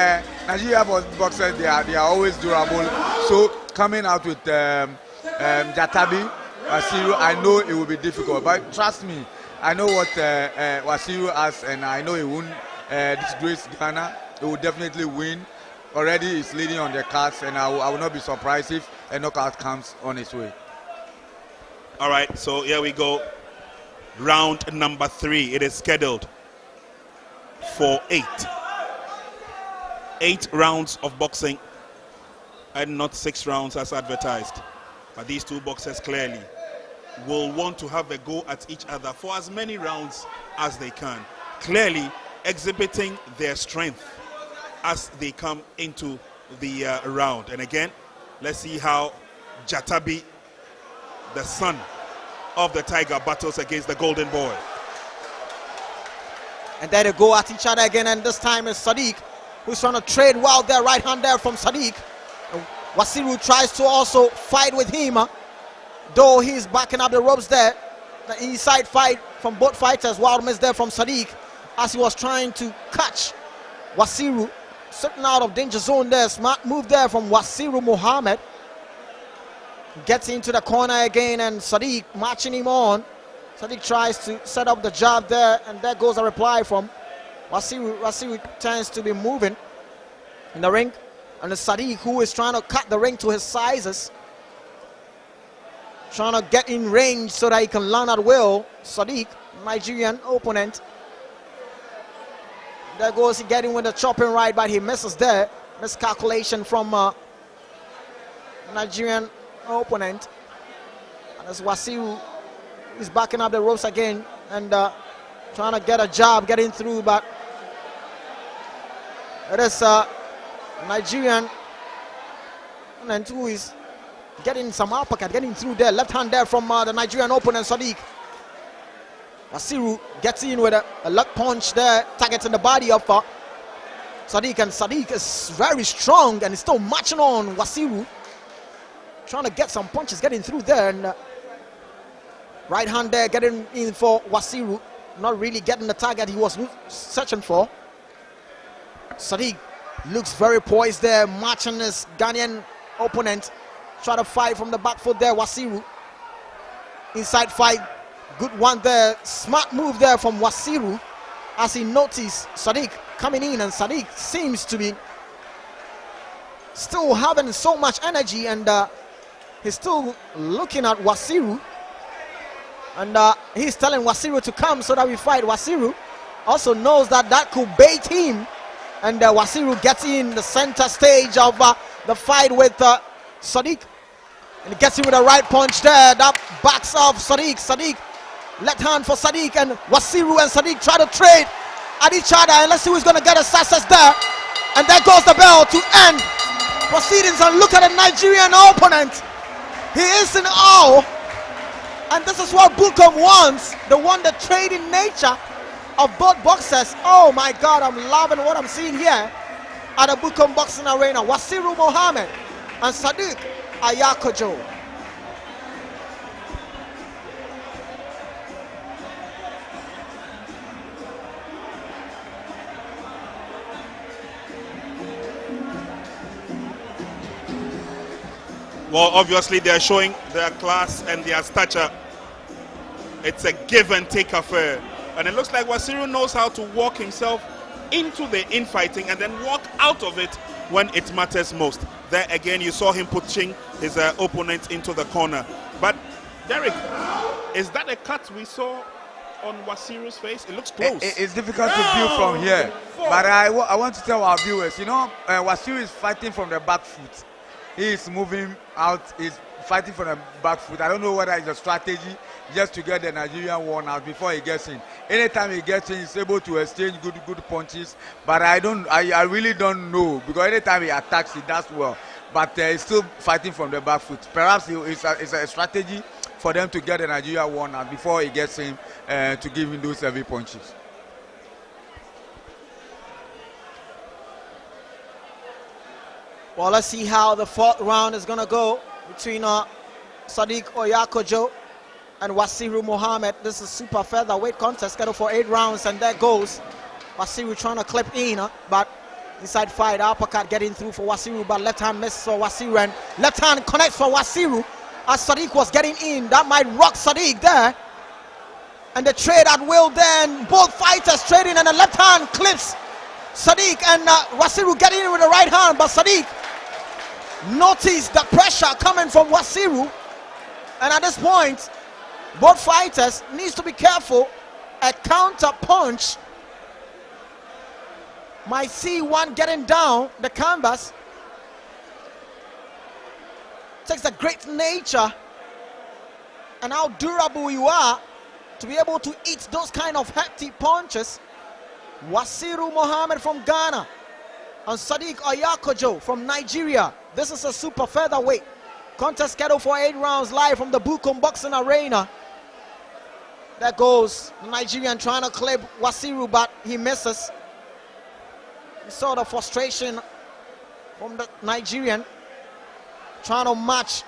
Nigerian boxers, they are always durable. So coming out with Jatabi, Wasiru, I know it will be difficult, but trust me, I know what Wasiru has, and I know he won't disgrace Ghana. He will definitely win. Already he's leading on the cards, and I will not be surprised if a knockout comes on his way. All right, so here we go. Round number 3. It is scheduled for 8 rounds of boxing, and not 6 rounds as advertised. But these two boxers clearly will want to have a go at each other for as many rounds as they can, clearly exhibiting their strength as they come into the round. And again, let's see how Jatabi, the son of the Tiger, battles against the Golden Boy. And there they go at each other again, and this time is Sadiq who's trying to trade well there, right hand there from Sadiq. Wasiru tries to also fight with him, though he's backing up the ropes there. The inside fight from both fighters. Wild miss there from Sadiq as he was trying to catch Wasiru. Sitting out of danger zone there. Smart move there from Wasiru Muhammad. Gets into the corner again, and Sadiq marching him on. Sadiq tries to set up the jab there, and there goes a reply from Wasiru. Wasiru tends to be moving in the ring, and it's Sadiq who is trying to cut the ring to his sizes, trying to get in range so that he can land at will. Sadiq, Nigerian opponent. There goes he getting with the chopping right, but he misses there. Miscalculation from Nigerian opponent. And as Wasiru is backing up the ropes again and trying to get a jab, getting through, but it is Nigerian opponent who is getting some uppercut, getting through there. Left hand there from the Nigerian opponent, Sadiq. Wasiru gets in with a left punch there, targeting the body of Sadiq, and Sadiq is very strong and is still marching on Wasiru, trying to get some punches, getting through there, and right hand there getting in for Wasiru, not really getting the target he was searching for. Sadiq looks very poised there, marching his Ghanaian opponent, try to fight from the back foot there. Wasiru, inside fight, good one there, smart move there from Wasiru as he noticed Sadiq coming in, and Sadiq seems to be still having so much energy, and he's still looking at Wasiru, and he's telling Wasiru to come so that we fight. Wasiru also knows that that could bait him, and Wasiru gets in the center stage of the fight with Sadiq, and he gets him with a right punch there that backs off Sadiq. Sadiq, left hand for Sadiq, and Wasiru and Sadiq try to trade at each other, and let's see who's going to get a success there. And there goes the bell to end proceedings, and look at the Nigerian opponent. He is in awe, and this is what Bukom wants. They want the trading nature of both boxers. Oh my God, I'm loving what I'm seeing here at the Bukom Boxing Arena. Wasiru Muhammad and Sadiq Oyakojo. Well, obviously they are showing their class and their stature. It's a give and take affair. And it looks like Wasiru knows how to walk himself into the infighting and then walk out of it when it matters most. There again, you saw him pushing his opponent into the corner. But Derek, is that a cut we saw on Wasiru's face? It looks close. It's difficult to view from here. But I want to tell our viewers, you know, Wasiru is fighting from the back foot. He is moving out, he's fighting from the back foot. I don't know whether it's a strategy just to get the Nigerian worn out before he gets in. anytime he gets in, he's able to exchange good punches. But I really don't know, because anytime he attacks, he does well. But he's still fighting from the back foot. Perhaps it's a strategy for them to get the Nigeria one out before he gets in to give him those heavy punches. Well, let's see how the fourth round is going to go between Sadiq Oyakojo and Wasiru Mohammed. This is super featherweight contest scheduled for 8 rounds, and there goes Wasiru trying to clip in, but inside fight, uppercut getting through for Wasiru, but left hand misses for Wasiru, and left hand connects for Wasiru as Sadiq was getting in. That might rock Sadiq there. And the trade at will then, both fighters trading, and the left hand clips Sadiq, and Wasiru getting in with the right hand, but Sadiq noticed the pressure coming from Wasiru, and at this point both fighters needs to be careful. A counter punch might see one getting down the canvas. Takes the great nature and how durable you are to be able to eat those kind of hefty punches. Wasiru Mohammed from Ghana and Sadiq Oyakojo from Nigeria. This is a super featherweight contest scheduled for 8 rounds, live from the Bukom Boxing Arena. There goes the Nigerian trying to clip Wasiru, but he misses. You saw the frustration from the Nigerian trying to match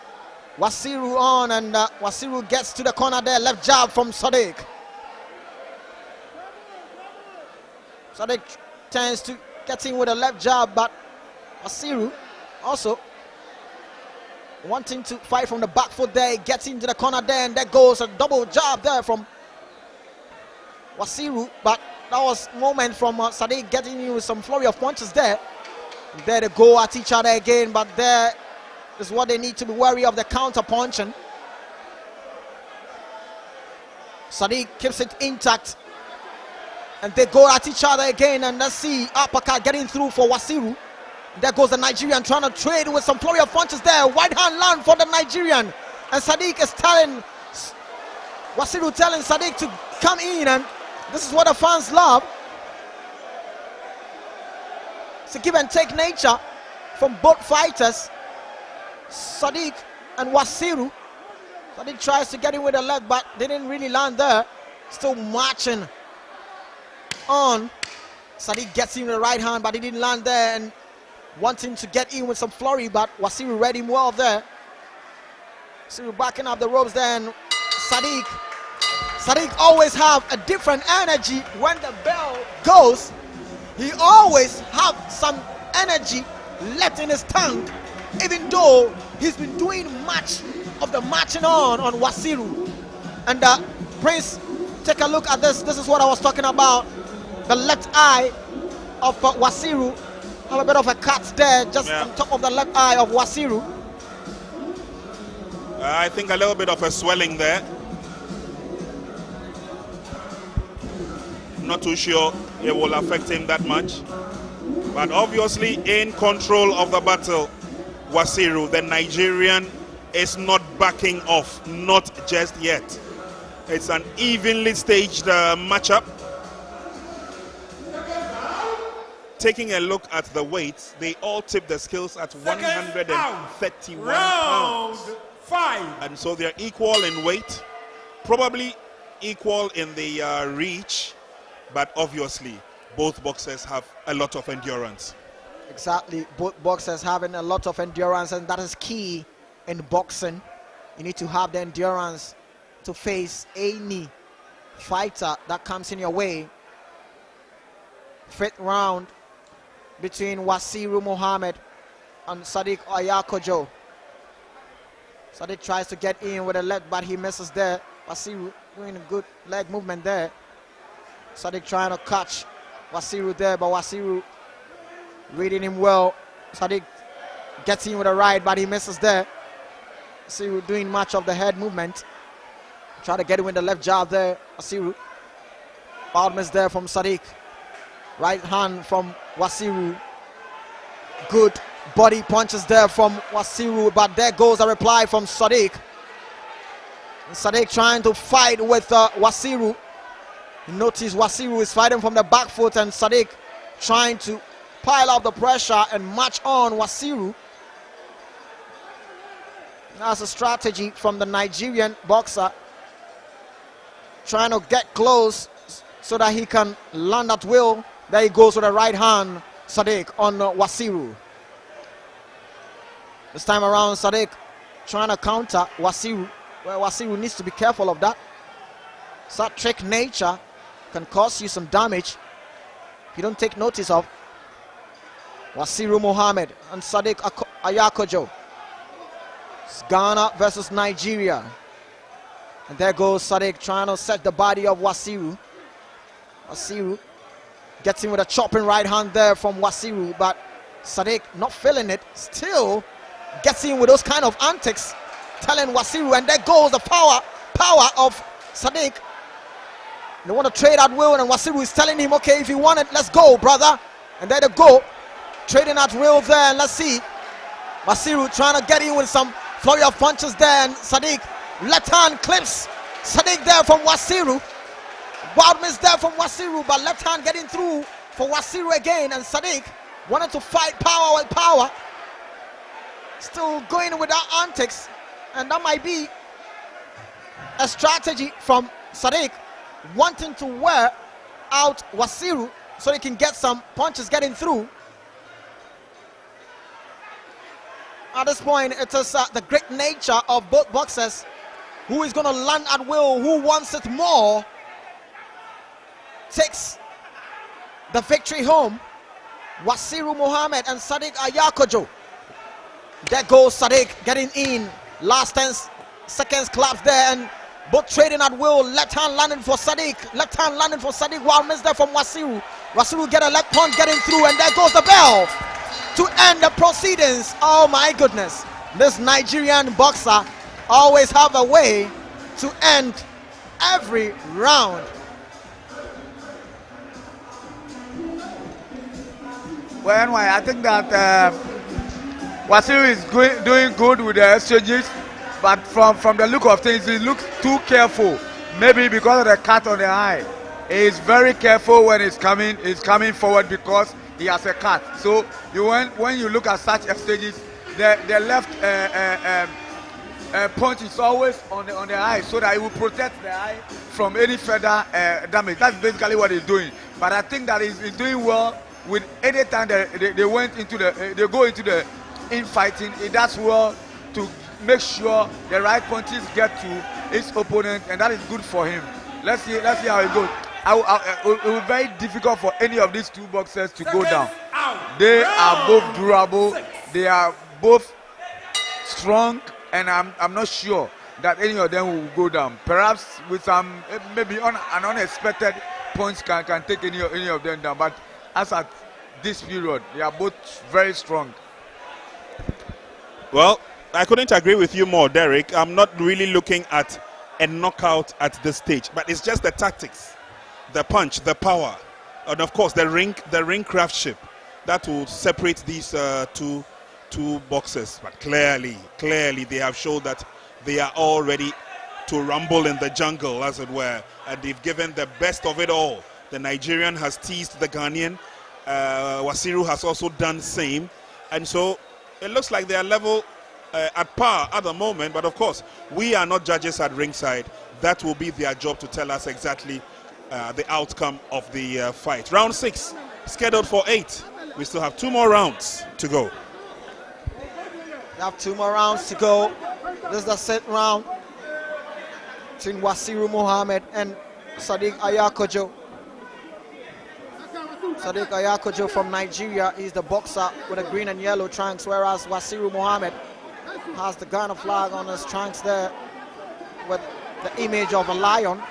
Wasiru on, and Wasiru gets to the corner there. Left jab from Sadiq. Sadiq tends to get in with a left jab, but Wasiru also wanting to fight from the back foot there. He gets into the corner there, and there goes a double jab there from Wasiru, but that was a moment from Sadiq getting in with some flurry of punches there. And there they go at each other again, but there is what they need to be wary of, the counter punching. Sadiq keeps it intact, and they go at each other again, and let's see, uppercut getting through for Wasiru. There goes the Nigerian trying to trade with some flurry of punches there. Right hand land for the Nigerian, and Sadiq is telling Wasiru, telling Sadiq to come in, and this is what the fans love. It's a give and take nature from both fighters, Sadiq and Wasiru. Sadiq tries to get in with the left, but didn't really land there. Still marching on. Sadiq gets in with the right hand, but he didn't land there, and wanting to get in with some flurry, but Wasiru read him well there. Wasiru backing up the ropes there, and Sadiq always have a different energy when the bell goes. He always have some energy left in his tank, even though he's been doing much of the marching on Wasiru. And Prince, take a look at this. This is what I was talking about. The left eye of Wasiru. Have a bit of a cut there, just on top of the left eye of Wasiru. I think a little bit of a swelling there. Not too sure it will affect him that much. But obviously in control of the battle, Wasiru, the Nigerian, is not backing off, not just yet. It's an evenly staged matchup. Taking a look at the weights, they all tip the scales at 131 pounds. 5. And so they're equal in weight, probably equal in the reach, but obviously both boxers have a lot of endurance. Exactly, both boxers having a lot of endurance, and that is key in boxing. You need to have the endurance to face any fighter that comes in your way. 5th round between Wasiru Mohammed and Sadiq Oyakojo. Sadiq tries to get in with a left, but he misses there. Wasiru doing a good leg movement there. Sadiq trying to catch Wasiru there, but Wasiru reading him well. Sadiq gets in with a right, but he misses there. Wasiru doing much of the head movement. Try to get in with the left jab there. Wasiru. Foul miss there from Sadiq. Right hand from Wasiru. Good body punches there from Wasiru, but there goes a reply from Sadiq. And Sadiq trying to fight with Wasiru. You notice Wasiru is fighting from the back foot and Sadiq trying to pile up the pressure and march on Wasiru. That's a strategy from the Nigerian boxer, trying to get close so that he can land at will. There he goes with the right hand, Sadiq, on Wasiru. This time around, Sadiq trying to counter Wasiru, where Wasiru needs to be careful of that. That trick nature can cause you some damage if you don't take notice of. Wasiru Mohammed and Sadiq Oyakojo. It's Ghana versus Nigeria. And there goes Sadiq trying to set the body of Wasiru. Wasiru gets in with a chopping right hand there from Wasiru, but Sadiq not feeling it, still gets in with those kind of antics, telling Wasiru, and there goes the power of Sadiq. They want to trade at will, and Wasiru is telling him, okay, if you want it, let's go, brother. And there they go, trading at will there, and let's see. Wasiru trying to get in with some flurry of punches there, and Sadiq, left hand clips Sadiq there from Wasiru. Wild miss there from Wasiru, but left hand getting through for Wasiru again, and Sadiq wanted to fight power with power. Still going with that antics, and that might be a strategy from Sadiq, wanting to wear out Wasiru so he can get some punches getting through. At this point, it is the great nature of both boxers. Who is going to land at will, who wants it more, takes the victory home. Wasiru Mohammed and Sadiq Oyakojo. There goes Sadiq getting in. Last 10 seconds claps there, and both trading at will. Left hand landing for Sadiq. Left hand landing for Sadiq. Wild miss there from Wasiru. Wasiru get a left punch getting through, and there goes the bell to end the proceedings. Oh my goodness. This Nigerian boxer always have a way to end every round. Well, anyway, I think that Wasiru is doing good with the exchanges, but from the look of things, he looks too careful. Maybe because of the cut on the eye. He is very careful when he's coming forward because he has a cut. So when you look at such exchanges, the left punch is always on the eye, so that it will protect the eye from any further damage. That's basically what he's doing. But I think that he's doing well with any time they go into the infighting. He does well to make sure the right punches get to his opponent, and that is good for him. Let's see how it goes. It will be very difficult for any of these two boxers to go down. They are both durable. They are both strong, and I'm not sure that any of them will go down. Perhaps with some maybe an unexpected punch can take any of them down. But as at this period, they are both very strong. Well, I couldn't agree with you more, Derek. I'm not really looking at a knockout at this stage, but it's just the tactics, the punch, the power, and of course the ring craftsmanship that will separate these two boxers. But clearly they have showed that they are all ready to rumble in the jungle, as it were, and they've given the best of it all. The Nigerian has teased the Ghanaian. Wasiru has also done the same, and so it looks like they are level at par at the moment. But of course, we are not judges at ringside. That will be their job to tell us exactly the outcome of the fight. Round 6 scheduled for 8. We still have 2 more rounds to go. We have 2 more rounds to go. This is the 7th round between Wasiru Mohammed and Sadiq Oyakojo. Sadiq Oyakojo from Nigeria is the boxer with the green and yellow trunks, whereas Wasiru Mohammed has the Ghana flag on his trunks there with the image of a lion.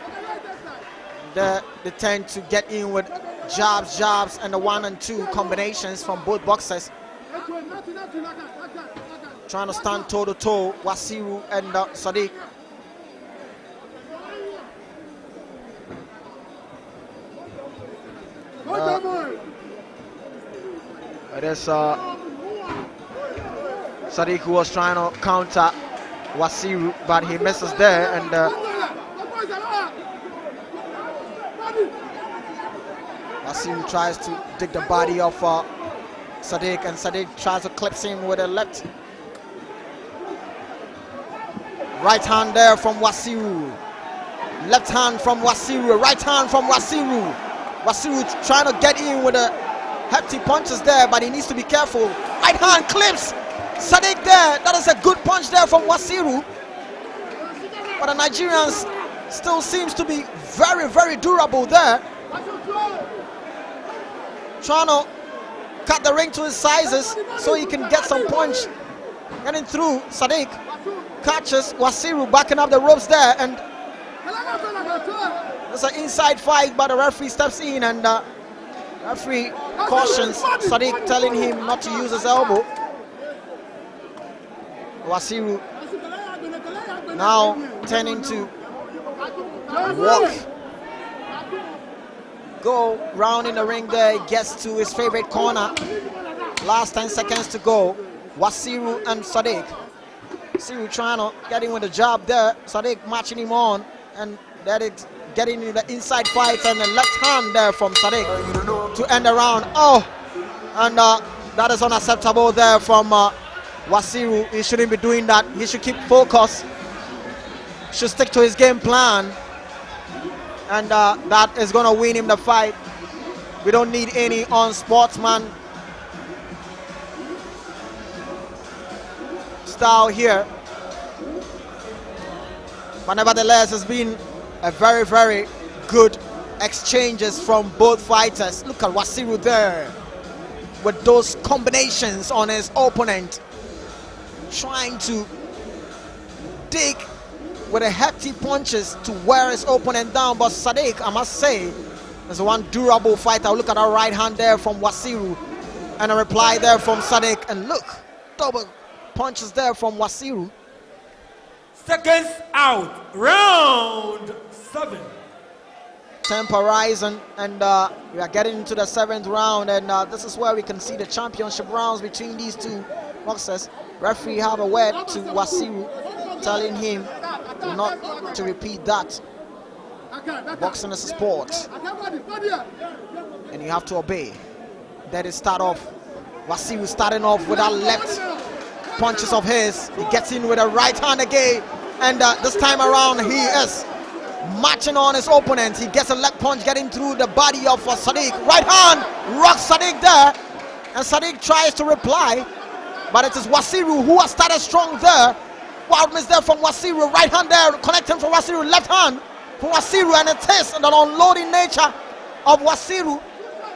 They tend to get in with jabs, and the 1 and 2 combinations from both boxers. Trying to stand toe-to-toe, Wasiru and Sadiq. It is Sadiq who was trying to counter Wasiru, but he misses there, and Wasiru tries to dig the body of Sadiq, and Sadiq tries to clip him with a left. Right hand there from Wasiru. Left hand from Wasiru. Right hand from Wasiru. Wasiru trying to get in with a hefty punches there, but he needs to be careful. Right hand clips Sadiq there. That is a good punch there from Wasiru. But the Nigerians still seems to be very, very durable there. Trying to cut the ring to his sizes so he can get some punch. Getting through, Sadiq catches Wasiru backing up the ropes there, and there's an inside fight, but the referee steps in, and referee cautions Sadiq, telling him not to use his elbow. Wasiru now turning to walk, go round in the ring there, gets to his favorite corner. Last 10 seconds to go. Wasiru and Sadiq. Wasiru trying to get in with the jab there. Sadiq matching him on, and that is getting in the inside fight, and the left hand there from Sadiq to end the round. Oh, and that is unacceptable there from Wasiru. He shouldn't be doing that. He should keep focus. Should stick to his game plan, and that is going to win him the fight. We don't need any unsportsman style here. But nevertheless, it's been a very, very good exchanges from both fighters. Look at Wasiru there with those combinations on his opponent, trying to dig with a hefty punches to wear his opponent down. But Sadiq, I must say, is one durable fighter. Look at our right hand there from Wasiru, and a reply there from Sadiq, and look, double punches there from Wasiru. Seconds out, round 7. Tempo rising, and we are getting into the 7th round, and this is where we can see the championship rounds between these two boxers. Referee have a word to Wasiru, telling him not to repeat that. Boxing is a sport, and you have to obey. That is start off. Wasiru starting off with that left punches of his. He gets in with a right hand again, and this time around he is matching on his opponent. He gets a leg punch getting through the body of Sadiq. Right hand rocks Sadiq there, and Sadiq tries to reply, but it is Wasiru who has started strong there. Wild miss there from Wasiru. Right hand there connecting from Wasiru. Left hand from Wasiru, and it is the unloading nature of Wasiru.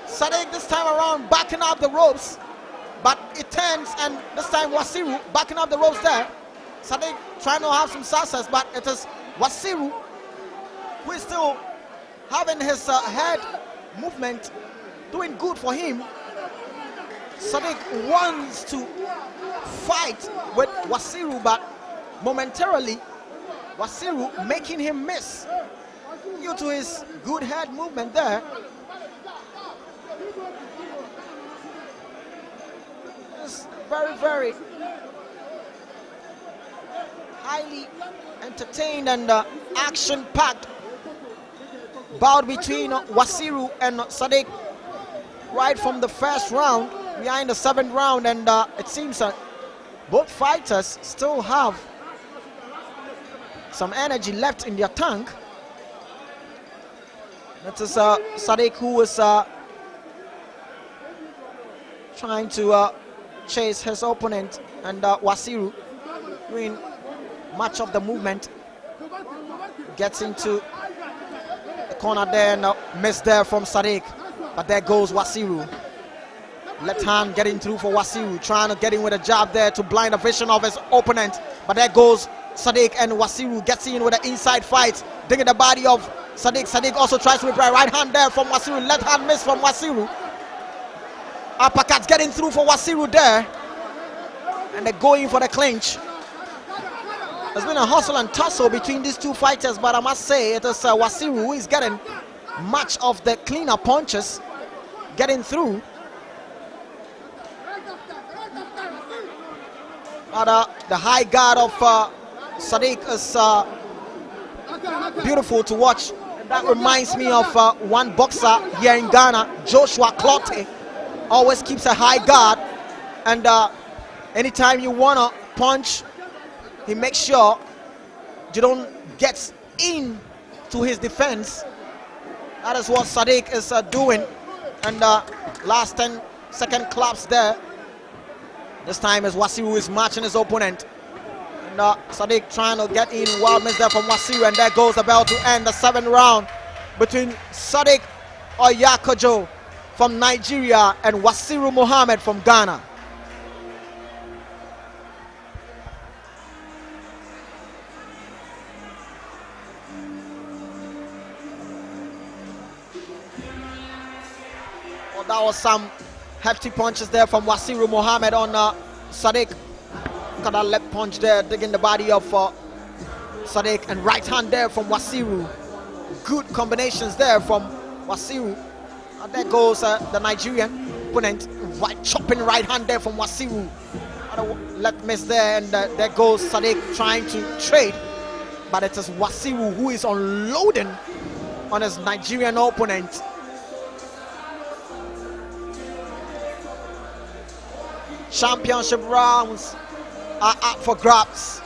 Sadiq this time around backing up the ropes, but it turns, and this time Wasiru backing up the ropes there. Sadiq trying to have some success, but it is Wasiru who is still having his head movement doing good for him. Sadiq wants to fight with Wasiru, but momentarily Wasiru making him miss due to his good head movement there. It's very, very highly entertained and action-packed bout between Wasiru and Sadiq right from the first round. We are in the 7th round, and it seems that both fighters still have some energy left in their tank. That is Sadiq, who is trying to chase his opponent, and Wasiru doing much of the movement. Gets into the corner there, and miss there from Sadiq, but there goes Wasiru. Left hand getting through for Wasiru, trying to get in with a jab there to blind the vision of his opponent, but there goes Sadiq, and Wasiru gets in with an inside fight, digging the body of Sadiq. Sadiq also tries to reply. Right hand there from Wasiru, left hand miss from Wasiru. Uppercuts getting through for Wasiru there, and they're going for the clinch. There's been a hustle and tussle between these two fighters, but I must say it is Wasiru who is getting much of the cleaner punches getting through. But the high guard of Sadiq is beautiful to watch. That reminds me of one boxer here in Ghana, Joshua Alotey. Always keeps a high guard, and anytime you wanna punch, he makes sure you don't get in to his defense. That is what Sadiq is doing, and last 10-second claps there. This time as Wasiru is matching his opponent. And Sadiq trying to get in, wild miss there from Wasiru, and there goes the bell to end the 7th round between Sadiq Oyakojo from Nigeria and Wasiru Muhammad from Ghana. Well, that was some hefty punches there from Wasiru Muhammad on Sadiq. Look at that left punch there, digging the body of Sadiq, and right hand there from Wasiru. Good combinations there from Wasiru. And there goes the Nigerian opponent, chopping right hand there from Wasiru. Left miss there, and there goes Sadiq trying to trade, but it is Wasiru who is unloading on his Nigerian opponent. Championship rounds are up for grabs,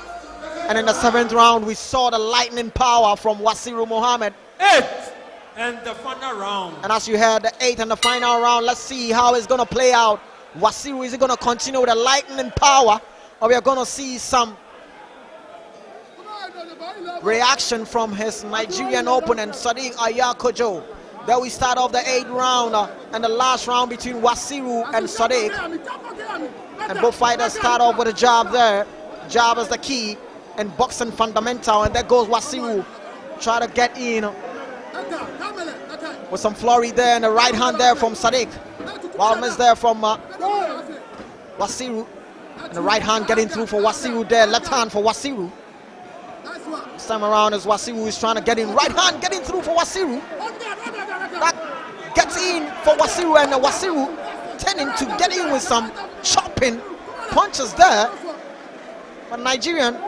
and in the 7th round we saw the lightning power from Wasiru Muhammad. 8th and the final round. And as you heard, the 8th and the final round, let's see how it's going to play out. Wasiru, is he going to continue with the lightning power, or we are going to see some reaction from his Nigerian opponent, Sadiq Oyakojo? There we start off the 8th round and the last round between Wasiru and Sadiq. And both fighters start off with a jab there. Jab is the key and boxing fundamental. And there goes Wasiru. Try to get in with some flurry there, and the right hand there from Sadiq. Wild miss there from Wasiru. And the right hand getting through for Wasiru there. Left hand for Wasiru. This time around as Wasiru is trying to get in. Right hand getting through for Wasiru. That gets in for Wasiru, and Wasiru tending to get in with some chopping punches there. But Nigerian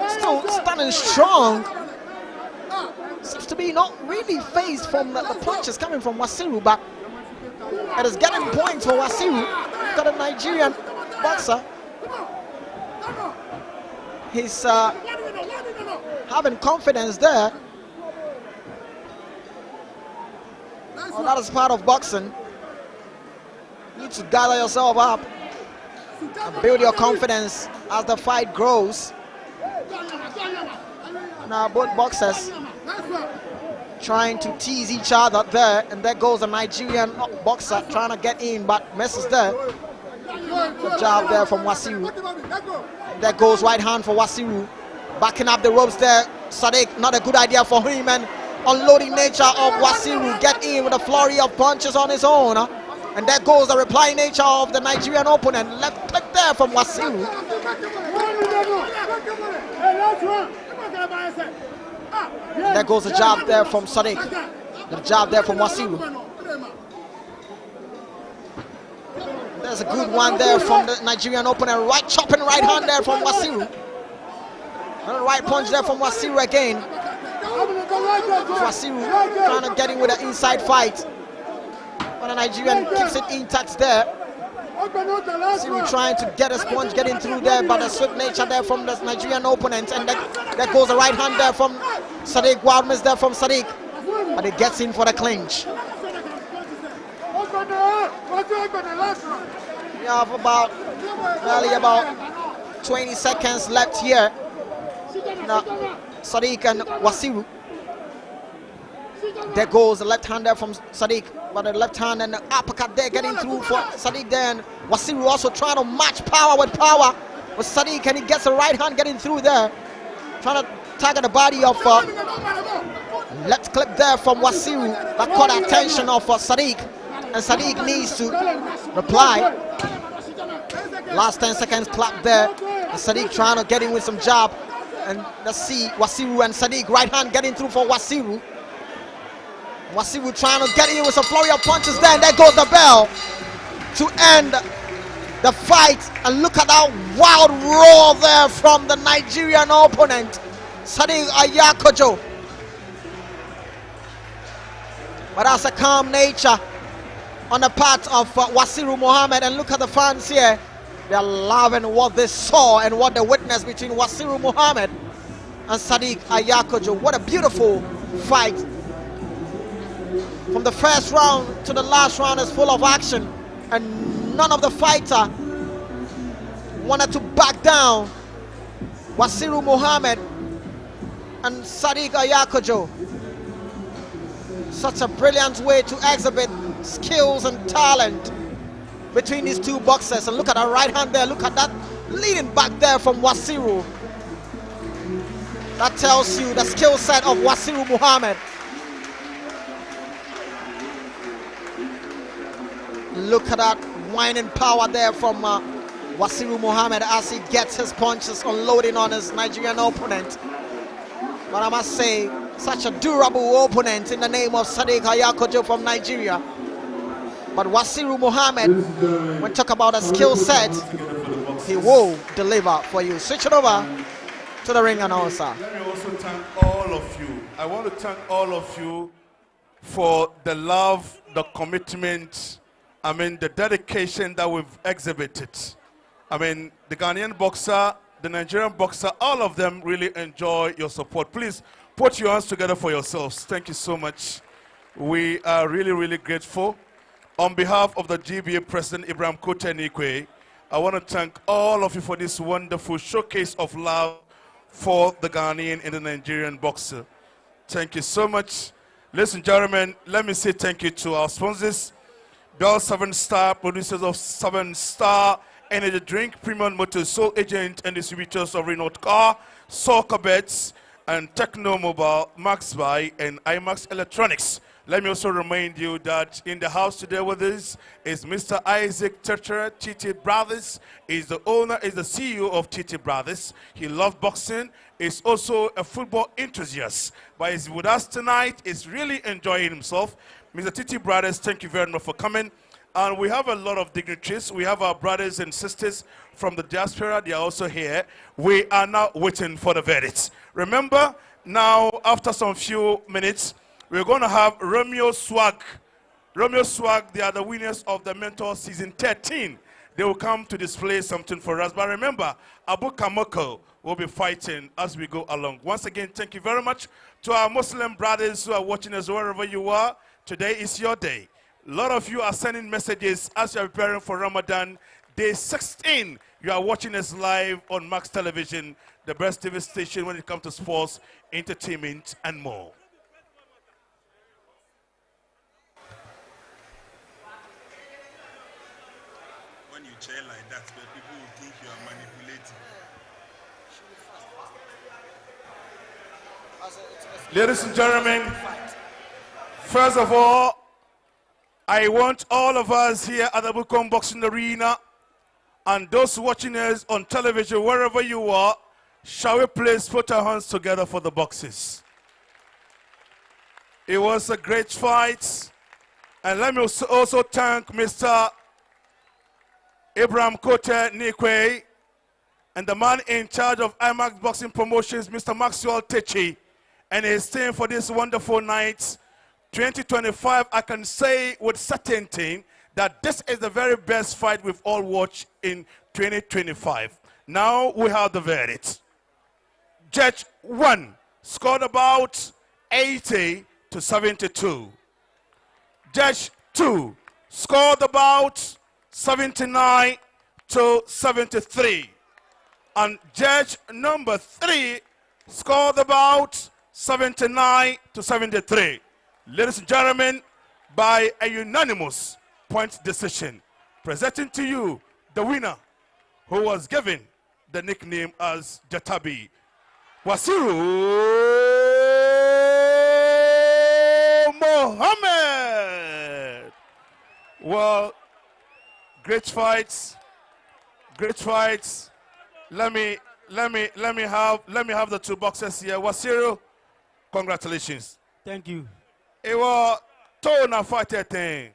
still standing strong. Seems to be not really phased from the punches coming from Wasiru, but it is getting points for Wasiru. Got a Nigerian boxer. He's having confidence there. Well, that is part of boxing. You need to gather yourself up and build your confidence as the fight grows. Now both boxers trying to tease each other there, and there goes a Nigerian boxer trying to get in but misses there. Good job there from Wasiru. There goes right hand for Wasiru, backing up the ropes there. Sadiq, not a good idea for him, and unloading nature of Wasiru, get in with a flurry of punches on his own. And there goes the reply nature of the Nigerian opponent. Left click there from Wasiru. There goes the jab there from Sadiq. The jab there from Wasiru. There's a good one there from the Nigerian opponent. Right chopping right hand there from Wasiru. And a right punch there from Wasiru again. Wasiru trying to get in with an inside fight. But the Nigerian keeps it intact there. Wasiru trying to get his punch getting through there, but the swift nature there from the Nigerian opponent. And there goes the right hand there from Sadiq. Wild miss there from Sadiq. But it gets in for the clinch. We have barely about 20 seconds left here. Now, Sadiq and Wasiru. There goes the left hand there from Sadiq, but the left hand and the uppercut there getting through for Sadiq there, and Wasiru also trying to match power with power with Sadiq, and he gets the right hand getting through there, trying to target the body of left clip there from Wasiru that caught the attention of Sadiq, and Sadiq needs to reply. Last 10 seconds clap there, and Sadiq trying to get in with some jab, and let's see Wasiru and Sadiq, right hand getting through for Wasiru. Wasiru trying to get in with some flurry of punches there, and there goes the bell to end the fight. And look at that wild roar there from the Nigerian opponent, Sadiq Oyakojo. But that's a calm nature on the part of Wasiru Muhammad. And look at the fans here. They're loving what they saw and what they witnessed between Wasiru Muhammad and Sadiq Oyakojo. What a beautiful fight. From the first round to the last round is full of action. And none of the fighter wanted to back down. Wasiru Muhammad and Sadiq Oyakojo. Such a brilliant way to exhibit skills and talent between these two boxers. And look at that right hand there. Look at that leading back there from Wasiru. That tells you the skill set of Wasiru Muhammad. Look at that whining power there from Wasiru Muhammad as he gets his punches unloading on his Nigerian opponent. But I must say, such a durable opponent in the name of Sadiq Oyakojo from Nigeria. But Wasiru Muhammad, when talk about a skill set, he will deliver for you. Switch it over to the ring announcer. Let me also thank all of you. I want to thank all of you for the love, the commitment, the dedication that we've exhibited. The Ghanaian boxer, the Nigerian boxer, all of them really enjoy your support. Please put your hands together for yourselves. Thank you so much. We are really, really grateful. On behalf of the GBA President Ibrahim Quay, I want to thank all of you for this wonderful showcase of love for the Ghanaian and the Nigerian boxer. Thank you so much. Ladies and gentlemen, let me say thank you to our sponsors, Bell 7-Star, producers of 7-Star Energy Drink, Premium Motors, sole agent and distributors of Renault Car, Soccer Bets, and Techno Mobile, Max Buy, and IMAX Electronics. Let me also remind you that in the house today with us is Mr. Isaac Tetteh, Tetteh Brothers. He's the owner, is the CEO of Tetteh Brothers. He loves boxing. He's also a football enthusiast. But he's with us tonight. He's really enjoying himself. Mr. Tetteh Brothers, thank you very much for coming. And we have a lot of dignitaries. We have our brothers and sisters from the diaspora. They are also here. We are now waiting for the verdict. Remember, now, after some few minutes, we're going to have Romeo Swag. Romeo Swag, they are the winners of the Mentor Season 13. They will come to display something for us. But remember, Abu Kamoko will be fighting as we go along. Once again, thank you very much to our Muslim brothers who are watching us wherever you are. Today is your day. A lot of you are sending messages as you are preparing for Ramadan. Day 16, you are watching us live on Max Television, the best TV station when it comes to sports, entertainment, and more. When you chair like that, people will think you are manipulating. Ladies and gentlemen, first of all, I want all of us here at the Bukom Boxing Arena and those watching us on television, wherever you are, shall we please put our hands together for the boxers. It was a great fight. And let me also thank Mr. Ibrahim Quay and the man in charge of IMAX Boxing Promotions, Mr. Maxwell Tetteh, and his team for this wonderful night. 2025, I can say with certainty that this is the very best fight we've all watched in 2025. Now we have the verdict. Judge 1 scored about 80 to 72. Judge 2 scored about 79 to 73. And judge number 3 scored about 79 to 73. Ladies and gentlemen, by a unanimous point decision, presenting to you the winner, who was given the nickname as Jatabi, Wasiru Muhammad. Well, great fights, great fights. Let me have the two boxers here. Wasiru, congratulations. Thank you. It was tona fight thing.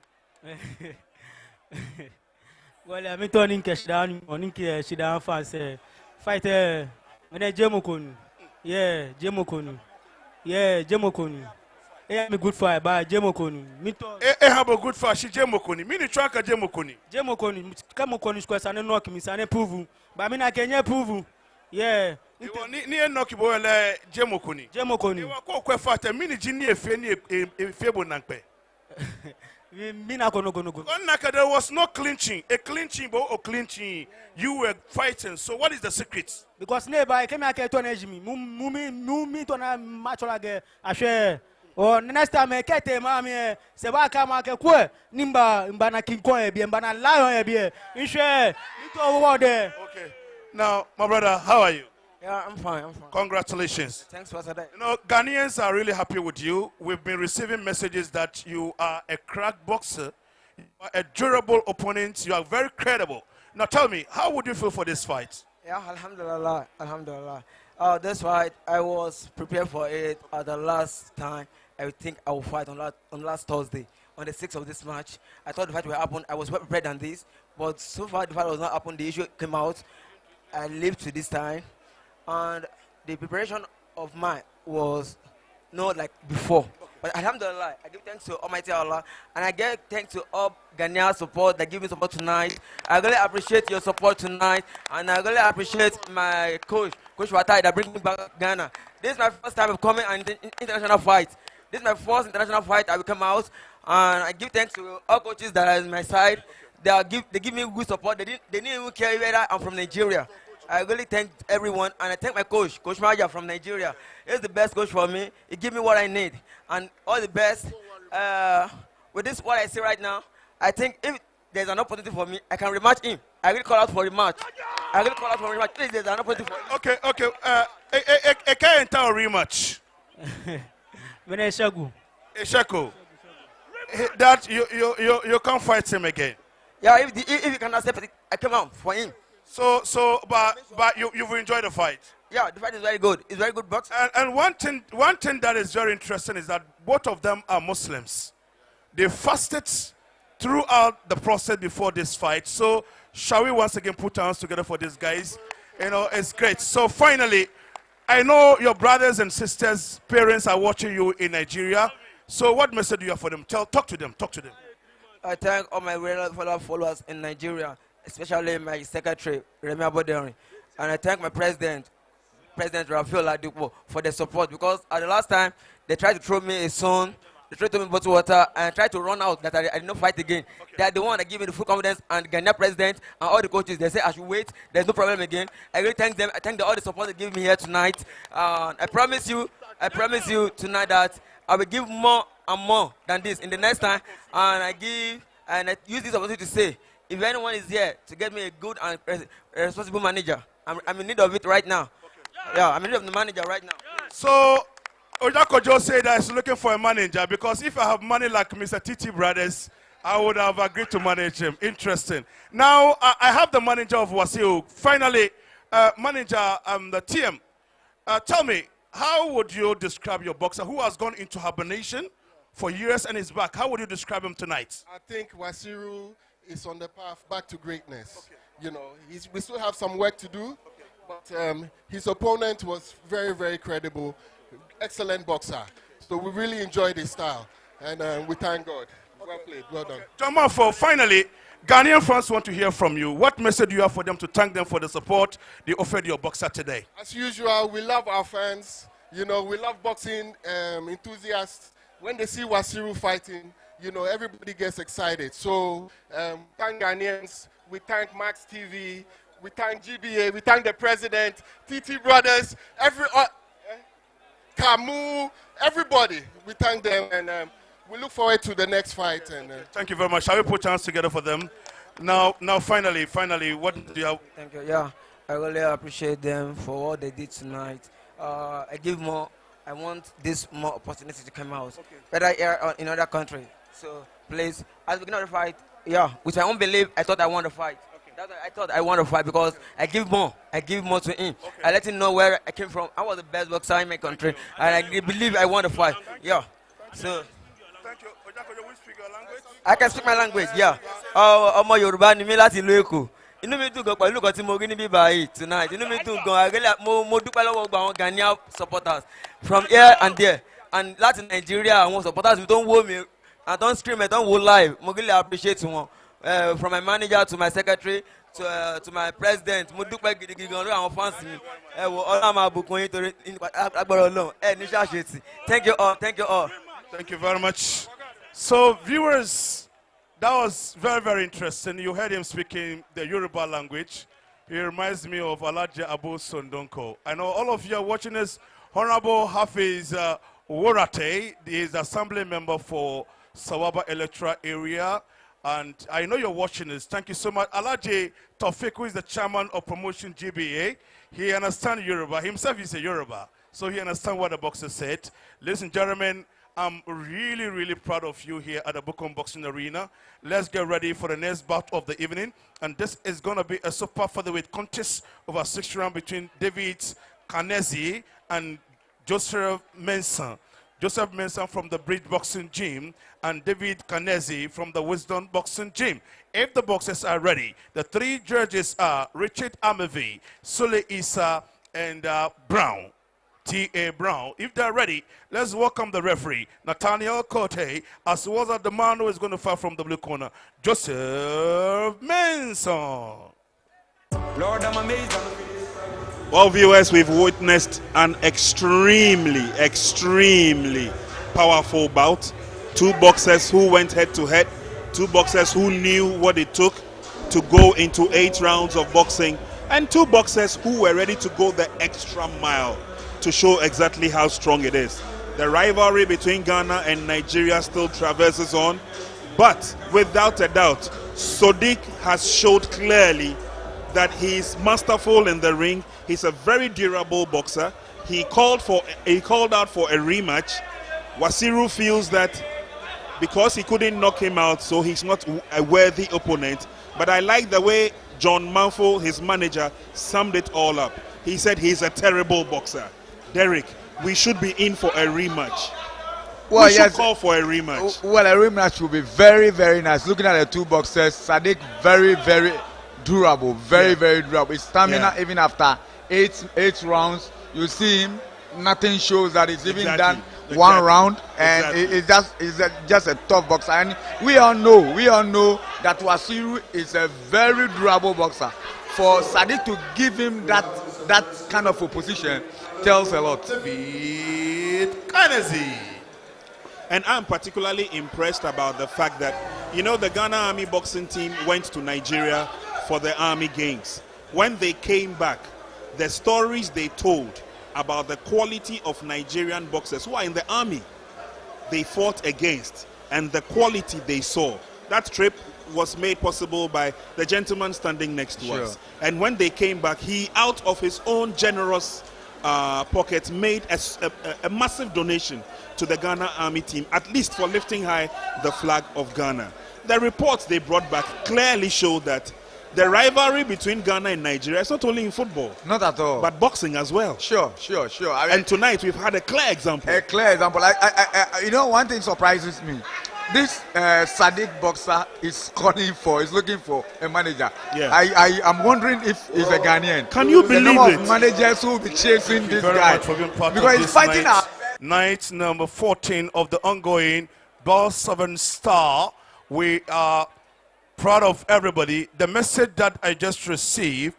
Well, I'm turning cash down on Shidan fans. Fighter, when I Jemokonu. Yeah, Jemokonu. Yeah, Jemokonu. me good fight, but Jemokoni. Have a good fight. She Jemokoni. Mini tracker Jemokoni. Jemokoni. Kamokoni squares and knock me, and prove. But I mean, I can't prove. Yeah. Near Nokibo Jemokoni. Jemokoni. You are quite fat. A mini genie, a fable Nampe. There was no clinching, a clinching or clinching. You were fighting. So what is the secret? Because nearby came out to me, mumi to a match like Ashie. Or next time I get a mammy, Sebaka Makakwe, Nimba, Mbana King Quay, Mbana Lion, Bia. You share it over there. Okay. Now, my brother, how are you? Yeah, I'm fine. Congratulations. Thanks for today. You know, Ghanaians are really happy with you. We've been receiving messages that you are a crack boxer, you are a durable opponent, you are very credible. Now tell me, how would you feel for this fight? Yeah, alhamdulillah. This fight, I was prepared for it at the last time. I think I will fight on last Thursday, on the 6th of this match. I thought the fight would happen. I was well prepared than this, but so far the fight was not happen. The issue came out. I lived to this time. And the preparation of mine was not like before. But alhamdulillah, I give thanks to Almighty Allah. And I give thanks to all Ghanaian support that give me support tonight. I really appreciate your support tonight. And I really appreciate my coach, Coach Watai, that brings me back to Ghana. This is my first time of coming an international fight. This is my first international fight I will come out. And I give thanks to all coaches that are on my side. They give me good support. They didn't even care whether I'm from Nigeria. I really thank everyone, and I thank my coach, Coach Maja from Nigeria. He's the best coach for me. He gives me what I need, and all the best. With this, what I see right now, I think if there's an opportunity for me, I can rematch him. I will call out for a rematch. Please, there's an opportunity for me. Okay. I can't tell a rematch. When I shaku. That you can't fight him again. Yeah, if you can accept it, I come out for him. But you've enjoyed the fight. Yeah, the fight is very good. It's very good boxing. And one thing that is very interesting is that both of them are Muslims. They fasted throughout the process before this fight. So shall we once again put our hands together for these guys? You know, it's great. So finally, I know your brothers and sisters, parents are watching you in Nigeria. So what message do you have for them? Talk to them. I thank all my followers in Nigeria, especially my secretary, Remy Aboderi. And I thank my President Rafael Ladipo, for the support, because at the last time, they tried to throw me a son, they tried to throw me bottled water, and tried to run out that I did not fight again. Okay. They are the one that give me the full confidence, and Ghanaian President and all the coaches, they say I should wait, there's no problem again. I really thank them. I thank all the support they give me here tonight. I promise you tonight that I will give more and more than this in the next time. And I use this opportunity to say, if anyone is here to get me a good and responsible manager, I'm in need of it right now. Okay. Yeah, I'm in need of the manager right now. So, Oyakojo said that he's looking for a manager, because if I have money like Mr. Tetteh Brothers, I would have agreed to manage him. Interesting. Now, I have the manager of Wasiu. Finally, manager, the TM. Tell me, how would you describe your boxer who has gone into hibernation for years and is back? How would you describe him tonight? I think Wasiu is on the path back to greatness. Okay. You know, we still have some work to do, but his opponent was very, very credible, excellent boxer. So we really enjoyed his style, and we thank God. Well played, well done. John Mafo, finally, Ghanaian fans want to hear from you. What message do you have for them to thank them for the support they offered your boxer today? As usual, we love our fans. You know, we love boxing enthusiasts. When they see Wasiu fighting, you know, everybody gets excited. So, thank Ghanaians, we thank Max TV, we thank GBA, we thank the president, Tetteh Brothers, Kamu, everybody. We thank them, and we look forward to the next fight. And thank you very much. Shall we put hands together for them? Now, finally, what do you have? Thank you. Yeah, I really appreciate them for what they did tonight. I want this more opportunity to come out, whether here or in other country. So please, as we begin the fight, with my own belief, I thought I won the fight. Okay. That's why I thought I won the fight, because I give more to him. Okay. I let him know where I came from. I was the best boxer in my country, and I believe I won the fight. Yeah. So. Thank you. Oyakojo, will you speak your language? I can speak my language. Yeah. Ọmọ Yorùbá ni mí láti ìlú Èkó. Inú mi dùn gan pẹ̀lú nǹkan tí mo rí níbí báyìí tonight. Inú mi dùn gan. Mo dúpẹ́ lọ́wọ́ gbogbo àwọn Ghanaian supporters from here and there. and Latin Nigeria and one supporters we don't woo me and don't scream and don't woo live. I really appreciate you. From my manager to my secretary to my president, mo dúpẹ́ gidigidi gan lórí àwọn fans mi. Ọlọ́run máa bùkún yín torí agbára Ọlọ́run. Ní ṣàṣetì. Thank you all. Thank you all. Thank you very much. So viewers, that was very, very interesting. You heard him speaking the Yoruba language. He reminds me of Alhaji Abu Sondonko. I know all of you are watching this. Honorable Hafiz Worate is assembly member for Sowah electoral area. And I know you're watching this. Thank you so much. Alhaji Tawfiq, who is the chairman of Promotion GBA, he understands Yoruba. Himself is a Yoruba, so he understands what the boxer said. Ladies and gentlemen, I'm really, really proud of you here at the Bukom Boxing Arena. Let's get ready for the next bout of the evening. And this is going to be a super featherweight contest over 6 rounds between David Kanesi and Joseph Menson. Joseph Menson from the Bridge Boxing Gym and David Kanesi from the Wisdom Boxing Gym. If the boxers are ready, the 3 judges are Richard Amavi, Sule Issa, and Brown. Tetteh Brown. If they're ready, let's welcome the referee, Nathaniel Quay, as well as the man who is going to fight from the blue corner, Joseph Menson. Lord, I'm amazed. Well, viewers, we've witnessed an extremely powerful bout. 2 boxers who went head to head, 2 boxers who knew what it took to go into 8 rounds of boxing, and 2 boxers who were ready to go the extra mile to show exactly how strong it is. The rivalry between Ghana and Nigeria still traverses on, but without a doubt, Sodiq has showed clearly that he's masterful in the ring. He's a very durable boxer. He called out for a rematch. Wasiru feels that because he couldn't knock him out, so he's not a worthy opponent. But I like the way John Manfo, his manager, summed it all up. He said he's a terrible boxer. Derek, we should be in for a rematch. Well, we should call for a rematch. Well, a rematch will be very, very nice. Looking at the 2 boxers, Sadiq very, very durable, very durable. His stamina, even after 8 rounds, you see him, nothing shows that he's even done 1 round, and it's just a tough boxer. And we all know that Wasiru is a very durable boxer. For Sadiq to give him that kind of opposition tells a lot. Kanesi. And I'm particularly impressed about the fact that, you know, the Ghana Army boxing team went to Nigeria for the Army Games. When they came back, the stories they told about the quality of Nigerian boxers who are in the army they fought against and the quality they saw. That trip was made possible by the gentleman standing next to us. And when they came back, he, out of his own generous pocket, made a massive donation to the Ghana Army team, at least for lifting high the flag of Ghana. The reports they brought back clearly showed that the rivalry between Ghana and Nigeria is not only in football. Not at all. But boxing as well. Sure. I mean, and tonight we've had a clear example. You know, one thing surprises me. This Sadiq boxer is looking for a manager. Yeah. I'm wondering if he's a Ghanaian. Can you believe the it? Of managers who will be chasing this guy. Because he's fighting night number 14 of the ongoing Ball 7 Star. We are proud of everybody. The message that I just received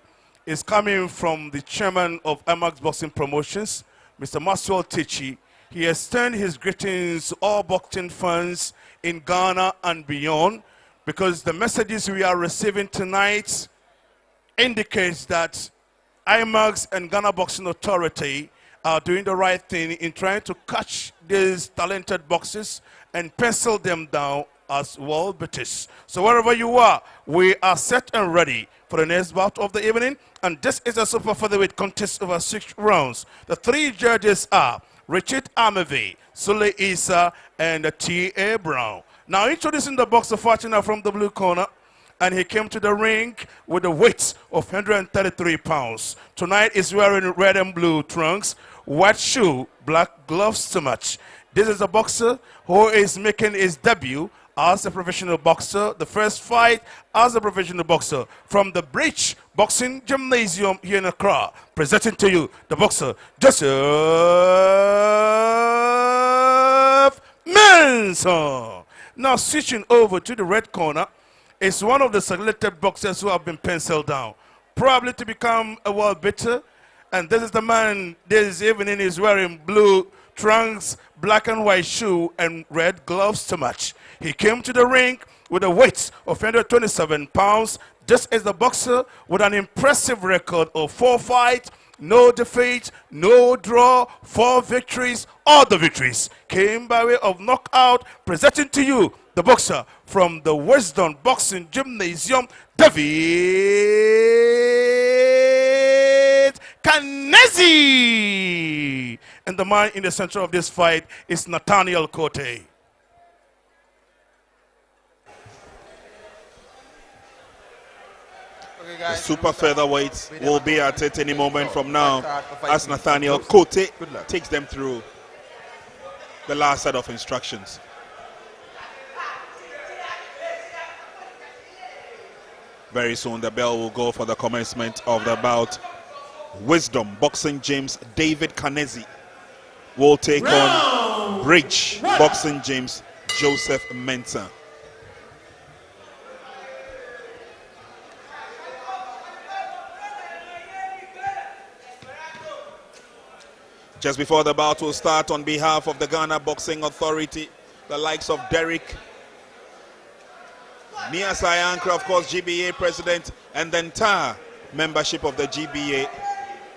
is coming from the chairman of IMAX Boxing Promotions, Mr. Maxwell Tetteh. He extends his greetings to all boxing fans in Ghana and beyond, because the messages we are receiving tonight indicates that IMAX and Ghana Boxing Authority are doing the right thing in trying to catch these talented boxers and pencil them down as world beaters. So wherever you are, we are set and ready for the next bout of the evening, and this is a super featherweight contest over 6 rounds. The 3 judges are Richard Amavi, Sule Issa, and Tetteh Brown. Now introducing the boxer fighting out from the blue corner, and he came to the ring with a weight of 133 pounds. Tonight is wearing red and blue trunks, white shoe, black gloves to match. This is a boxer who is making his debut as a professional boxer, the first fight as a professional boxer from the Bridge Boxing Gymnasium here in Accra. Presenting to you the boxer, Joseph Menson. Now switching over to the red corner is one of the selected boxers who have been penciled down, probably to become a world beater. And this is the man this evening is wearing blue trunks, black and white shoe, and red gloves to match. He came to the ring with a weight of 127 pounds. This is the boxer with an impressive record of 4 fights, no defeat, no draw, 4 victories. All the victories came by way of knockout. Presenting to you the boxer from the Wisdom Boxing Gymnasium, David Kanesi. And the man in the center of this fight is Nathaniel Quay. The super featherweights will be at it any moment from now as Nathaniel Quay takes them through the last set of instructions. Very soon the bell will go for the commencement of the bout. Wisdom Boxing James David Kanesi will take on Bridge Boxing James Joseph Menson. Just before the bout will start, on behalf of the Ghana Boxing Authority, the likes of Derek Nia Sayankra, of course, GBA president, and the entire membership of the GBA,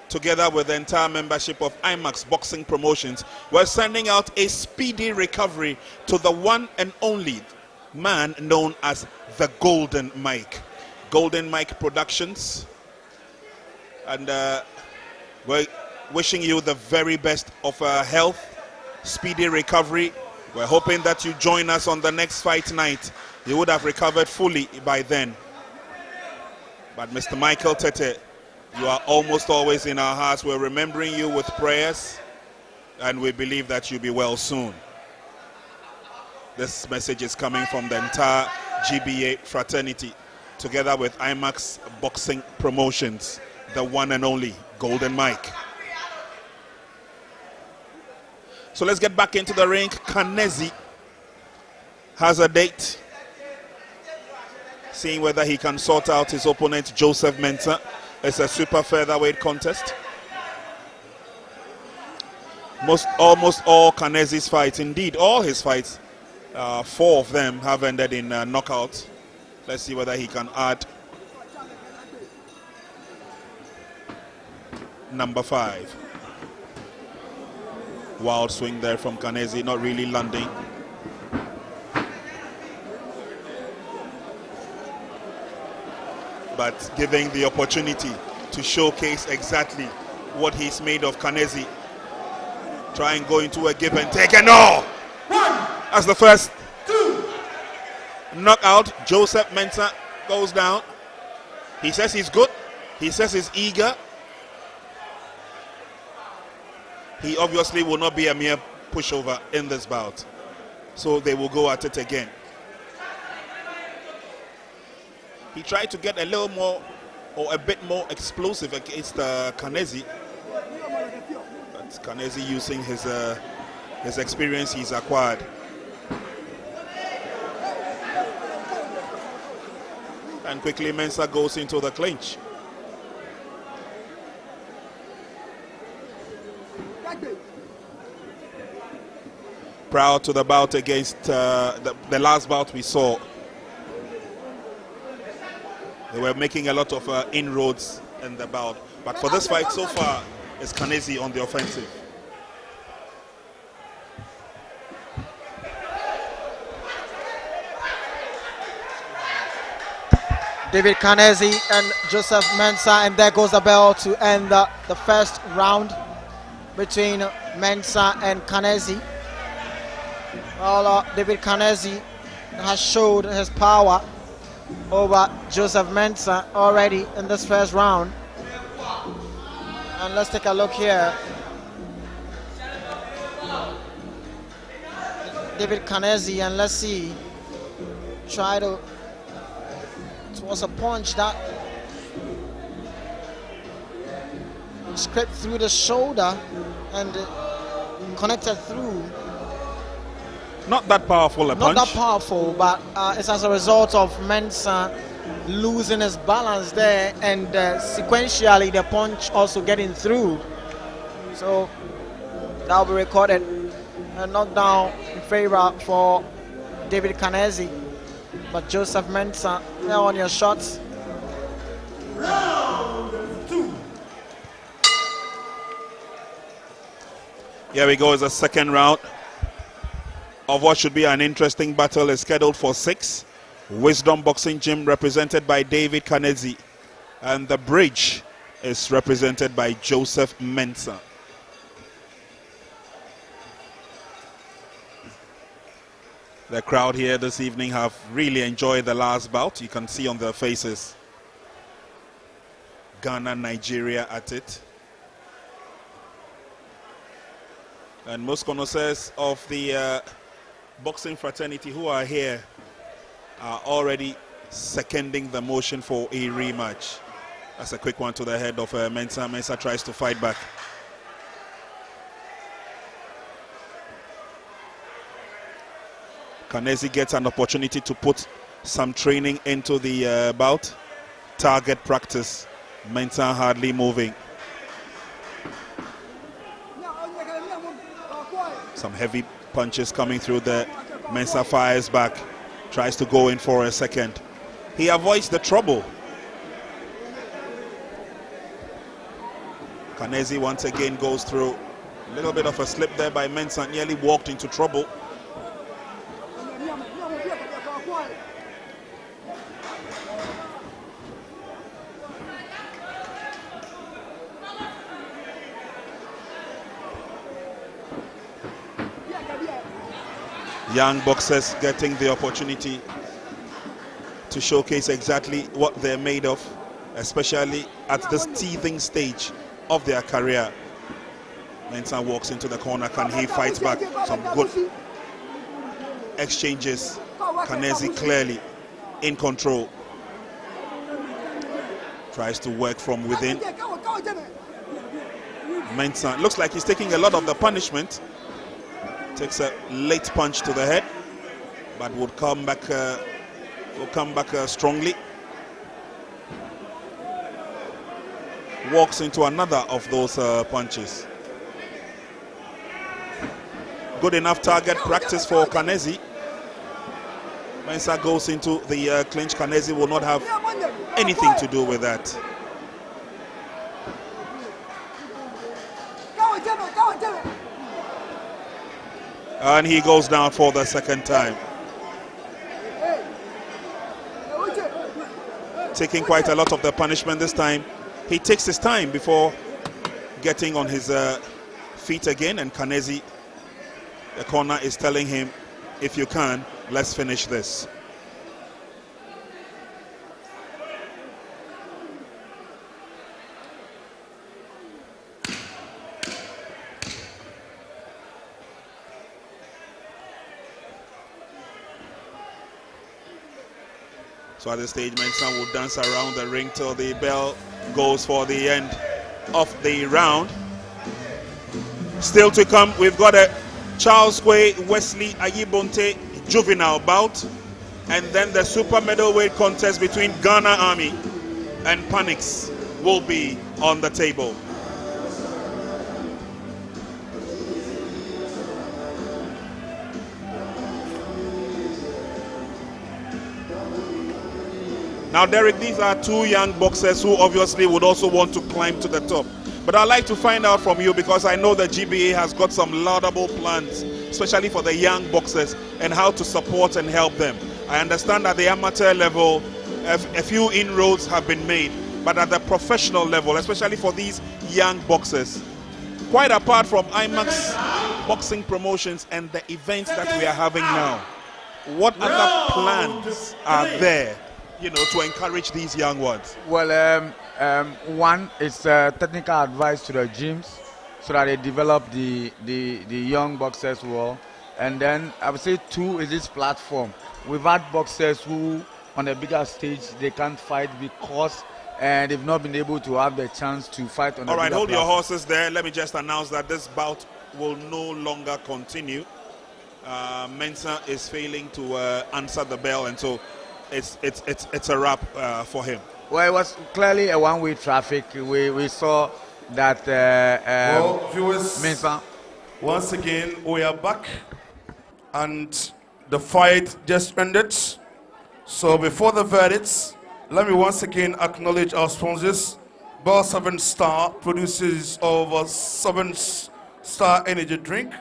together with the entire membership of IMAX Boxing Promotions, we're sending out a speedy recovery to the one and only man known as the Golden Mike. Golden Mike Productions. And we're wishing you the very best of health, speedy recovery. We're hoping that you join us on the next fight night. You would have recovered fully by then. But Mr. Michael Tetteh, you are almost always in our hearts. We're remembering you with prayers, and we believe that you'll be well soon. This message is coming from the entire GBA fraternity, together with IMAX Boxing Promotions, the one and only Golden Mike. So let's get back into the ring. Kanesi has a date, seeing whether he can sort out his opponent Joseph Menson. It's a super featherweight contest. Almost all Kanesi's fights, indeed all his fights, 4 of them have ended in knockout. Let's see whether he can add number 5. Wild swing there from Kanesi, not really landing. But giving the opportunity to showcase exactly what he's made of. Kanesi try and go into a give and take, and no! As the first knockout, Joseph Menson goes down. He says he's good. He says he's eager. He obviously will not be a mere pushover in this bout. So they will go at it again. He tried to get a little more or a bit more explosive against Kanesi. But Kanesi using his experience he's acquired. And quickly Menson goes into the clinch. Prior to the bout against the last bout we saw, they were making a lot of inroads in the bout. But for this fight so far, it's Kanesi on the offensive. David Kanesi and Joseph Menson, and there goes the bell to end the first round between Menson and Kanesi. Well, David Kanesi has showed his power over Joseph Menson already in this first round. And let's take a look here. David Kanesi, and let's see, try to, it was a punch that scraped through the shoulder and connected through Not that powerful a punch. Not that powerful, but it's as a result of Menson losing his balance there, and sequentially the punch also getting through. So that will be recorded. A knockdown in favor for David Kanesi, but Joseph Menson, now on your shots. Round 2. Here we go. It's a second round of what should be an interesting battle. Is scheduled for 6. Wisdom Boxing Gym represented by David Kanesi, and the Bridge is represented by Joseph Menson. The crowd here this evening have really enjoyed the last bout. You can see on their faces Ghana, Nigeria at it. And most connoisseurs of the boxing fraternity who are here are already seconding the motion for a rematch. That's a quick one to the head of Menson. Menson tries to fight back. Kanesi gets an opportunity to put some training into the bout. Target practice. Menson hardly moving. Some heavy punches coming through there. Menson fires back. Tries to go in for a second. He avoids the trouble. Kanesi once again goes through. A little bit of a slip there by Menson. Nearly walked into trouble. Young boxers getting the opportunity to showcase exactly what they're made of, especially at this teething stage of their career. Menson walks into the corner. Can he fight back? Some good exchanges. Kanesi clearly in control. Tries to work from within. Menson looks like he's taking a lot of the punishment. Takes a late punch to the head, but would come back strongly. Walks into another of those punches. Good enough target practice for Kanesi. Menson goes into the clinch. Kanesi will not have anything to do with that. And he goes down for the second time. Taking quite a lot of the punishment this time. He takes his time before getting on his feet again, and Kanesi, the corner, is telling him, if you can, let's finish this. So at this stage, Menson will dance around the ring till the bell goes for the end of the round. Still to come, we've got a Charles Quay, Wesley Ayibonte juvenile bout, and then the super middleweight contest between Ghana Army and Panix will be on the table. Now, Derek, these are two young boxers who obviously would also want to climb to the top. But I'd like to find out from you, because I know the GBA has got some laudable plans, especially for the young boxers, and how to support and help them. I understand at the amateur level, a few inroads have been made, but at the professional level, especially for these young boxers, quite apart from IMAX boxing promotions and the events that we are having now, what other plans are there, you know, to encourage these young ones? Well, one is technical advice to the gyms so that they develop the young boxers well. And then I would say two is this platform. We've had boxers who on a bigger stage they can't fight because they've not been able to have the chance to fight on. All right, hold your horses there. Let me just announce that this bout will no longer continue. Menson is failing to answer the bell, and so it's a wrap for him. Well, it was clearly a one-way traffic. We saw that well, viewers, Menson. Once again, we are back, and the fight just ended. So before the verdicts, let me once again acknowledge our sponsors. Bout 7 Star produces over 7-star energy drink.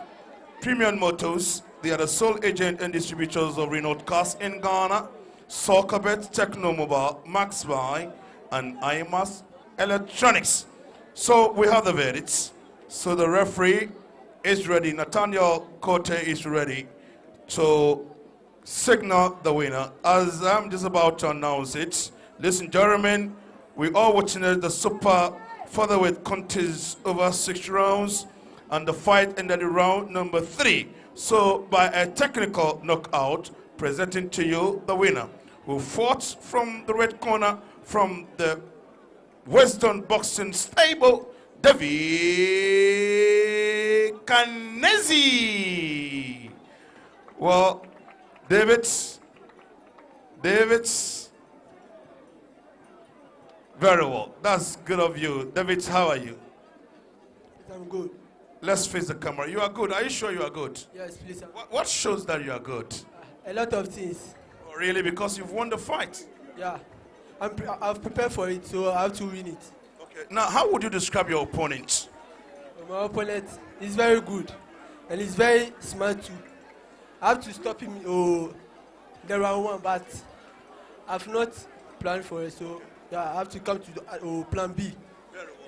Premium Motors, they are the sole agent and distributors of Renault cars in Ghana. Soccerbet, Techno Mobile, Max Buy, and IMAS Electronics. So we have the verdicts. So the referee is ready. Nathaniel Quay is ready to signal the winner. As I'm just about to announce it, ladies and gentlemen, we are watching the super featherweight contest over 6 rounds, and the fight ended in round number 3. So by a technical knockout, presenting to you the winner, who fought from the red corner from the Western Boxing Stable, David Kanesi. Well, David's very well. That's good of you. David, how are you? I'm good. Let's face the camera. You are good. Are you sure you are good? Yes, please. Sir. What shows that you are good? A lot of things. Oh, really? Because you've won the fight? Yeah. I've prepared for it, so I have to win it. Okay. Now, how would you describe your opponent? My opponent is very good, and he's very smart too. I have to stop him the round 1, but I've not planned for it, so yeah, I have to come to the, plan B.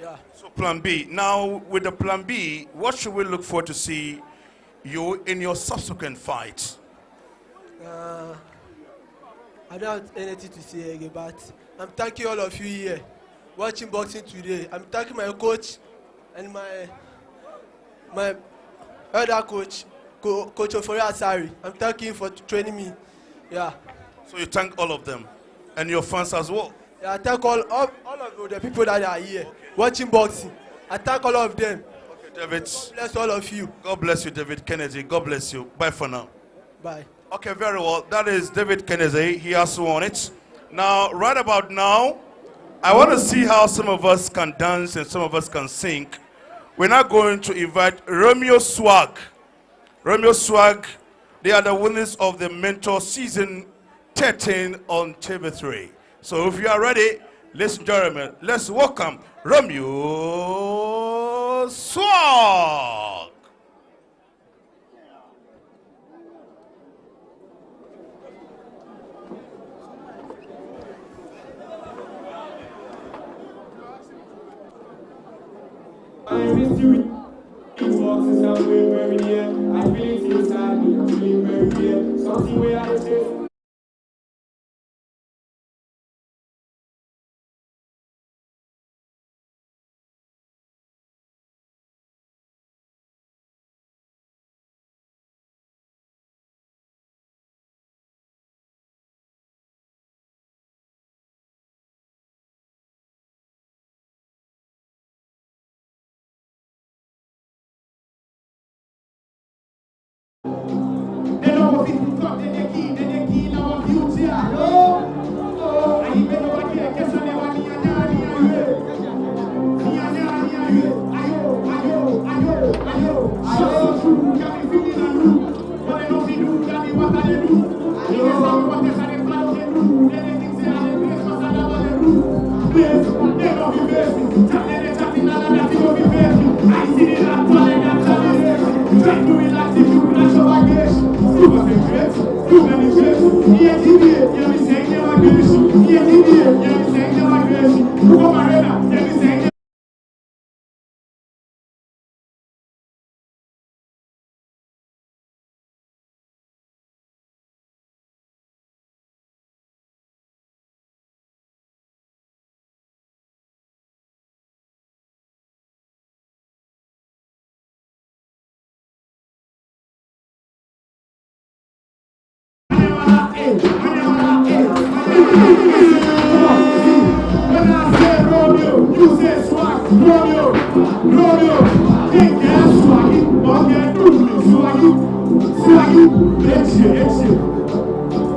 Yeah. So plan B. Now, with the plan B, what should we look for to see you in your subsequent fights? I don't have anything to say again, but I'm thanking all of you here watching boxing today. I'm thanking my coach and my other coach, Coach Asare. I'm thanking him for training me. Yeah. So you thank all of them and your fans as well? Yeah, I thank all of the people that are here watching boxing. I thank all of them. Okay, David. God bless all of you. God bless you, David Kennedy. God bless you. Bye for now. Bye. Okay, very well. That is David Kennedy. He has won it. Now, right about now, I want to see how some of us can dance and some of us can sing. We're now going to invite Romeo Swag. Romeo Swag, they are the winners of the Mentor Season 13 on TV3. So if you are ready, ladies and gentlemen, let's welcome Romeo Swag. I'm mystery. You walk inside very near. I feel it inside me. I'm feeling very near. Something where I chase.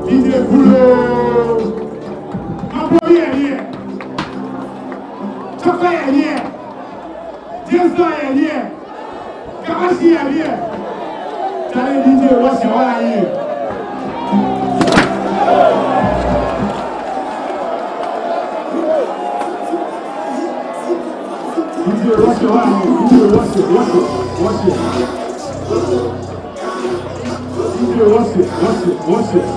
DJ Pulo. I'm here. Chaka here. James here. Kamoko here. Tell DJ what's your one here. DJ, what's your one here? DJ, what's it? DJ, what's it?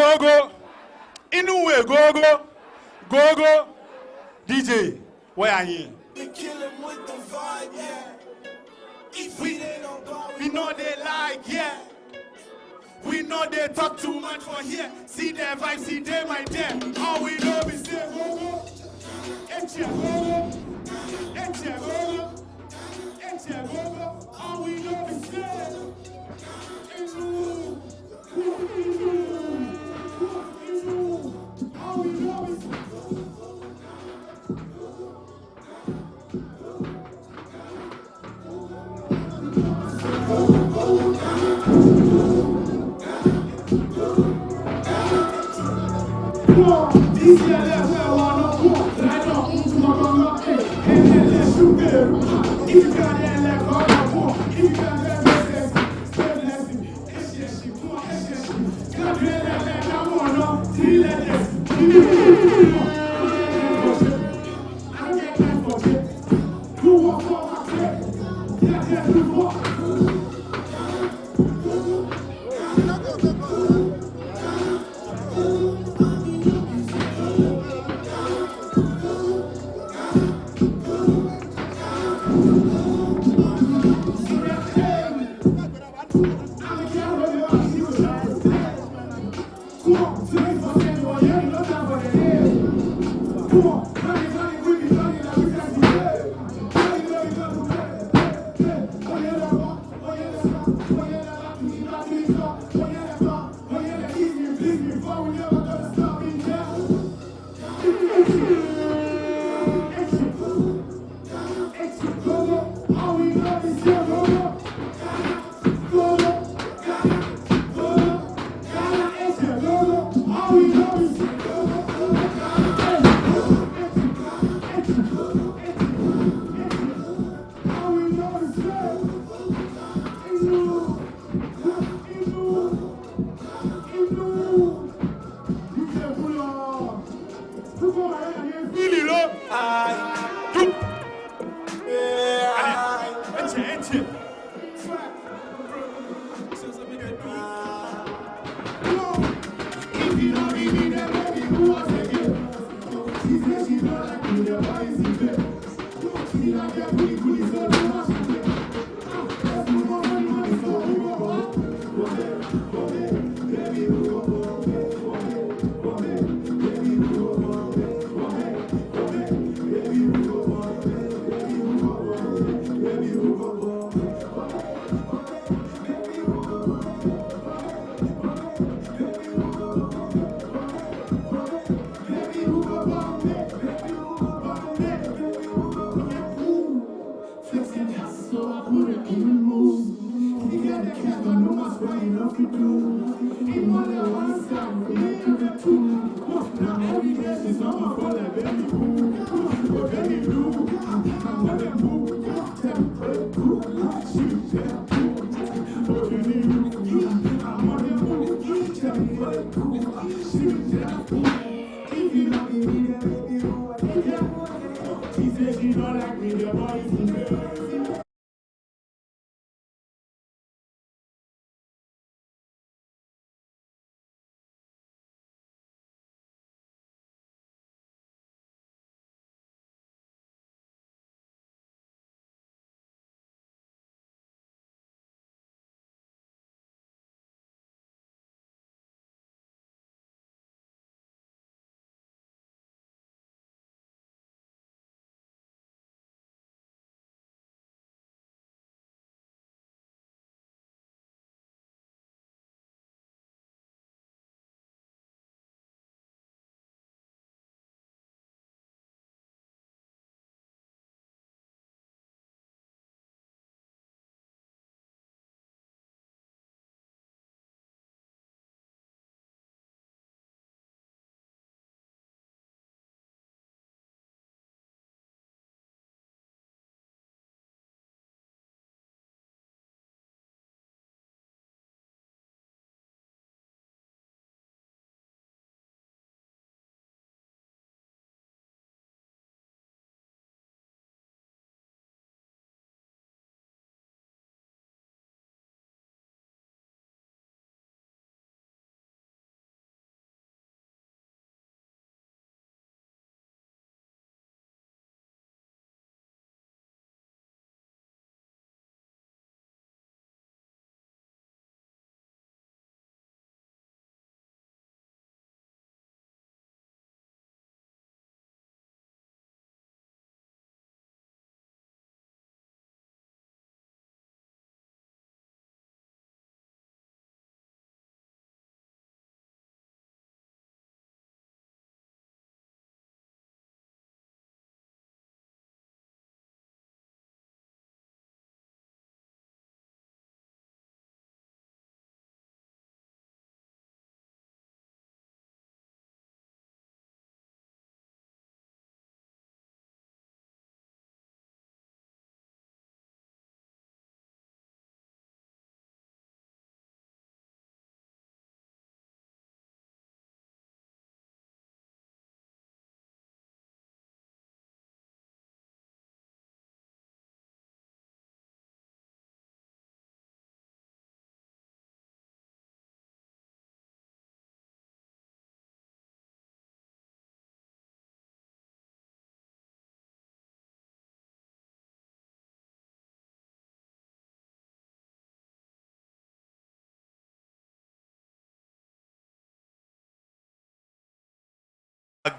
Go. Inuwe, go. DJ, where are you? We kill him with the vibe, yeah. If we know they like, yeah. We know they talk too much for here. See their vibe, see them right there. All we know is say go. Go. All we know is say rock with your boys and girls.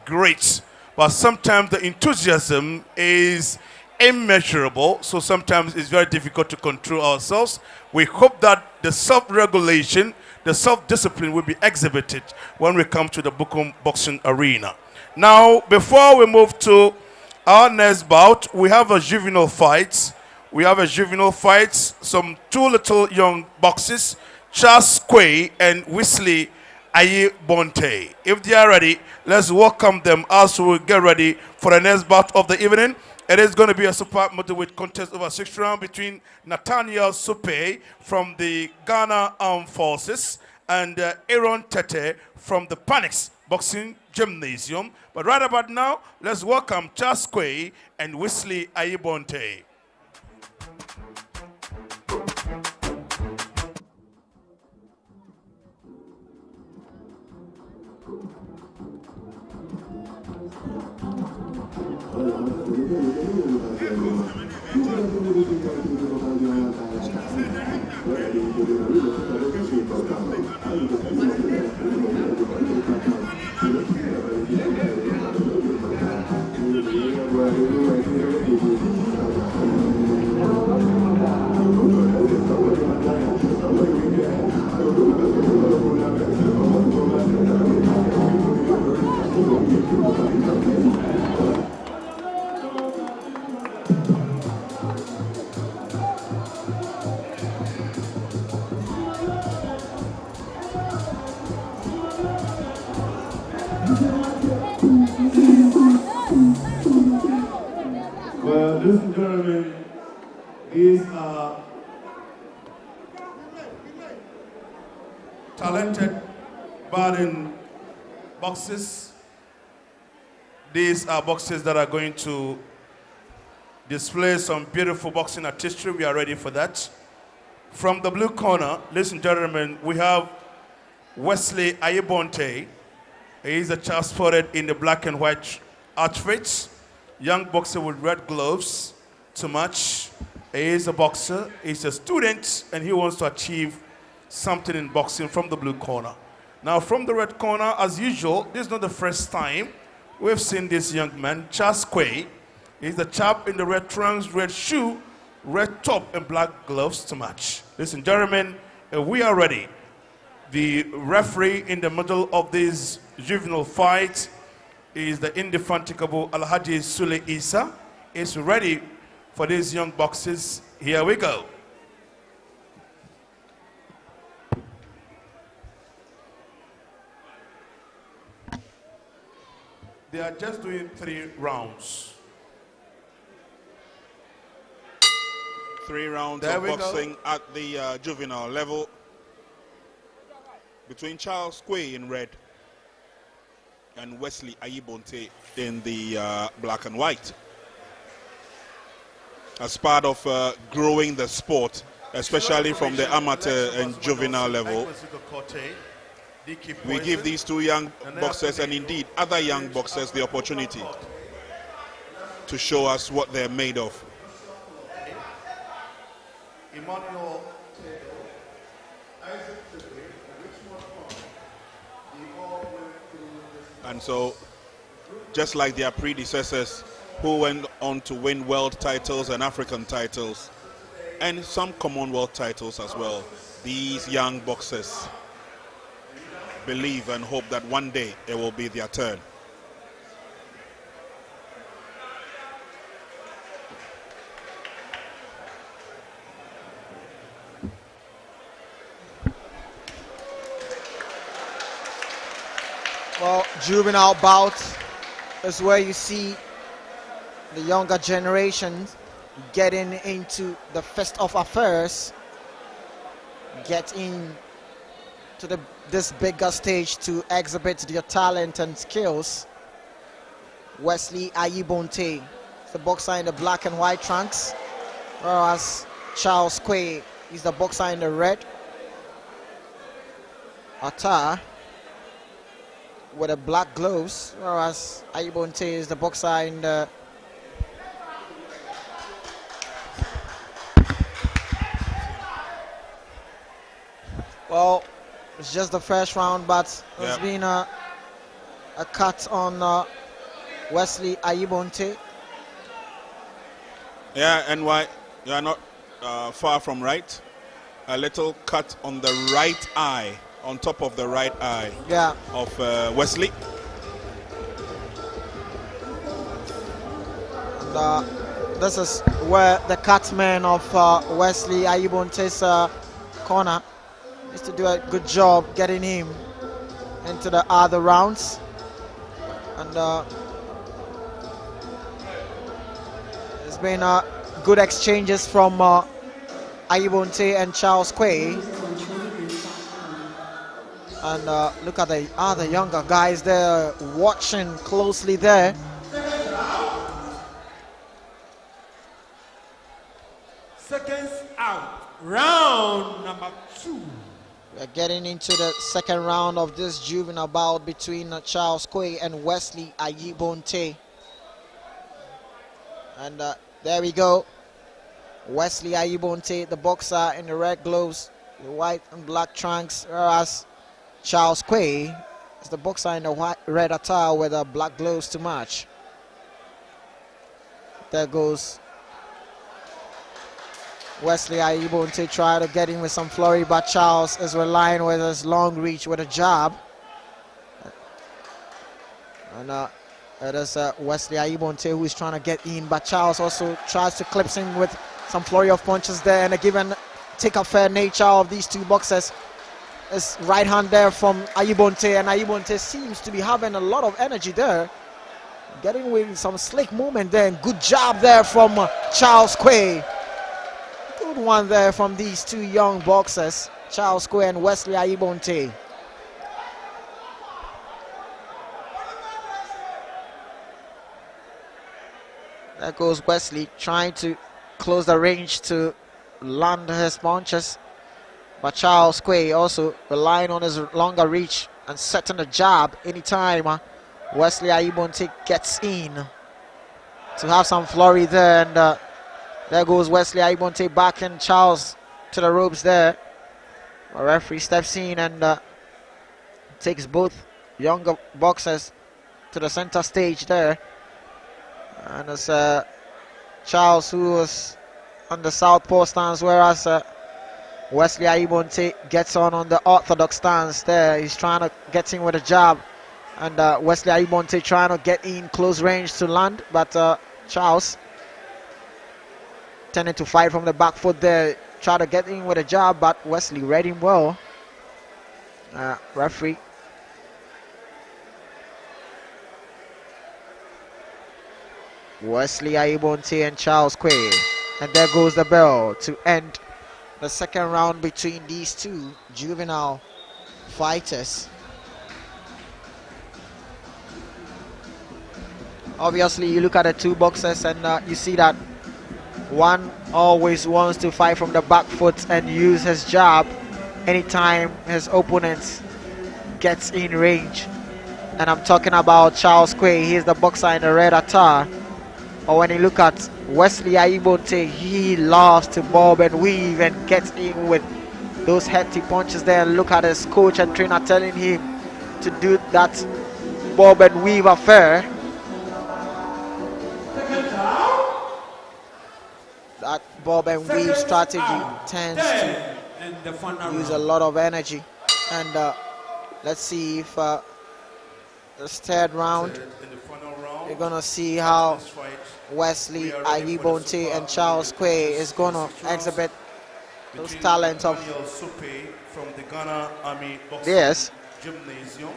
Great, but sometimes the enthusiasm is immeasurable, so sometimes it's very difficult to control ourselves. We hope that the self-regulation, the self-discipline will be exhibited when we come to the boxing arena. Now, before we move to our next bout, we have a juvenile fight. Some two little young boxers, Quay and Aibon. If they are ready, let's welcome them as we get ready for the next bout of the evening. It is going to be a super middleweight contest over 6 rounds between Nathaniel Supe from the Ghana Armed Forces and Aaron Tetteh from the Panics Boxing Gymnasium. But right about now, let's welcome Quay and Aibon. Well, ladies and gentlemen, these are talented budding boxers. These are boxers that are going to display some beautiful boxing artistry. We are ready for that. From the blue corner, ladies and gentlemen, we have Wesley Aibon. He is a child spotted in the black and white outfits. Young boxer with red gloves to match. He is a boxer, he's a student, and he wants to achieve something in boxing from the blue corner. Now from the red corner, as usual, this is not the first time we've seen this young man, Quay. He's the chap in the red trunks, red shoe, red top, and black gloves to match. Ladies and gentlemen, we are ready. The referee in the middle of this juvenile fight is the indefatigable Alhaji Sule Isa. Is ready for these young boxers. Here we go. They are just doing 3 rounds. 3 rounds There of we go. boxing at the juvenile level between Quay in red and Wesley Aibon in the black and white. As part of growing the sport, especially from the amateur and juvenile level, we give these 2 young boxers and indeed other young boxers the opportunity to show us what they're made of. Imanu. And so, just like their predecessors who went on to win world titles and African titles, and some Commonwealth titles as well, these young boxers believe and hope that one day it will be their turn. Well, juvenile bout is where you see the younger generation getting into the first of affairs, get in to this bigger stage to exhibit their talent and skills. Wesley Aibon, the boxer in the black and white trunks, whereas Quay is the boxer in the red attire with the black gloves, whereas Aibon is the boxer in the well, it's just the first round, but there's been a cut on Wesley Aibon. Yeah, and why you are not far from right. A little cut on the right eye, on top of the right eye of Wesley. And, this is where the cut man of Wesley Aibon's corner is to do a good job getting him into the other rounds. And there's been good exchanges from Aibon and Quay. And look at the other younger guys there watching closely there. Seconds out. Round number 2. We're getting into the second round of this juvenile bout between Quay and Wesley Aibon. And there we go. Wesley Aibon, the boxer in the red gloves, the white and black trunks, whereas Quay is the boxer in the white red attire with the black gloves to match. There goes Wesley Aibon try to get in with some flurry, but Charles is relying with his long reach with a jab. And it is Wesley Aibon who is trying to get in, but Charles also tries to clip him with some flurry of punches there, and a give and take affair nature of these 2 boxers. This right hand there from Aibon, and Aibon seems to be having a lot of energy there. Getting with some slick movement there, and good job there from Quay. Good one there from these 2 young boxers, Quay and Wesley Aibon. There goes Wesley trying to close the range to land his punches. But Charles Quay also relying on his longer reach and setting a jab anytime Wesley Aibon gets in to have some flurry there. And there goes Wesley Aibon backing Charles to the ropes there. The referee steps in and takes both younger boxers to the center stage there. And it's Charles who was on the southpaw stance, whereas Wesley Aibon gets on the orthodox stance there. He's trying to get in with a jab. And Wesley Aibon trying to get in close range to land. But Charles tending to fight from the back foot there. Try to get in with a jab, but Wesley read him well. Referee. Wesley Aibon and Charles Quay. And there goes the bell to end the second round between these two juvenile fighters. Obviously, you look at the two boxers and you see that one always wants to fight from the back foot and use his jab anytime his opponent gets in range. And I'm talking about Charles Quay. He's the boxer in the red attire. Or when you look at Wesley Aibon, he loves to bob and weave and get in with those hefty punches there. And look at his coach and trainer telling him to do that bob and weave affair. That bob and weave strategy tends to use a lot of energy. And let's see if this third round, we're going to see how Wesley Aibon and Charles Quay is going to exhibit those talents of from the Ghana Army yes. Gymnasium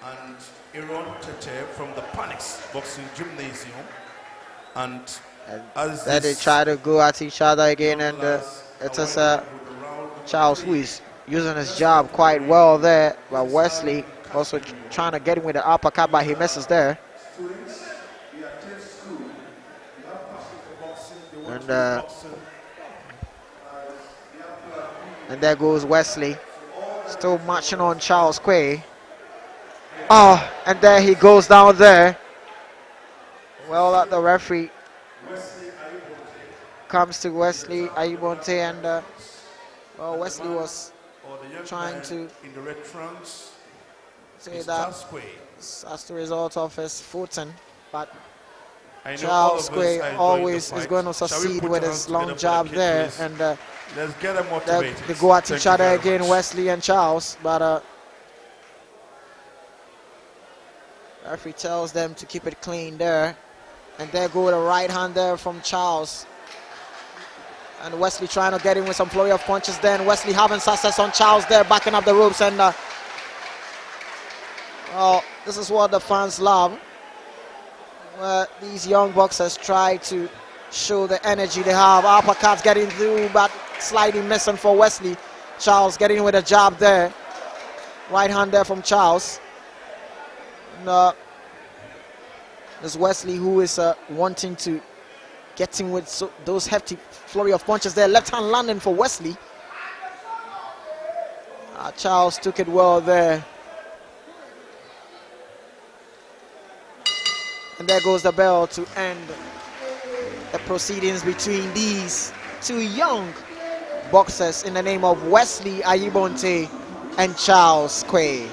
and Tetteh from the Panics Boxing Gymnasium. And as then they try to go at each other again, and it is Charles who is using his jab quite well there, but Wesley also trying to get him with the uppercut, but he misses there. And there goes Wesley, still marching on Charles Quay. Oh, and there he goes down there. Well, that the referee comes to Wesley Aibon, and well, Wesley was trying to say that as the result of his footing, but Charles Quay always is going to succeed with his long jab there, and let's get them motivated. They go at each other again, Wesley and Charles, but referee tells them to keep it clean there. And there go the right hand there from Charles. And Wesley trying to get in with some flurry of punches there. And Wesley having success on Charles there, backing up the ropes. And well, this is what the fans love. Where these young boxers try to show the energy they have. Uppercuts getting through, but slightly missing for Wesley. Charles getting in with a jab there. Right hand there from Charles. And, there's Wesley who is wanting to get in with those hefty flurry of punches there. Left hand landing for Wesley. Charles took it well there. And there goes the bell to end the proceedings between these two young boxers in the name of Wesley Aibon and Charles Quay.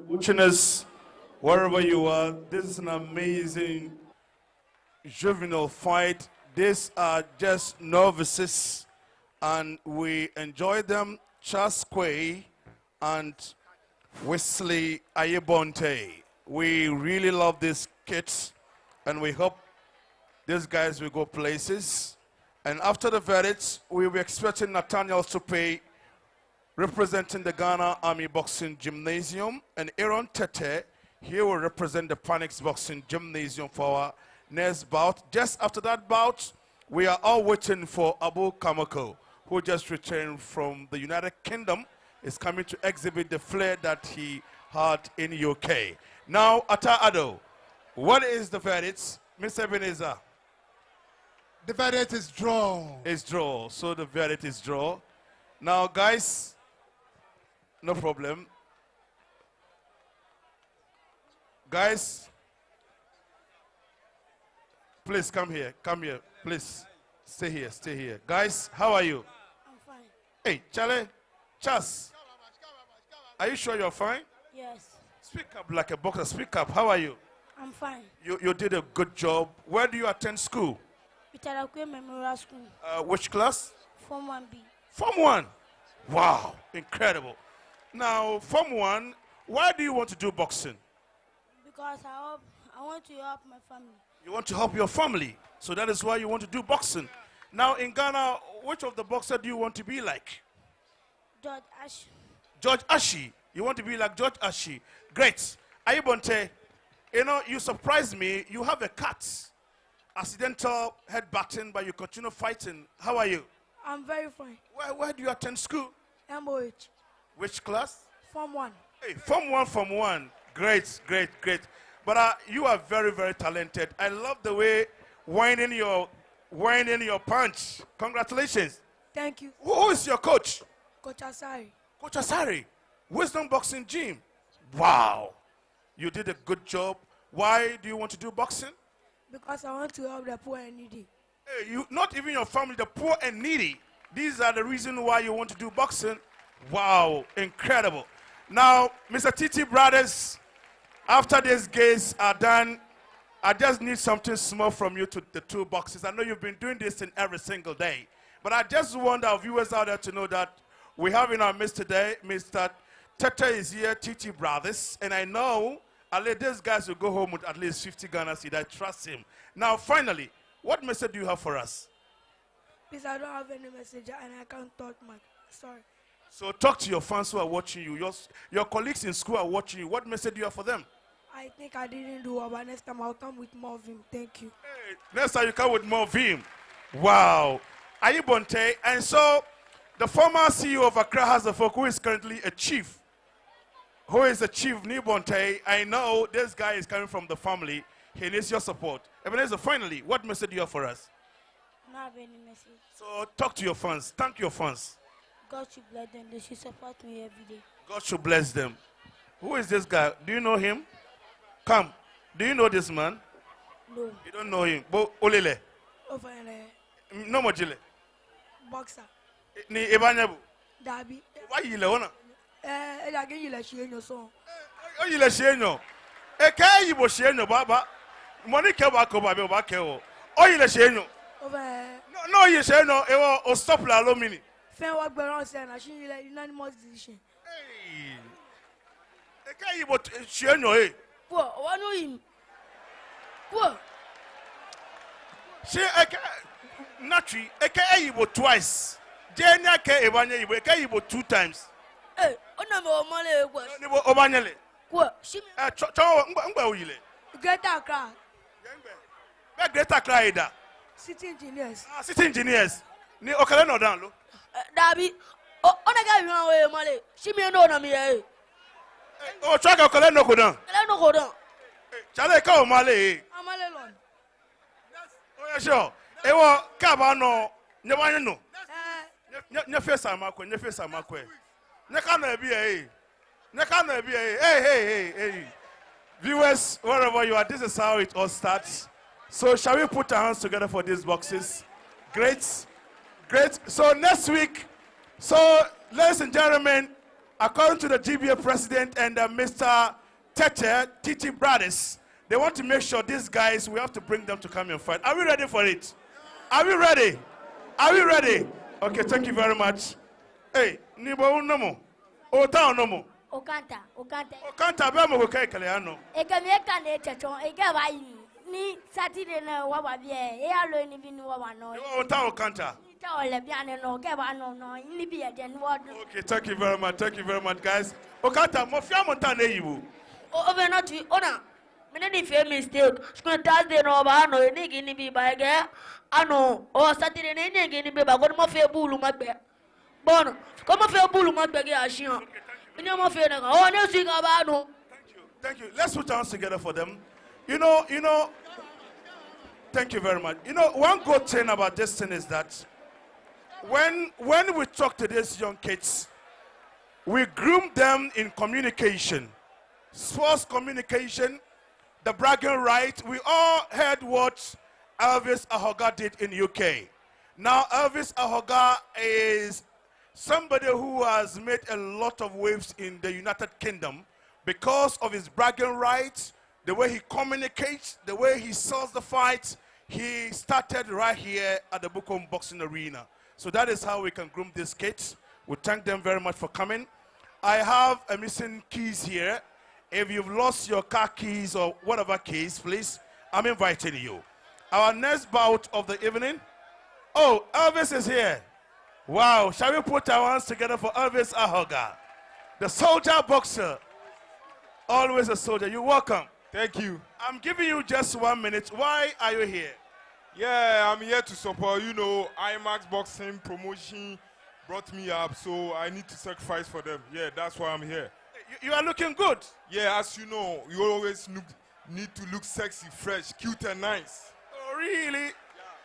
Watching us wherever you are, this is an amazing juvenile fight. These are just novices and we enjoy them. Charles Quay and Wesley Aibon. We really love these kids and we hope these guys will go places. And after the verdicts, we'll be expecting Nathaniel to pay representing the Ghana Army Boxing Gymnasium, and Aaron Tetteh, he will represent the Panics Boxing Gymnasium for our next bout. Just after that bout, we are all waiting for Abu Kamoko, who just returned from the United Kingdom, is coming to exhibit the flair that he had in UK. Now, Ata Ado, what is the verdict, Mr. Ebenezer? The verdict is draw. It's draw. So the verdict is draw. Now, guys, no problem. Guys, please come here. Come here. Please stay here. Stay here. Guys, how are you? I'm fine. Hey, Charlie, Chas, are you sure you're fine? Yes. Speak up like a boxer. Speak up. How are you? I'm fine. You did a good job. Where do you attend school? Quay Memorial School. Which class? Form 1B. Form 1. Wow, incredible. Now, Form 1, why do you want to do boxing? Because I want to help my family. You want to help your family, so that is why you want to do boxing. Now, in Ghana, which of the boxers do you want to be like? George Ashie. George Ashie. You want to be like George Ashie. Great. Aibon, you know, you surprised me. You have a cut. Accidental headbutting, but you continue fighting. How are you? I'm very fine. Where do you attend school? MOH. Which class? Form 1. Hey, Form 1, Form 1. Great, great, great. But you are very, very talented. I love the way whining your punch. Congratulations. Thank you. Who is your coach? Coach Asare. Coach Asare. Wisdom Boxing Gym. Wow. You did a good job. Why do you want to do boxing? Because I want to help the poor and needy. Hey, you, not even your family, the poor and needy. These are the reasons why you want to do boxing. Wow, incredible. Now, Mr. Tetteh brothers, after these games are done, I just need something small from you to the two boxes. I know you've been doing this in every single day, but I just want our viewers out there to know that we have in our midst today, Mr. Tetteh is here, Tetteh brothers, and I know these guys will go home with at least 50 Ghana cedis. I trust him. Now, finally, what message do you have for us? Please, I don't have any message and I can't talk much. Sorry. So talk to your fans who are watching you. Your colleagues in school are watching you. What message do you have for them? I think I didn't do well, but next time I'll come with more vim. Thank you. Hey, next time you come with more vim. Wow. Aibon, and so the former CEO of Accra House of Folk, who is currently a chief, who is the chief Nibonte, I know this guy is coming from the family. He needs your support. Ebenezer, finally, what message do you have for us? I don't have any message. So talk to your fans. Thank your fans. God should bless them. They should support me every day. God should bless them. Who is this guy? Do you know him? Come. Do you know this man? No. You don't know him. Bo Olele. Over No more Jile. Boxer. Ni Ebanyabu. Dabi. Why you le Again, you let you song. Oh, you let you Eke Yibo Sheno Baba. Monica Bakoba Bakeo. Oh, you let you Over. No, you say no. Or stop la alumini. Fair work, but I said, I should unanimous decision. Hey. Eke Yibo Sheno, eh? Poor, what know him? Poor. She Eke Natri, Eke Yibo twice. Jenya Ke Ebanya Yibo, Eke Yibo 2 times. Hey, Onamo Mole. Nibo Obanyele. Poor, she Greater crowd. Greater crowd. City engineers. City engineers. Ni okale no down lo. Dabi. Onaga you way male. She me no na me eh. O track okale no go down. Okale no go down. Chale ka o male. Amale lon. Oh yeah sure. E wo ka ba no nyebanye no. Nya face amakwe, nya face amakwe. Nya ka na bi eh. Nya ka na bi eh. Hey. Viewers, wherever you are, this is how it all starts. So shall we put our hands together for these boxes? Great. So next week, ladies and gentlemen, according to the GBA president and Mr. Tetteh brothers, they want to make sure these guys, we have to bring them to come and fight. Are we ready for it? Are we ready? Okay, thank you very much. Hey, Nibo Nomo. Ota Nomo. Okanta be mo ko kai kale ano. Eka ne chechon, eka ba yi. Ni Saturday na wa ba bia. E alo ni bi ni wa no. Ota Okanta. Okay, thank you very much. Thank you very much, guys. Okata, Mofia Montana, you. Over not to honor. Many fair mistake. School Thursday no bano, a nigga in the by girl. I know, or Saturday night in the baby, I got more fair bull, my bear. Bono, come off your bull, my beggar, Ashie. No more fair. Oh, no, sing about no. Thank you. Let's put our hands together for them. You know, thank you very much. You know, one good thing about this thing is that when we talk to these young kids, we groom them in communication, sports communication, the bragging right. We all heard what Elvis Ahoga did in UK. Now, Elvis Ahoga is somebody who has made a lot of waves in the United Kingdom because of his bragging rights, the way he communicates, the way he sells the fights. He started right here at the Bukom Boxing Arena. So that is how we can groom these kids. We thank them very much for coming. I have a missing keys here. If you've lost your car keys or whatever keys, please, I'm inviting you. Our next bout of the evening. Oh, Elvis is here. Wow, shall we put our hands together for Elvis Ahoga, the soldier boxer. Always a soldier. You're welcome. Thank you. I'm giving you just 1 minute. Why are you here? Yeah, I'm here to support. You know, IMAX Boxing promotion brought me up, so I need to sacrifice for them. Yeah, that's why I'm here. You are looking good. Yeah, as you know, you always need to look sexy, fresh, cute, and nice. Oh, really? Yeah.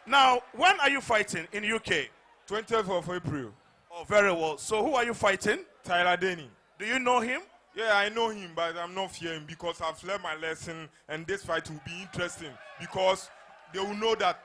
Now, when are you fighting in UK? 20th of April. Oh, very well. So who are you fighting? Tyler Denny. Do you know him? Yeah, I know him, but I'm not fearing because I've learned my lesson, and this fight will be interesting because they will know that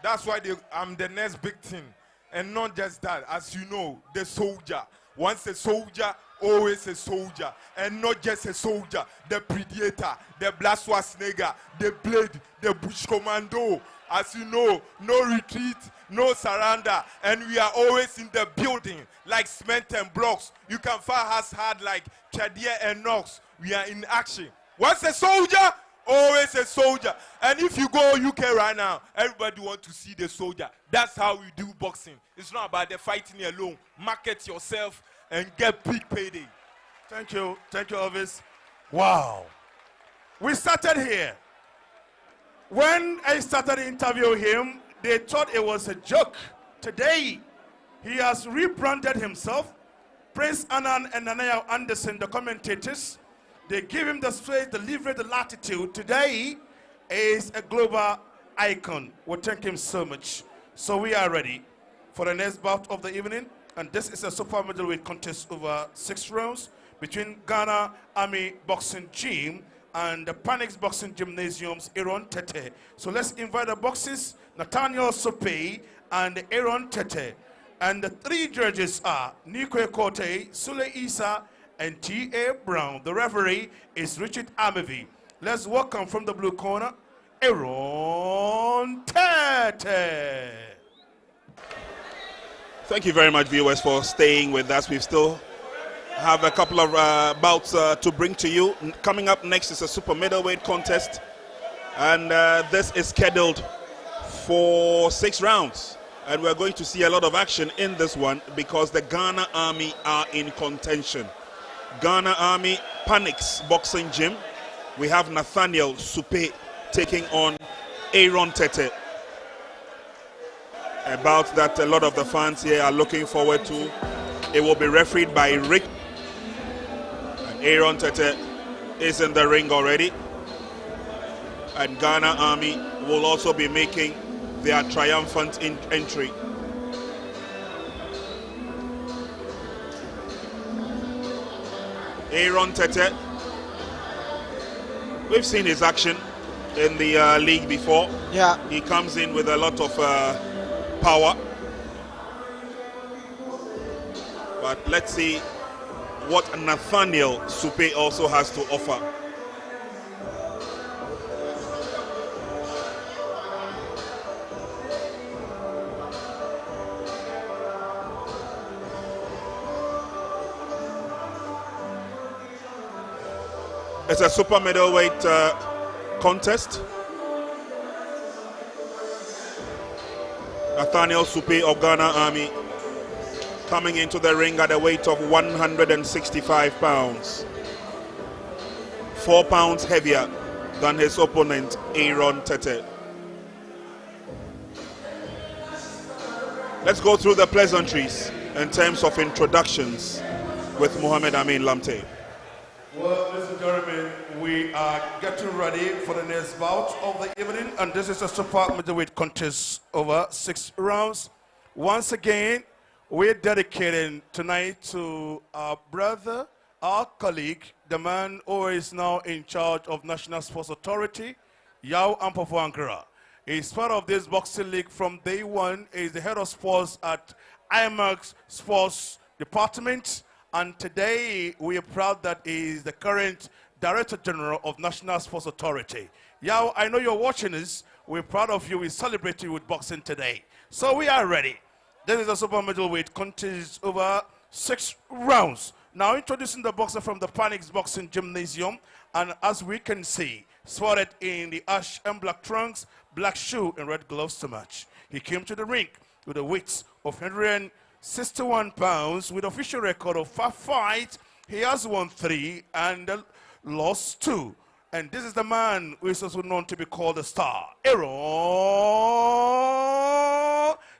that's why I'm the next big thing. And not just that, as you know, the soldier. Once a soldier, always a soldier. And not just a soldier, the predator, the Black Schwarzenegger, the blade, the bush commando. As you know, no retreat, no surrender. And we are always in the building, like cement and blocks. You can fight us hard like Tetteh and Knox. We are in action. Once a soldier, always a soldier. And if you go UK right now, everybody wants to see the soldier. That's how we do boxing. It's not about the fighting alone. Market yourself and get big payday. Thank you. Thank you, Elvis. Wow. We started here. When I started interviewing him, they thought it was a joke. Today, he has rebranded himself. Prince Annan and Nanaya Anderson, the commentators, they give him the space, the leverage, the latitude. Today is a global icon. We thank him so much. So we are ready for the next bout of the evening. And this is a super middleweight contest over 6 rounds between Ghana Army Boxing Gym and the Panix Boxing Gymnasium's Aaron Tetteh. So let's invite the boxers, Nathaniel Sope and Aaron Tetteh. And the 3 judges are Quay, Sule Isa, and T.A. Brown. The referee is Richard Amevi. Let's welcome from the blue corner, Aaron Tetteh. Thank you very much, viewers, for staying with us. We still have a couple of bouts to bring to you. Coming up next is a super middleweight contest, and this is scheduled for 6 rounds. And we're going to see a lot of action in this one because the Ghana Army are in contention. Ghana Army Panix Boxing Gym. We have Nathaniel Sope taking on Aaron Tetteh. A bout that a lot of the fans here are looking forward to. It will be refereed by Rick. And Aaron Tetteh is in the ring already. And Ghana Army will also be making their triumphant entry. Aaron Tetteh, we've seen his action in the league before. Yeah. He comes in with a lot of power. But let's see what Nathaniel Sope also has to offer. It's a super middleweight contest. Nathaniel Supe of Ghana Army coming into the ring at a weight of 165 pounds. 4 pounds heavier than his opponent, Aaron Tetteh. Let's go through the pleasantries in terms of introductions with Mohammed Amin Lamptey. Well, ladies and gentlemen, we are getting ready for the next bout of the evening, and this is a super middleweight contest over 6 rounds. Once again, we're dedicating tonight to our brother, our colleague, the man who is now in charge of National Sports Authority, Yao Ampofo Ankara. He's part of this boxing league from day one. He's the head of sports at IMAX Sports Department. And today, we are proud that he is the current Director General of National Sports Authority. Yao, I know you're watching this. We're proud of you. We celebrate you with boxing today. So we are ready. This is a super middleweight contest over 6 rounds. Now introducing the boxer from the Panics Boxing Gymnasium. And as we can see, spotted in the ash and black trunks, black shoe and red gloves to match. He came to the ring with a weight of 161 pounds with official record of 5 fights. He has won 3 and lost 2. And this is the man who is also known to be called the star, Aaron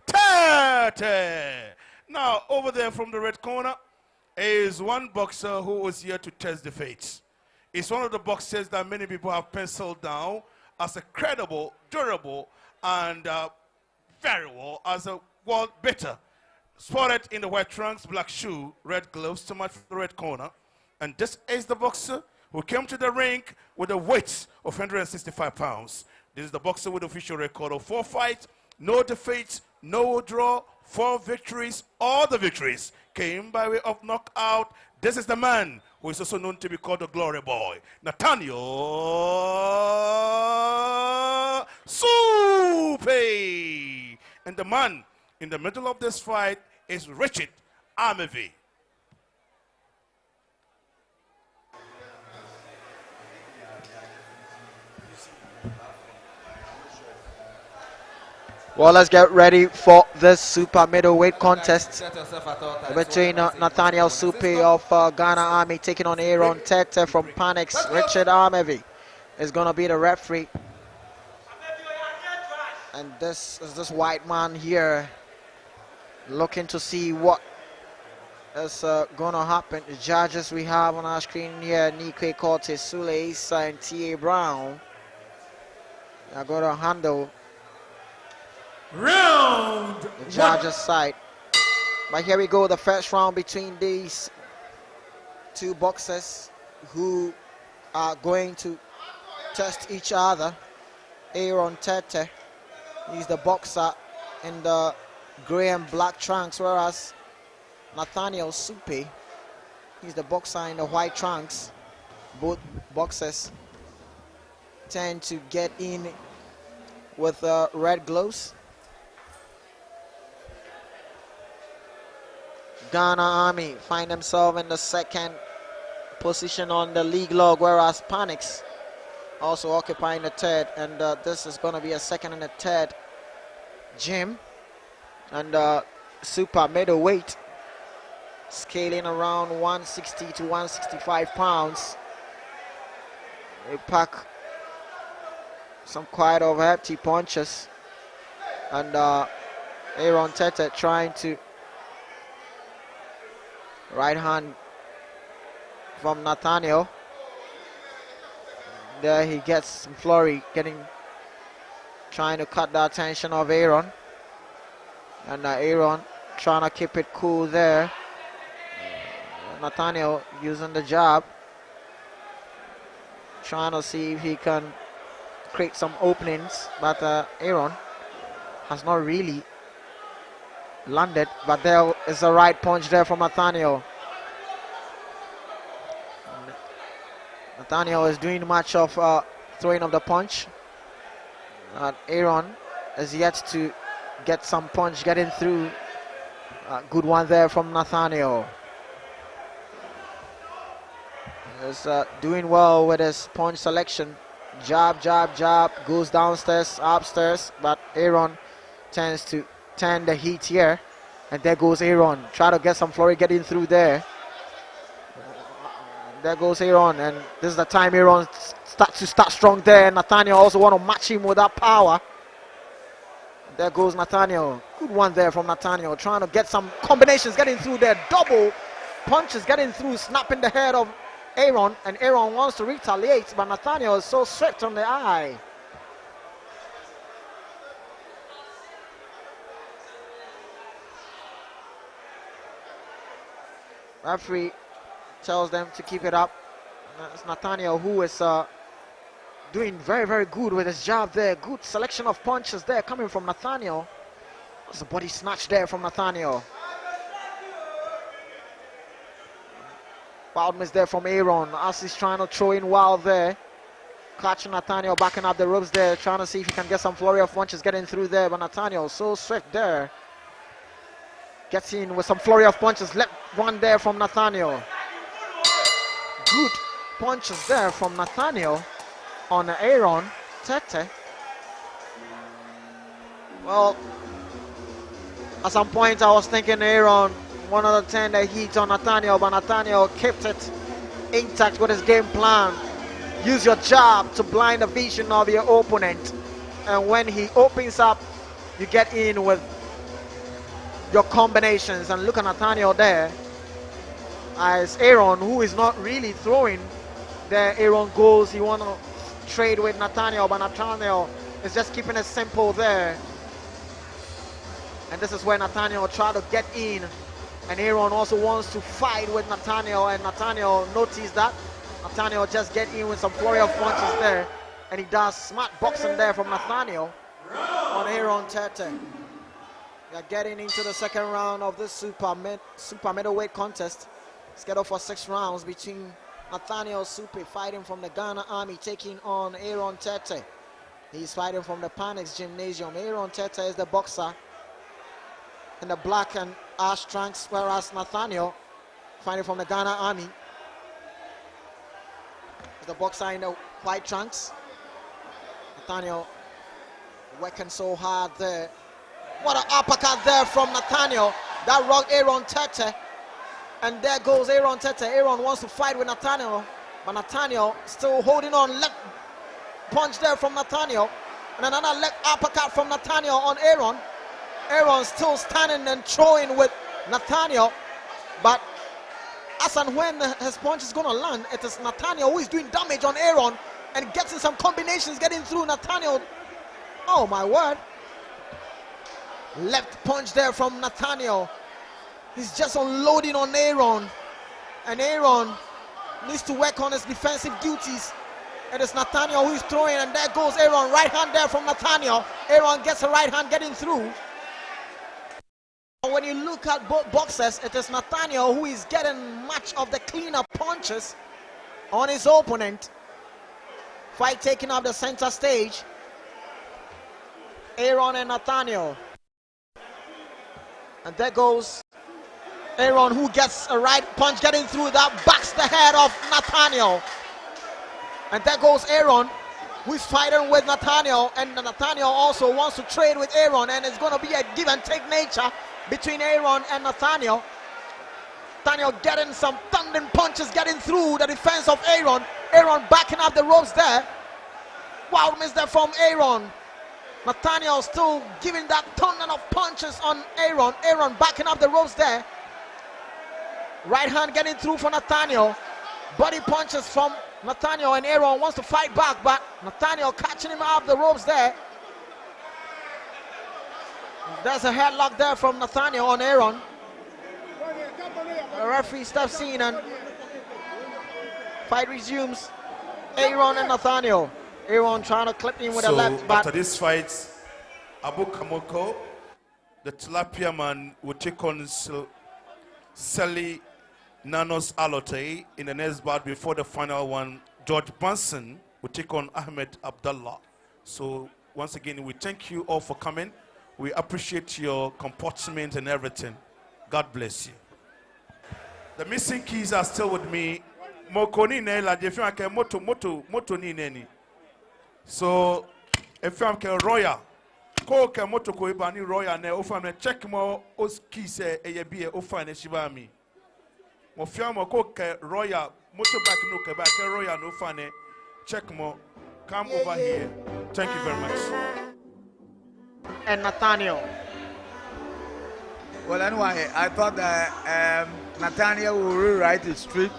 Tetteh. Now, over there from the red corner is one boxer who was here to test the fates. It's one of the boxers that many people have penciled down as a credible, durable, and very well as a world beater. Spotted in the white trunks, black shoe, red gloves to match the red corner. And this is the boxer who came to the ring with a weight of 165 pounds. This is the boxer with official record of 4 fights, no defeats, no draw, 4 victories. All the victories came by way of knockout. This is the man who is also known to be called the Glory Boy, Nathaniel Supe. And the man in the middle of this fight is Richard Amevi. Well, let's get ready for this super middleweight contest between Nathaniel Supe of Ghana Army taking on Aaron Tetteh from Panics. Richard Amevi is going to be the referee. And this is this white man here looking to see what is going to happen. The judges we have on our screen here, Quay, Sule, Issa, and T.A. Brown. They're going to handle round the judges' side. But here we go, the first round between these 2 boxers who are going to test each other. Aaron Tetteh, he's the boxer in the gray and black trunks, whereas Nathaniel Supe, he's the boxer in the white trunks. Both boxers tend to get in with red gloves. Ghana Army find themselves in the 2nd position on the league log, whereas Panics also occupying the 3rd. And this is going to be a 2nd and a 3rd gym. And super middleweight, scaling around 160 to 165 pounds. They pack some quite of hefty punches. And Aaron Tetteh trying to right hand from Nathaniel. There he gets some flurry, trying to cut the attention of Aaron. And Aaron trying to keep it cool there. Nathaniel using the jab, trying to see if he can create some openings, but Aaron has not really landed, but there is a right punch there from Nathaniel. Nathaniel is doing much of throwing of the punch. Aaron is yet to get some punch getting through. Good one there from Nathaniel. Is doing well with his punch selection. Jab, jab, jab, goes downstairs, upstairs, but Aaron tends to turn the heat here. And there goes Aaron. Try to get some flurry getting through there. There goes Aaron, and this is the time Aaron starts to start strong there. Nathaniel also want to match him with that power. There goes Nathaniel. Good one there from Nathaniel, trying to get some combinations getting through there. Double punches getting through, snapping the head of Aaron, and Aaron wants to retaliate, but Nathaniel is so swift on the eye. Referee tells them to keep it up. It's Nathaniel who is doing very, very good with his job there. Good selection of punches there coming from Nathaniel. That's a body snatch there from Nathaniel. Wild miss there from Aaron as he's trying to throw in wild there. Catching Nathaniel, backing up the ropes there, trying to see if he can get some flurry of punches getting through there. But Nathaniel so swift there. Gets in with some flurry of punches. Left one there from Nathaniel. Good punches there from Nathaniel on Aaron Tetteh. Well, at some point I was thinking Aaron one of the 10 that heat on Nathaniel, but Nathaniel kept it intact with his game plan. Use your jab to blind the vision of your opponent, and when he opens up, you get in with your combinations. And look at Nathaniel there as Aaron, who is not really throwing there. Aaron goes, he want to trade with Nathaniel, but Nathaniel is just keeping it simple there. And this is where Nathaniel try to get in, and Aaron also wants to fight with Nathaniel, and Nathaniel noticed that. Nathaniel just get in with some flurry of punches there, and he does smart boxing there from Nathaniel on Aaron Tetteh. We are getting into the second round of this super middleweight contest. Scheduled for 6 rounds between Nathaniel Supe fighting from the Ghana Army, taking on Aaron Tetteh. He's fighting from the Panex Gymnasium. Aaron Tetteh is the boxer in the black and ash trunks, whereas Nathaniel fighting from the Ghana Army is the boxer in the white trunks. Nathaniel working so hard there. What an uppercut there from Nathaniel. That rocked Aaron Tetteh. And there goes Aaron Tetteh. Aaron wants to fight with Nathaniel, but Nathaniel still holding on. Left punch there from Nathaniel. And another leg uppercut from Nathaniel on Aaron. Aaron still standing and throwing with Nathaniel. But as and when his punch is going to land, it is Nathaniel who is doing damage on Aaron and getting some combinations getting through Nathaniel. Oh my word. Left punch there from Nathaniel. He's just unloading on Aaron. And Aaron needs to work on his defensive duties. It is Nathaniel who is throwing, and there goes Aaron. Right hand there from Nathaniel. Aaron gets a right hand getting through. When you look at both boxers, it is Nathaniel who is getting much of the cleaner punches on his opponent. Fight taking up the center stage. Aaron and Nathaniel. And there goes Aaron, who gets a right punch getting through that, backs the head of Nathaniel. And there goes Aaron, who is fighting with Nathaniel, and Nathaniel also wants to trade with Aaron, and it's going to be a give and take nature between Aaron and Nathaniel. Nathaniel getting some thundering punches getting through the defense of Aaron. Aaron backing up the ropes there. Wild miss there from Aaron. Nathaniel still giving that thundering of punches on Aaron. Aaron backing up the ropes there. Right hand getting through for Nathaniel. Body punches from Nathaniel, and Aaron wants to fight back, but Nathaniel catching him off the ropes there. There's a headlock there from Nathaniel on Aaron. The referee steps in and fight resumes. Aaron and Nathaniel. Aaron trying to clip in with a left, but after this fight, Abu Kamoko, the tilapia man, will take on Sally Nanos Alotey in the next bout before the final one. George Benson will take on Ahmed Abdallah. So once again, we thank you all for coming. We appreciate your comportment and everything. God bless you. The missing keys are still with me. Mokoni nela defia ke moto ni neni. So if I'm Royal, Koke motoko ibani royal ne ofane check mo oski se eyebie ofane shibami. Mo fiamo koke royal motorbike no ke back royal no ofane check mo come over here. Thank you very much. And Nathaniel. Well, anyway, I thought that Nathaniel will rewrite his streak.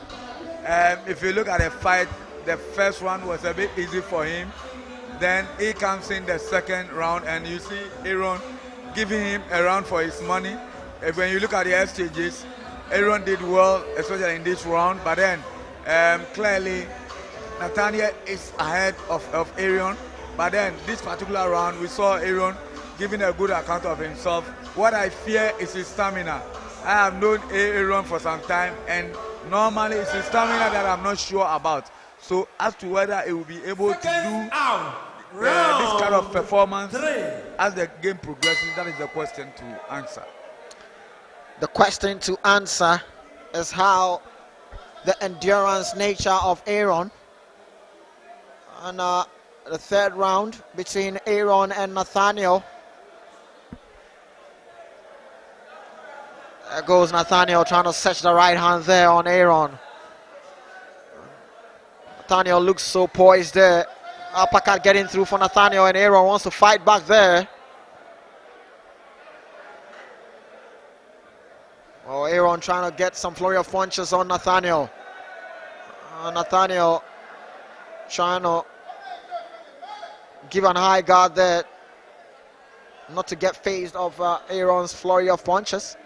If you look at the fight, the first round was a bit easy for him. Then he comes in the second round, and you see Aaron giving him a round for his money. When you look at the exchanges, Aaron did well, especially in this round. But then clearly, Nathaniel is ahead of Aaron. But then this particular round, we saw Aaron giving a good account of himself. What I fear is his stamina. I have known Aaron for some time, and normally it's his stamina that I'm not sure about. So as to whether he will be able to do this kind of performance as the game progresses, that is the question to answer. The question to answer is how the endurance nature of Aaron. And the third round between Aaron and Nathaniel. There goes Nathaniel trying to set the right hand there on Aaron. Nathaniel looks so poised there. Uppercut getting through for Nathaniel, and Aaron wants to fight back there. Oh, Aaron trying to get some flurry of punches on Nathaniel. Nathaniel trying to give an high guard there, not to get phased of Aaron's flurry of punches.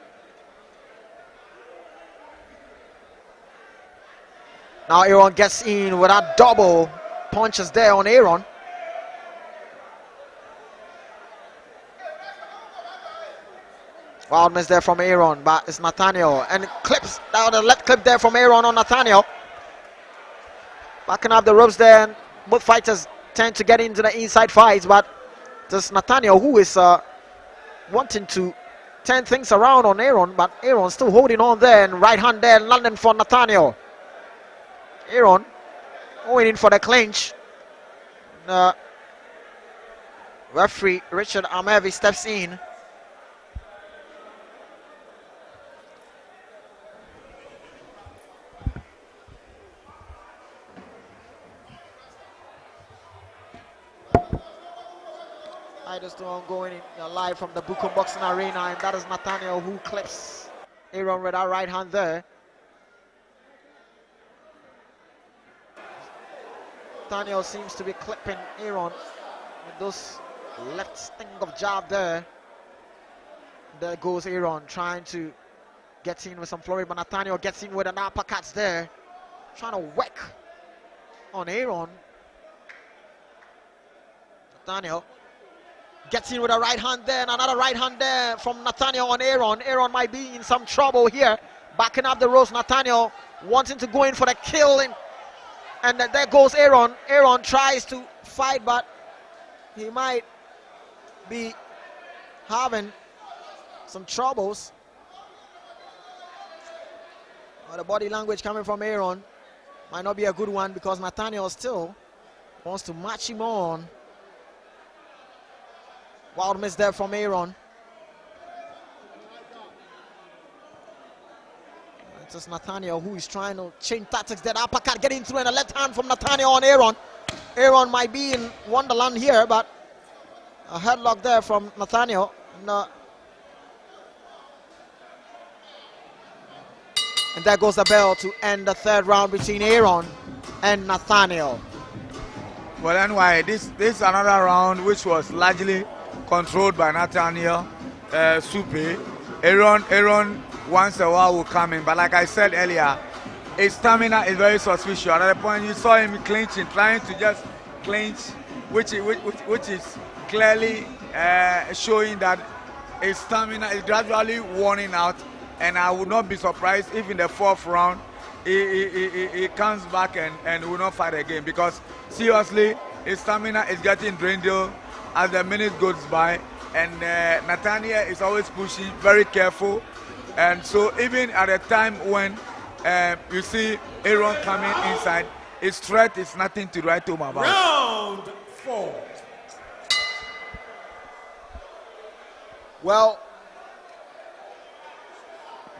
Now Aaron gets in with a double punches there on Aaron. Wild miss there from Aaron, but it's Nathaniel. And clips, now the left clip there from Aaron on Nathaniel. Backing up the ropes there, and both fighters tend to get into the inside fights, but there's Nathaniel who is wanting to turn things around on Aaron, but Aaron still holding on there, and right hand there landing for Nathaniel. Aaron going in for the clinch. Referee Richard Amevi steps in. Fight is still ongoing live from the Bukum Boxing Arena, and that is Nathaniel who clips Aaron with that right hand there. Nathaniel seems to be clipping Aaron with those left sting of jab there. There goes Aaron trying to get in with some flurry, but Nathaniel gets in with an uppercut there, trying to whack on Aaron. Nathaniel gets in with a right hand there, and another right hand there from Nathaniel on Aaron. Aaron might be in some trouble here. Backing up the ropes, Nathaniel wanting to go in for the kill, and there goes Aaron. Aaron tries to fight, but he might be having some troubles. The body language coming from Aaron might not be a good one, because Nathaniel still wants to match him on. Wild miss there from Aaron. It's just Nathaniel who is trying to change tactics. That uppercut getting through, and a left hand from Nathaniel on Aaron. Aaron might be in Wonderland here, but a headlock there from Nathaniel. And there goes the bell to end the third round between Aaron and Nathaniel. Well, anyway, this is another round which was largely controlled by Nathaniel Supe. Aaron once a while will come in, but like I said earlier, his stamina is very suspicious. At the point you saw him clinching, trying to just clinch, which is clearly showing that his stamina is gradually worn out, and I would not be surprised if in the fourth round he comes back and will not fight again, because seriously his stamina is getting drained as the minute goes by, and Nathaniel is always pushing, very careful, and so even at a time when you see Aaron coming inside, his threat is nothing to write home about. Round 4. Well,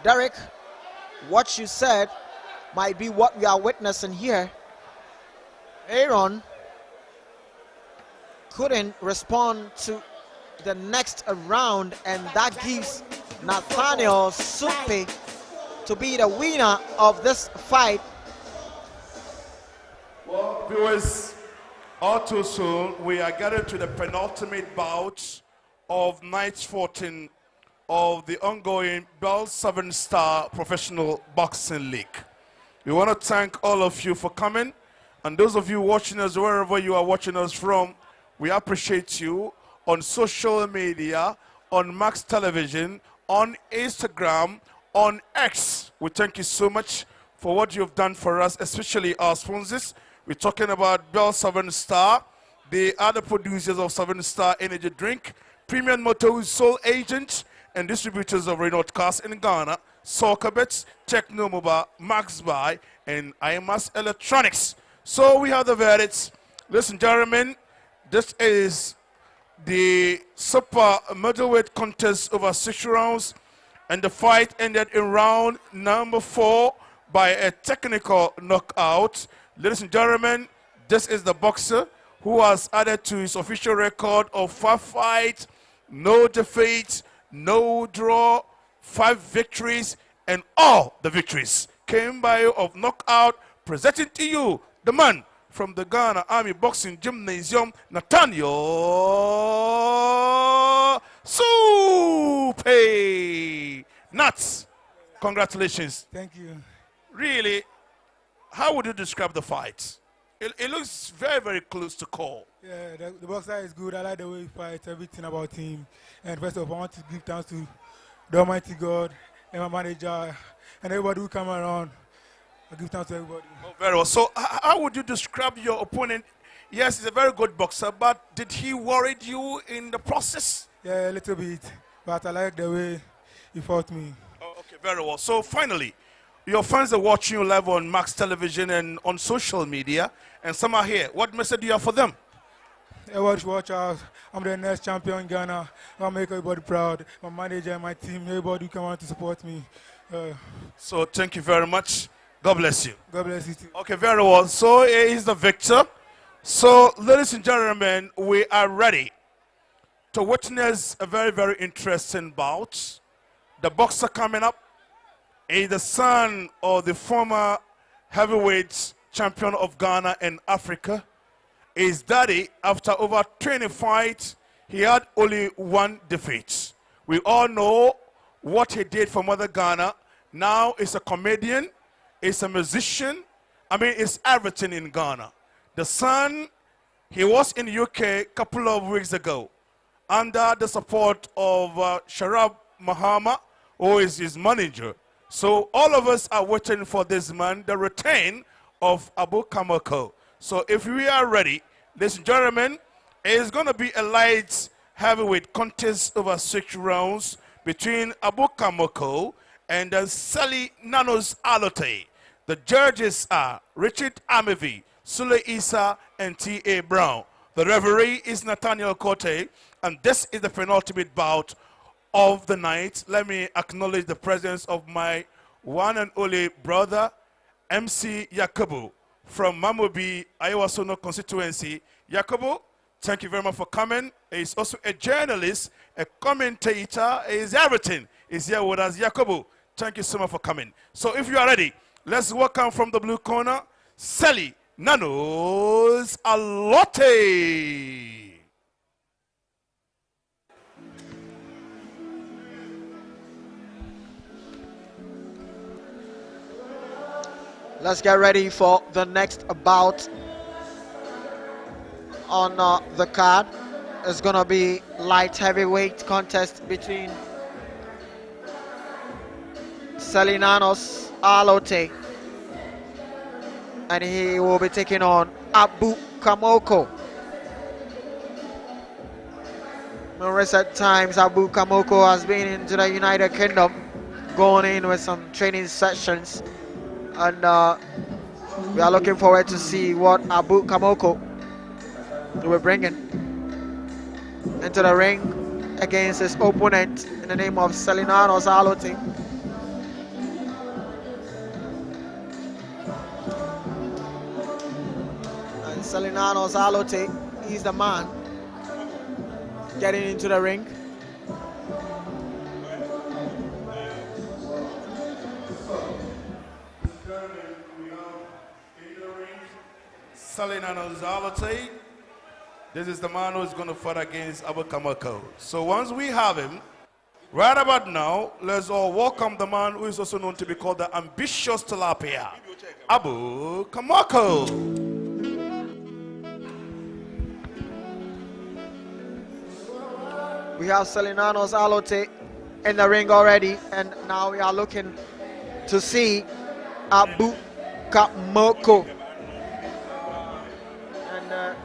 Derek, what you said might be what we are witnessing here. Aaron couldn't respond to the next round, and that gives Nathaniel Supe to be the winner of this fight. Well, viewers, all too soon, we are getting to the penultimate bout of night 14 of the ongoing Bell 7-Star Professional Boxing League. We want to thank all of you for coming, and those of you watching us wherever you are watching us from, we appreciate you on social media, on Max Television, on Instagram, on X. We thank you so much for what you've done for us, especially our sponsors. We're talking about Bell 7-Star, the other producers of 7-Star Energy Drink, Premium Motors sole agents and distributors of Renault Cars in Ghana, Soccer Bets, Techno Mobile, Max Buy, and IMAS Electronics. So we have the verdicts. Ladies and gentlemen, this is the super middleweight contest over 6 rounds, and the fight ended in round number 4 by a technical knockout. Ladies and gentlemen, this is the boxer who has added to his official record of 5 fights, no defeats, no draw, 5 victories, and all the victories came by way of knockout. Presenting to you the man from the Ghana Army Boxing Gymnasium, Nathaniel Supe. Nuts, congratulations. Thank you. Really, how would you describe the fight? It looks very, very close to call. Yeah, the boxer is good. I like the way he fights, everything about him. And first of all, I want to give thanks to the Almighty God and my manager and everybody who come around. I give thanks to everybody. Oh, very well. So how would you describe your opponent? Yes, he's a very good boxer, but did he worry you in the process? Yeah, a little bit. But I like the way he fought me. Oh, okay, very well. So finally, your fans are watching you live on Max Television and on social media, and some are here. What message do you have for them? Everybody should watch out. I'm the next champion in Ghana. I'll make everybody proud. My manager and my team, everybody who come out to support me. So thank you very much. God bless you. God bless you too. Okay, very well. So here is the victor. So, ladies and gentlemen, we are ready to witness a very, very interesting bout. The boxer coming up is the son of the former heavyweight champion of Ghana and Africa. His daddy, after over 20 fights, he had only 1 defeat. We all know what he did for Mother Ghana. Now he's a comedian, he's a musician. I mean, it's everything in Ghana. The son, he was in the UK a couple of weeks ago under the support of Sharab Mahama, who is his manager. So all of us are waiting for this man, the return of Abu Kamoko. So if we are ready, ladies and gentlemen, it's going to be a light heavyweight contest over 6 rounds between Abu Kamoko and Sally Nanos Alotey. The judges are Richard Amevi, Sule Isa, and T.A. Brown. The referee is Nathaniel Kote, and this is the penultimate bout of the night. Let me acknowledge the presence of my one and only brother, MC Yakubu, from Mamobi, Ayawasono constituency. Yakubu, thank you very much for coming. He's also a journalist, a commentator, he's everything. He's here with us. Yakubu, thank you so much for coming. So if you are ready, let's welcome from the blue corner, Sally Nanos Alotey. Let's get ready for the next bout on the card. It's gonna be light heavyweight contest between Selinanos Alotey, and he will be taking on Abu Kamoko. In recent times, Abu Kamoko has been into the United Kingdom, going in with some training sessions, and we are looking forward to see what Abu Kamoko will be bringing into the ring. against his opponent in the name of Selinanos Alotey. And Selinanos Alotey, he's the man getting into the ring. Selinanos Alotey. This is the man who is going to fight against Abu Kamoko. So once we have him, right about now, let's all welcome the man who is also known to be called the ambitious tilapia, Abu Kamoko. We have Selinanos Alotey in the ring already, and now we are looking to see Abu Kamoko. And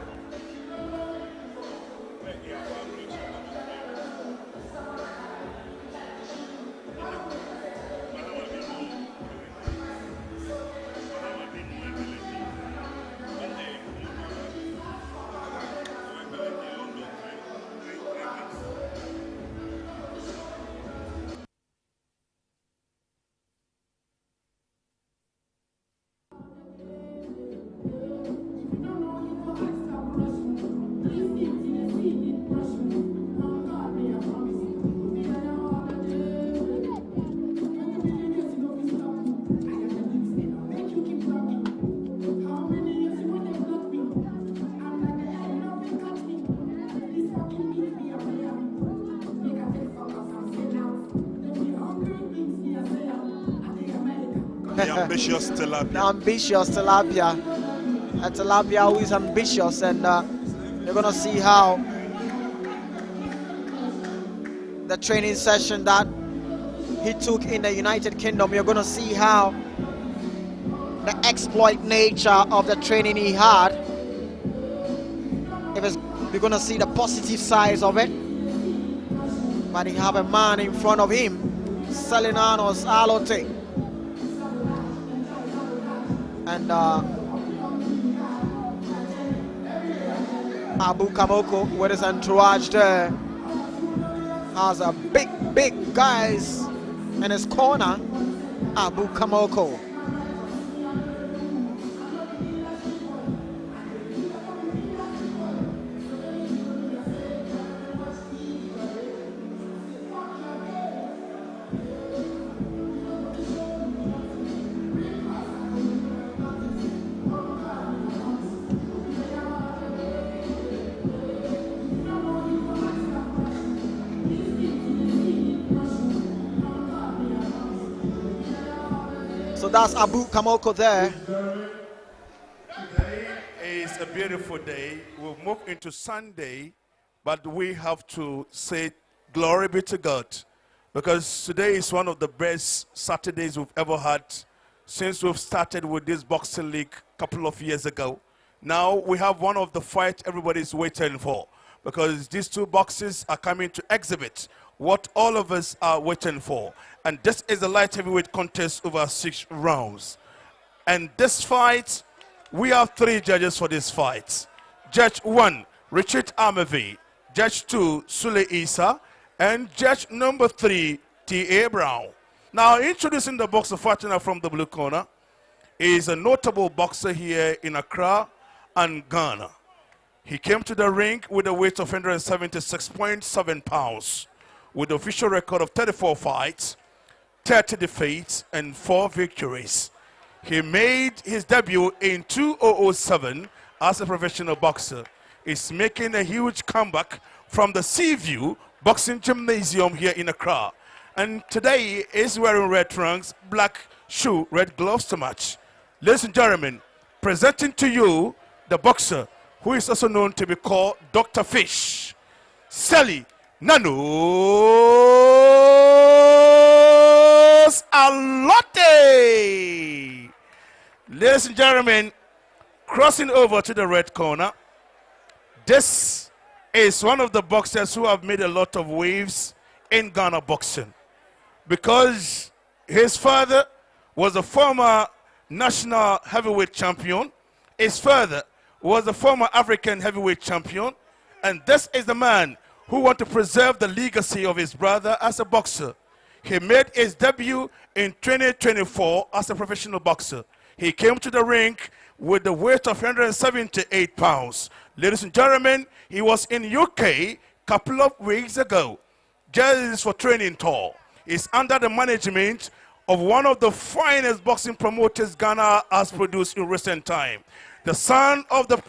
The ambitious tilapia. The ambitious tilapia. A tilapia who is ambitious, and you're gonna see how the training session that he took in the United Kingdom, you're gonna see how the exploit nature of the training he had. You're gonna see the positive sides of it. But he have a man in front of him, Selinanos Alotey. And Abu Kamoko with his entourage there has a big guys in his corner. Abu Kamoko. So that's Abu Kamoko there. Today is a beautiful day. We'll move into Sunday, but we have to say glory be to God, because today is one of the best Saturdays we've ever had since we've started with this boxing league a couple of years ago. Now we have one of the fights everybody's waiting for, because these two boxers are coming to exhibit what all of us are waiting for. And this is the light heavyweight contest over 6 rounds. And this fight, we have 3 judges for this fight. Judge 1, Richard Amavi. Judge 2, Sule Isa. And judge number 3, T.A. Brown. Now, introducing the boxer fighting from the blue corner is a notable boxer here in Accra and Ghana. He came to the ring with a weight of 176.7 pounds, with an official record of 34 fights, 30 defeats, and 4 victories. He made his debut in 2007 as a professional boxer. He's making a huge comeback from the Seaview Boxing Gymnasium here in Accra. And today is wearing red trunks, black shoe, red gloves to match. Ladies and gentlemen, presenting to you the boxer who is also known to be called Dr. Fish, Selinanos Alotey. Ladies and gentlemen, crossing over to the red corner, this is one of the boxers who have made a lot of waves in Ghana boxing, because his father was a former national heavyweight champion. His father was a former African heavyweight champion. And this is the man who want to preserve the legacy of his brother as a boxer. He made his debut in 2024 as a professional boxer. He came to the ring with the weight of 178 pounds. Ladies and gentlemen, he was in UK a couple of weeks ago, just for training tour. He's under the management of one of the finest boxing promoters Ghana has produced in recent time. The son of the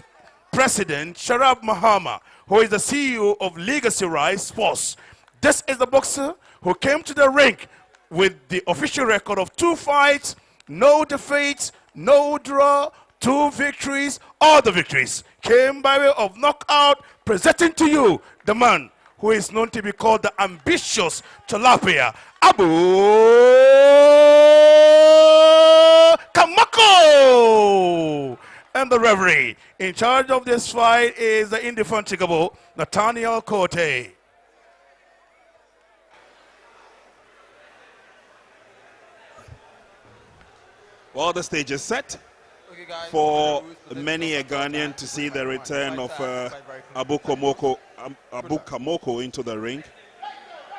President, Sharab Mahama, who is the CEO of Legacy Rise Sports. This is the boxer who came to the ring with the official record of 2 fights, no defeats, no draw, 2 victories. All the victories came by way of knockout, presenting to you the man who is known to be called the ambitious Tilapia, Abu Kamoko. And the referee in charge of this fight is the indefatigable Nathaniel Quay. Well, the stage is set for many a Ghanaian to see the return of Abu Kamoko into the ring,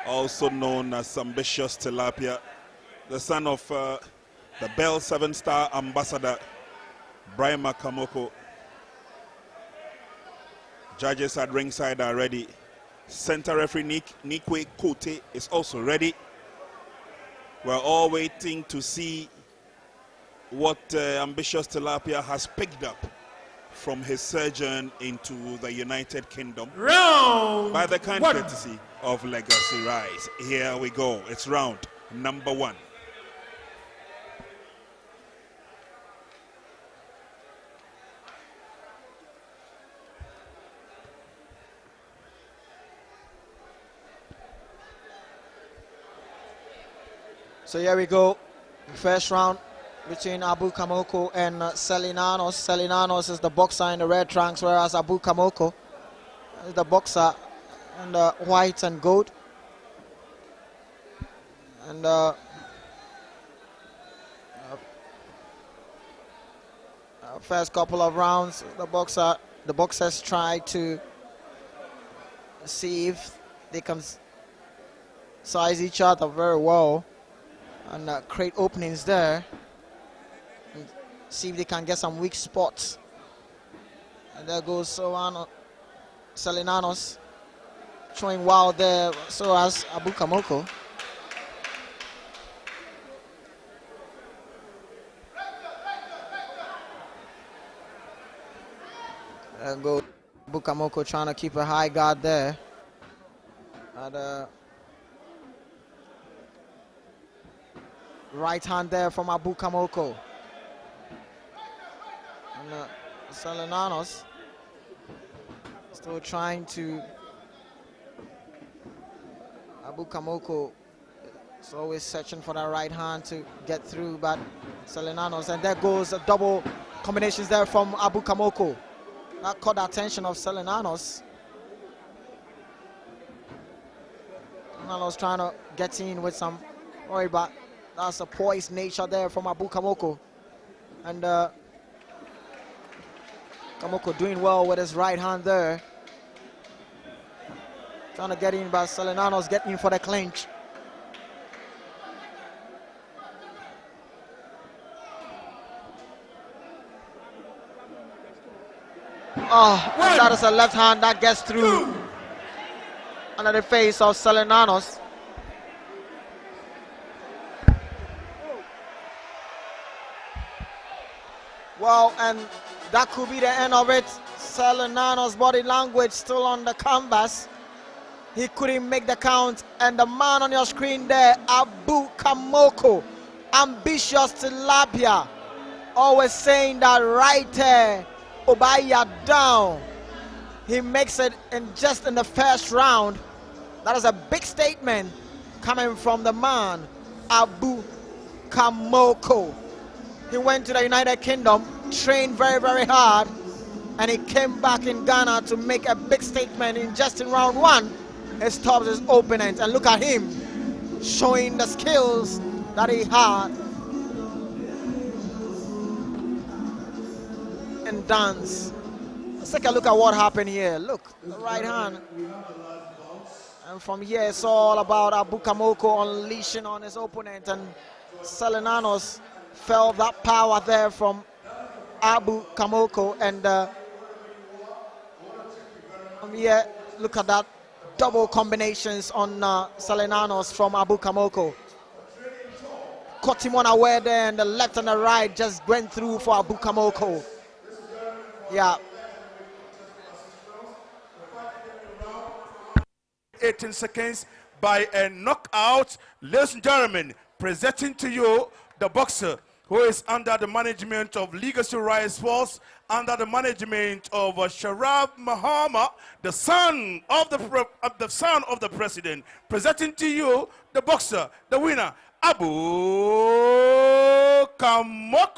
also known as Ambitious Tilapia, the son of the Bell 7-star ambassador Brahima Kamoko. Judges at ringside are ready. Center referee Quay is also ready. We're all waiting to see what Ambitious Tilapia has picked up from his sojourn into the United Kingdom by the kind courtesy of Legacy Rise. Here we go. It's round number 1. So here we go. First round between Abu Kamoko and Selinanos. Selinanos is the boxer in the red trunks, whereas Abu Kamoko is the boxer in the white and gold. And first couple of rounds, the boxers try to see if they can size each other very well and create openings there. And see if they can get some weak spots. And there goes Selinanos showing wild there, so as Abu Kamoko. There goes Abu Kamoko trying to keep a high guard there. And right hand there from Abu Kamoko. And Selinanos still trying to. Abu Kamoko is always searching for that right hand to get through, but Selinanos, and there goes a double combinations there from Abu Kamoko. That caught the attention of Selinanos. Selinanos trying to get in with some worry, but that's a poised nature there from Abu Kamoko. And Kamoko doing well with his right hand there. Trying to get in, but Selinanos getting in for the clinch. Oh, and that is a left hand that gets through under the face of Selinanos. Well, and that could be the end of it. Selinanos' body language still on the canvas. He couldn't make the count, and the man on your screen there, Abu Kamoko, Ambitious Tilapia, always saying that right there, Obaya down. He makes it in just in the first round. That is a big statement coming from the man, Abu Kamoko. He went to the United Kingdom, trained very, very hard, and he came back in Ghana to make a big statement in just in round 1. He stops his opponent, and look at him showing the skills that he had in dance. Let's take a look at what happened here. Look, the right hand. And from here, it's all about Abu Kamoko unleashing on his opponent. And Salinanos felt that power there from Abu Kamoko. And from here, look at that double combinations on Salinanos from Abu Kamoko. Caught him unaware there, and the left and the right just went through for Abu Kamoko. Yeah. 18 seconds by a knockout. Ladies and gentlemen, presenting to you the boxer who is under the management of Legacy Riot Sports, under the management of Sharaf Mahama, the son of the president. Presenting to you the boxer, the winner, Abu Kamoko.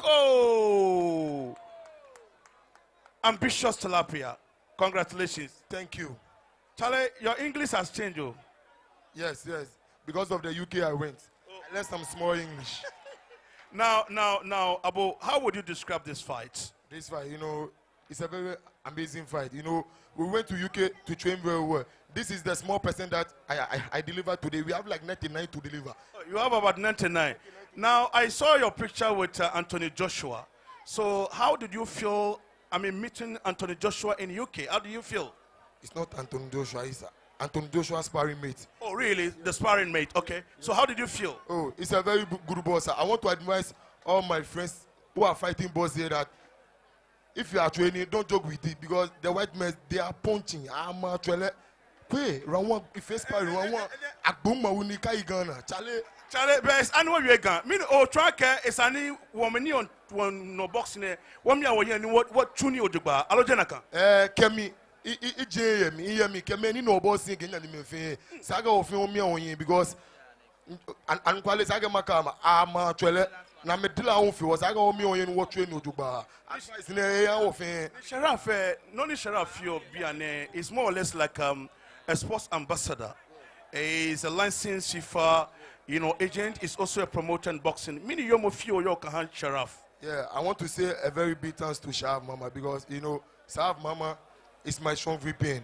Ambitious tilapia. Congratulations. Thank you. Charlie, your English has changed. Oh. Yes. Because of the UK I went. I learned some small English. Now, Abu, how would you describe this fight? This fight, it's a very amazing fight. We went to UK to train very well. This is the small percent that I delivered today. We have like 99 to deliver. Oh, you have about 99. Now, I saw your picture with Anthony Joshua. So how did you feel, meeting Anthony Joshua in UK? How do you feel? It's not Anthony Joshua, it's Anthony Joshua's sparring mate. Oh, really? The sparring mate, okay. So how did you feel? Oh, it's a very good boss. I want to advise all my friends who are fighting boss here that if you are training, don't joke with it, because the white men, they are punching. Quay, round one, if you sparring, round one, Agboma Unika Igana. Charlie, best, and what you got? Me, tracker is any woman on no boxing. One year, what Chuni Ojuba, Alojanaka? Kemi. Me kemeni no boss again and me fe saga of me on because and quality saga makama ama twele na me dila on fi was saga me on what train no juba advice na e of Sharaf no ni Sharaf yo biane is more or less like a sports ambassador. Is a licensed FIFA agent, is also a promoter in boxing. Mini yomo fio yo kahan Sharaf. Yeah, I want to say a very big thanks to Sharaf Mama, because Sharaf Mama is my strong VPN.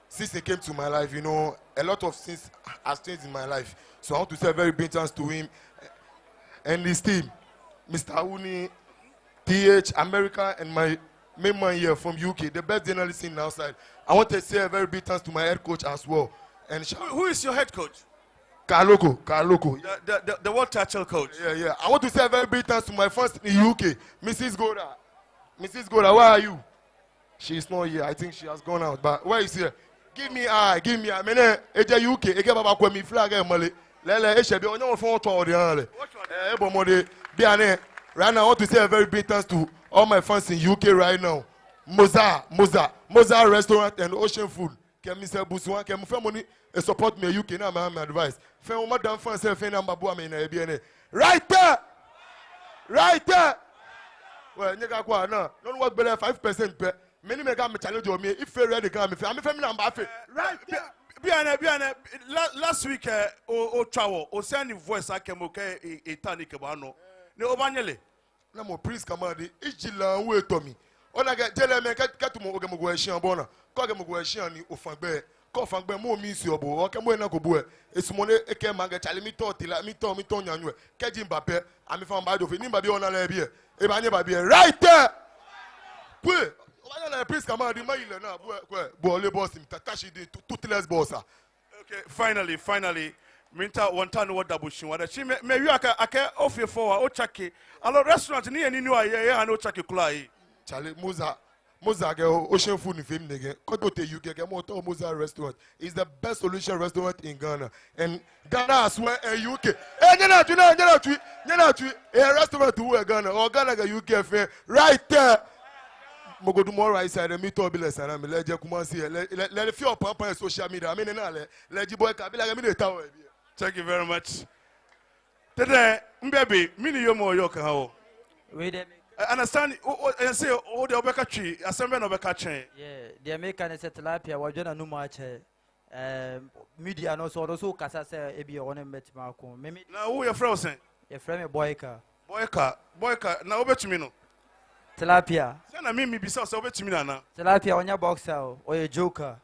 Since he came to my life, a lot of things has changed in my life. So I want to say a very big thanks to him and his team, Mr. Auni, TH, America, and my main man here from UK, the best journalist in outside. I want to say a very big thanks to my head coach as well. And who is your head coach? Kaloko. The world title coach. Yeah. I want to say a very big thanks to my first in UK, Mrs. Goda. Mrs. Goda, where are you? She's not here. I think she has gone out. But where is here? Give me eye. Mene eja UK. Ege baba kwa mi flag male. Lele eshe bi onyo phone to ode anle. Ebo mode biane. Right now I want to say a very big thanks to all my fans in UK right now. Moza restaurant and Ocean Food. Kemi se buswan kemi fe money support me UK na my advice. Fe o madam fans fe na mbabu am na ebiene. Right there. Well, nyega kwa na. No what better 5% pe. Many make a challenge on me if you're ready to come. I'm a family number. Right. Biane. Last week, travel, send voice I came okay, a tanic abano. No, Obanyele. No more priest command. Ichila way to me. On I get tell me, get to Mogamogwashian Bona. Cogamogwashian, Ufangbe, Kofangbe, more means your boy, or Camuena Gobu. It's money, a camaga, me taught, me Tonyan, Kajim Bape, I'm found by the Nimba on a labia. Ebanya be right there. Quay. Okay, finally, Minta one time what double shin. What she may you aka off your for Ochaki. A lot restaurant near any new aya and Ochaki Kulai. Charlie Moza Ocean Food in film again. Kodote you get more Moza restaurant. Is the best solution restaurant in Ghana. And Ghana as well a UK. A restaurant to Ghana or Ghana UK fair right there. Mogodu more right side me to be less and I'm let a few papa social media. I mean, let you boy like a tower. Thank you very much. Today, baby, mini yomo yoka how. Wait a minute. Understand? And say, oh, the Obeka tree, assembly of Obeka chain. Yeah, the American is a tilapia, was just a new match. Media and also Casa Ebi on a met Marco. Now, who your frozen? Your friend Boyka. Now, over to me. Tilapia. Send me besides over to me now. Tilapia on your boxer or a joker.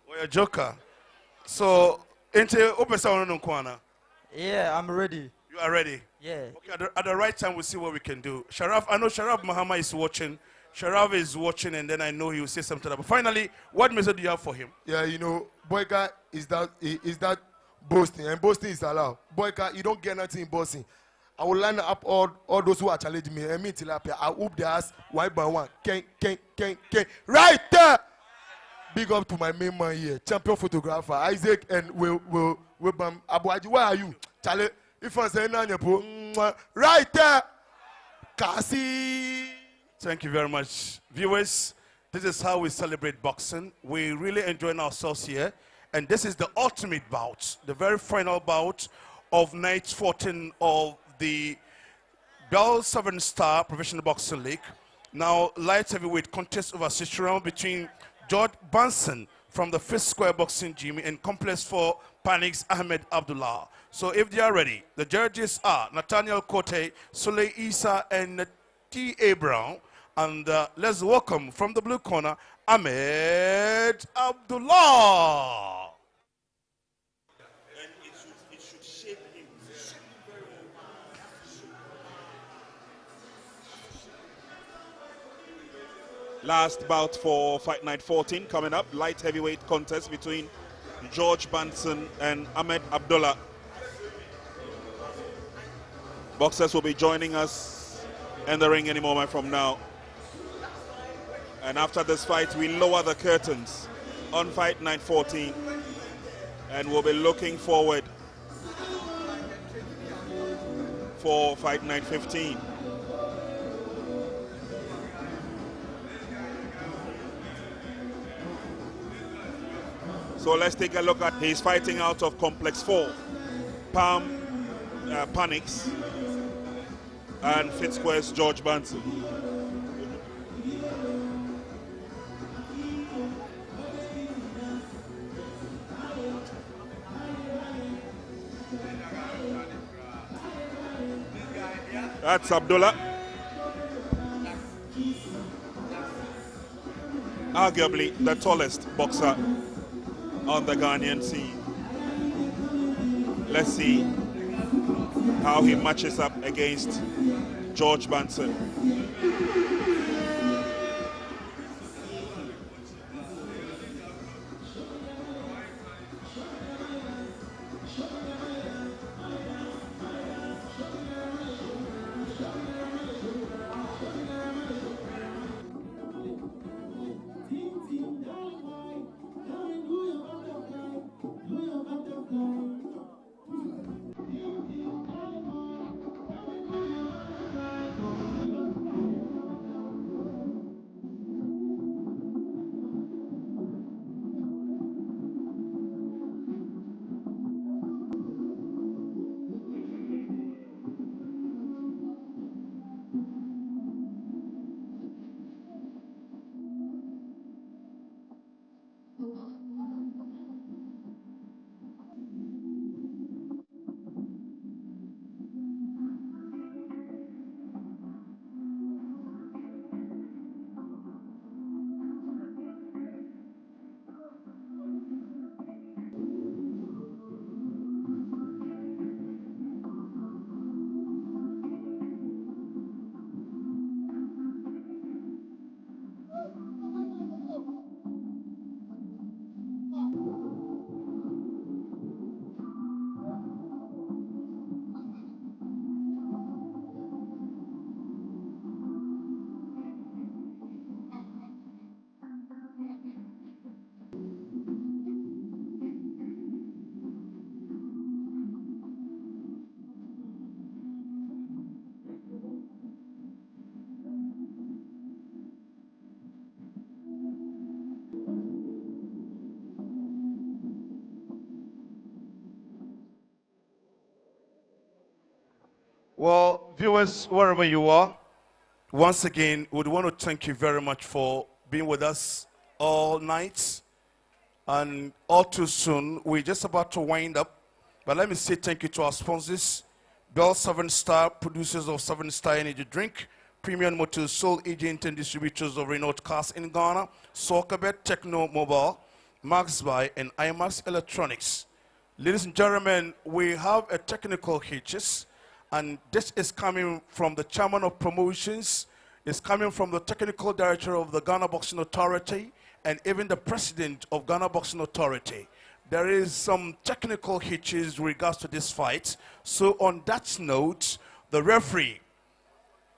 So, Kwana. Yeah, I'm ready. You are ready? Yeah. Okay, at the right time, we'll see what we can do. Sharaf, I know Sharaf Mahama is watching. Sharaf is watching, and then I know he will say something. But finally, what message do you have for him? Yeah, you know, Boyka is that boasting, and boasting is allowed. Boyka, you don't get nothing in boasting. I will line up all those who are challenging me, and me tilapia. I whoop their ass one by one. Ken. Right there! Big up to my main man here, champion photographer, Isaac and Webam Abuaji. Where are you? Charlie, if I say right there! Kasi! Thank you very much. Viewers, this is how we celebrate boxing. We really enjoying ourselves here. And this is the ultimate bout, the very final bout of night 14 of the Bell 7-Star Professional Boxing League. Now, light heavyweight contest over 6 rounds between George Benson from the 5th Square Boxing Gym and Complex 4 Panic's Ahmed Abdullah. So if they are ready, the judges are Nathaniel Kote, Soleil Isa, and T.A. Brown. And let's welcome from the blue corner, Ahmed Abdullah. Last bout for Fight Night 14 coming up. Light heavyweight contest between George Benson and Ahmed Abdullah. Boxers will be joining us in the ring any moment from now. And after this fight, we lower the curtains on Fight Night 14. And we'll be looking forward for Fight Night 15. So let's take a look at, he's fighting out of Complex 4, Panics, and Fitzquare's George Benson. That's Abdullah. Arguably the tallest boxer on the Ghanaian scene. Let's see how he matches up against George Benson. Well, viewers, wherever you are, once again, we want to thank you very much for being with us all night. And all too soon, we're just about to wind up. But let me say thank you to our sponsors, Bell 7-Star, producers of 7-Star Energy Drink, Premium Motors, sole agent and distributors of Renault Cars in Ghana, Soccerbet, Techno Mobile, Max by and IMAX Electronics. Ladies and gentlemen, we have a technical hitches, and this is coming from the chairman of promotions, it's coming from the technical director of the Ghana Boxing Authority, and even the president of Ghana Boxing Authority. There is some technical hitches with regards to this fight. So on that note, the referee,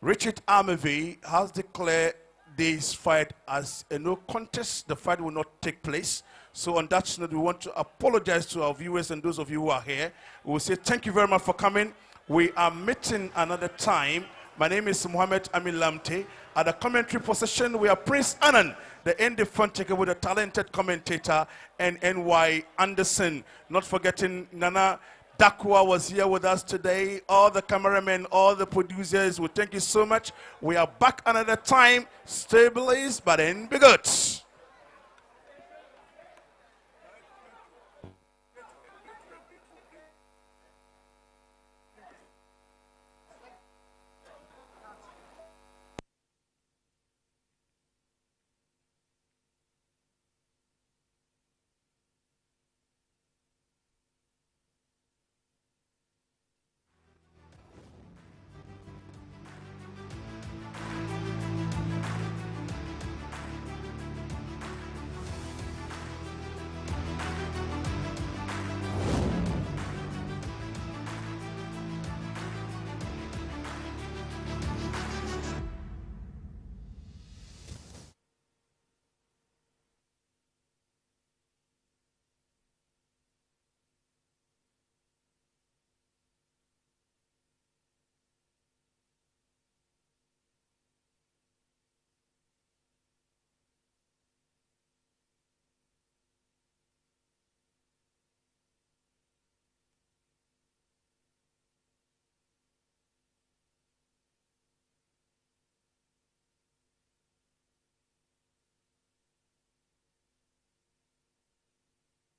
Richard Amevi, has declared this fight as a no contest. The fight will not take place. So on that note, we want to apologize to our viewers and those of you who are here. We will say thank you very much for coming. We are meeting another time. My name is Mohammed Amin Lamptey. At the commentary position, we are Prince Annan, the Indie front taker with a talented commentator, and NY Anderson. Not forgetting Nana Dakwa was here with us today. All the cameramen, all the producers, we thank you so much. We are back another time. Stay blessed, but then be good.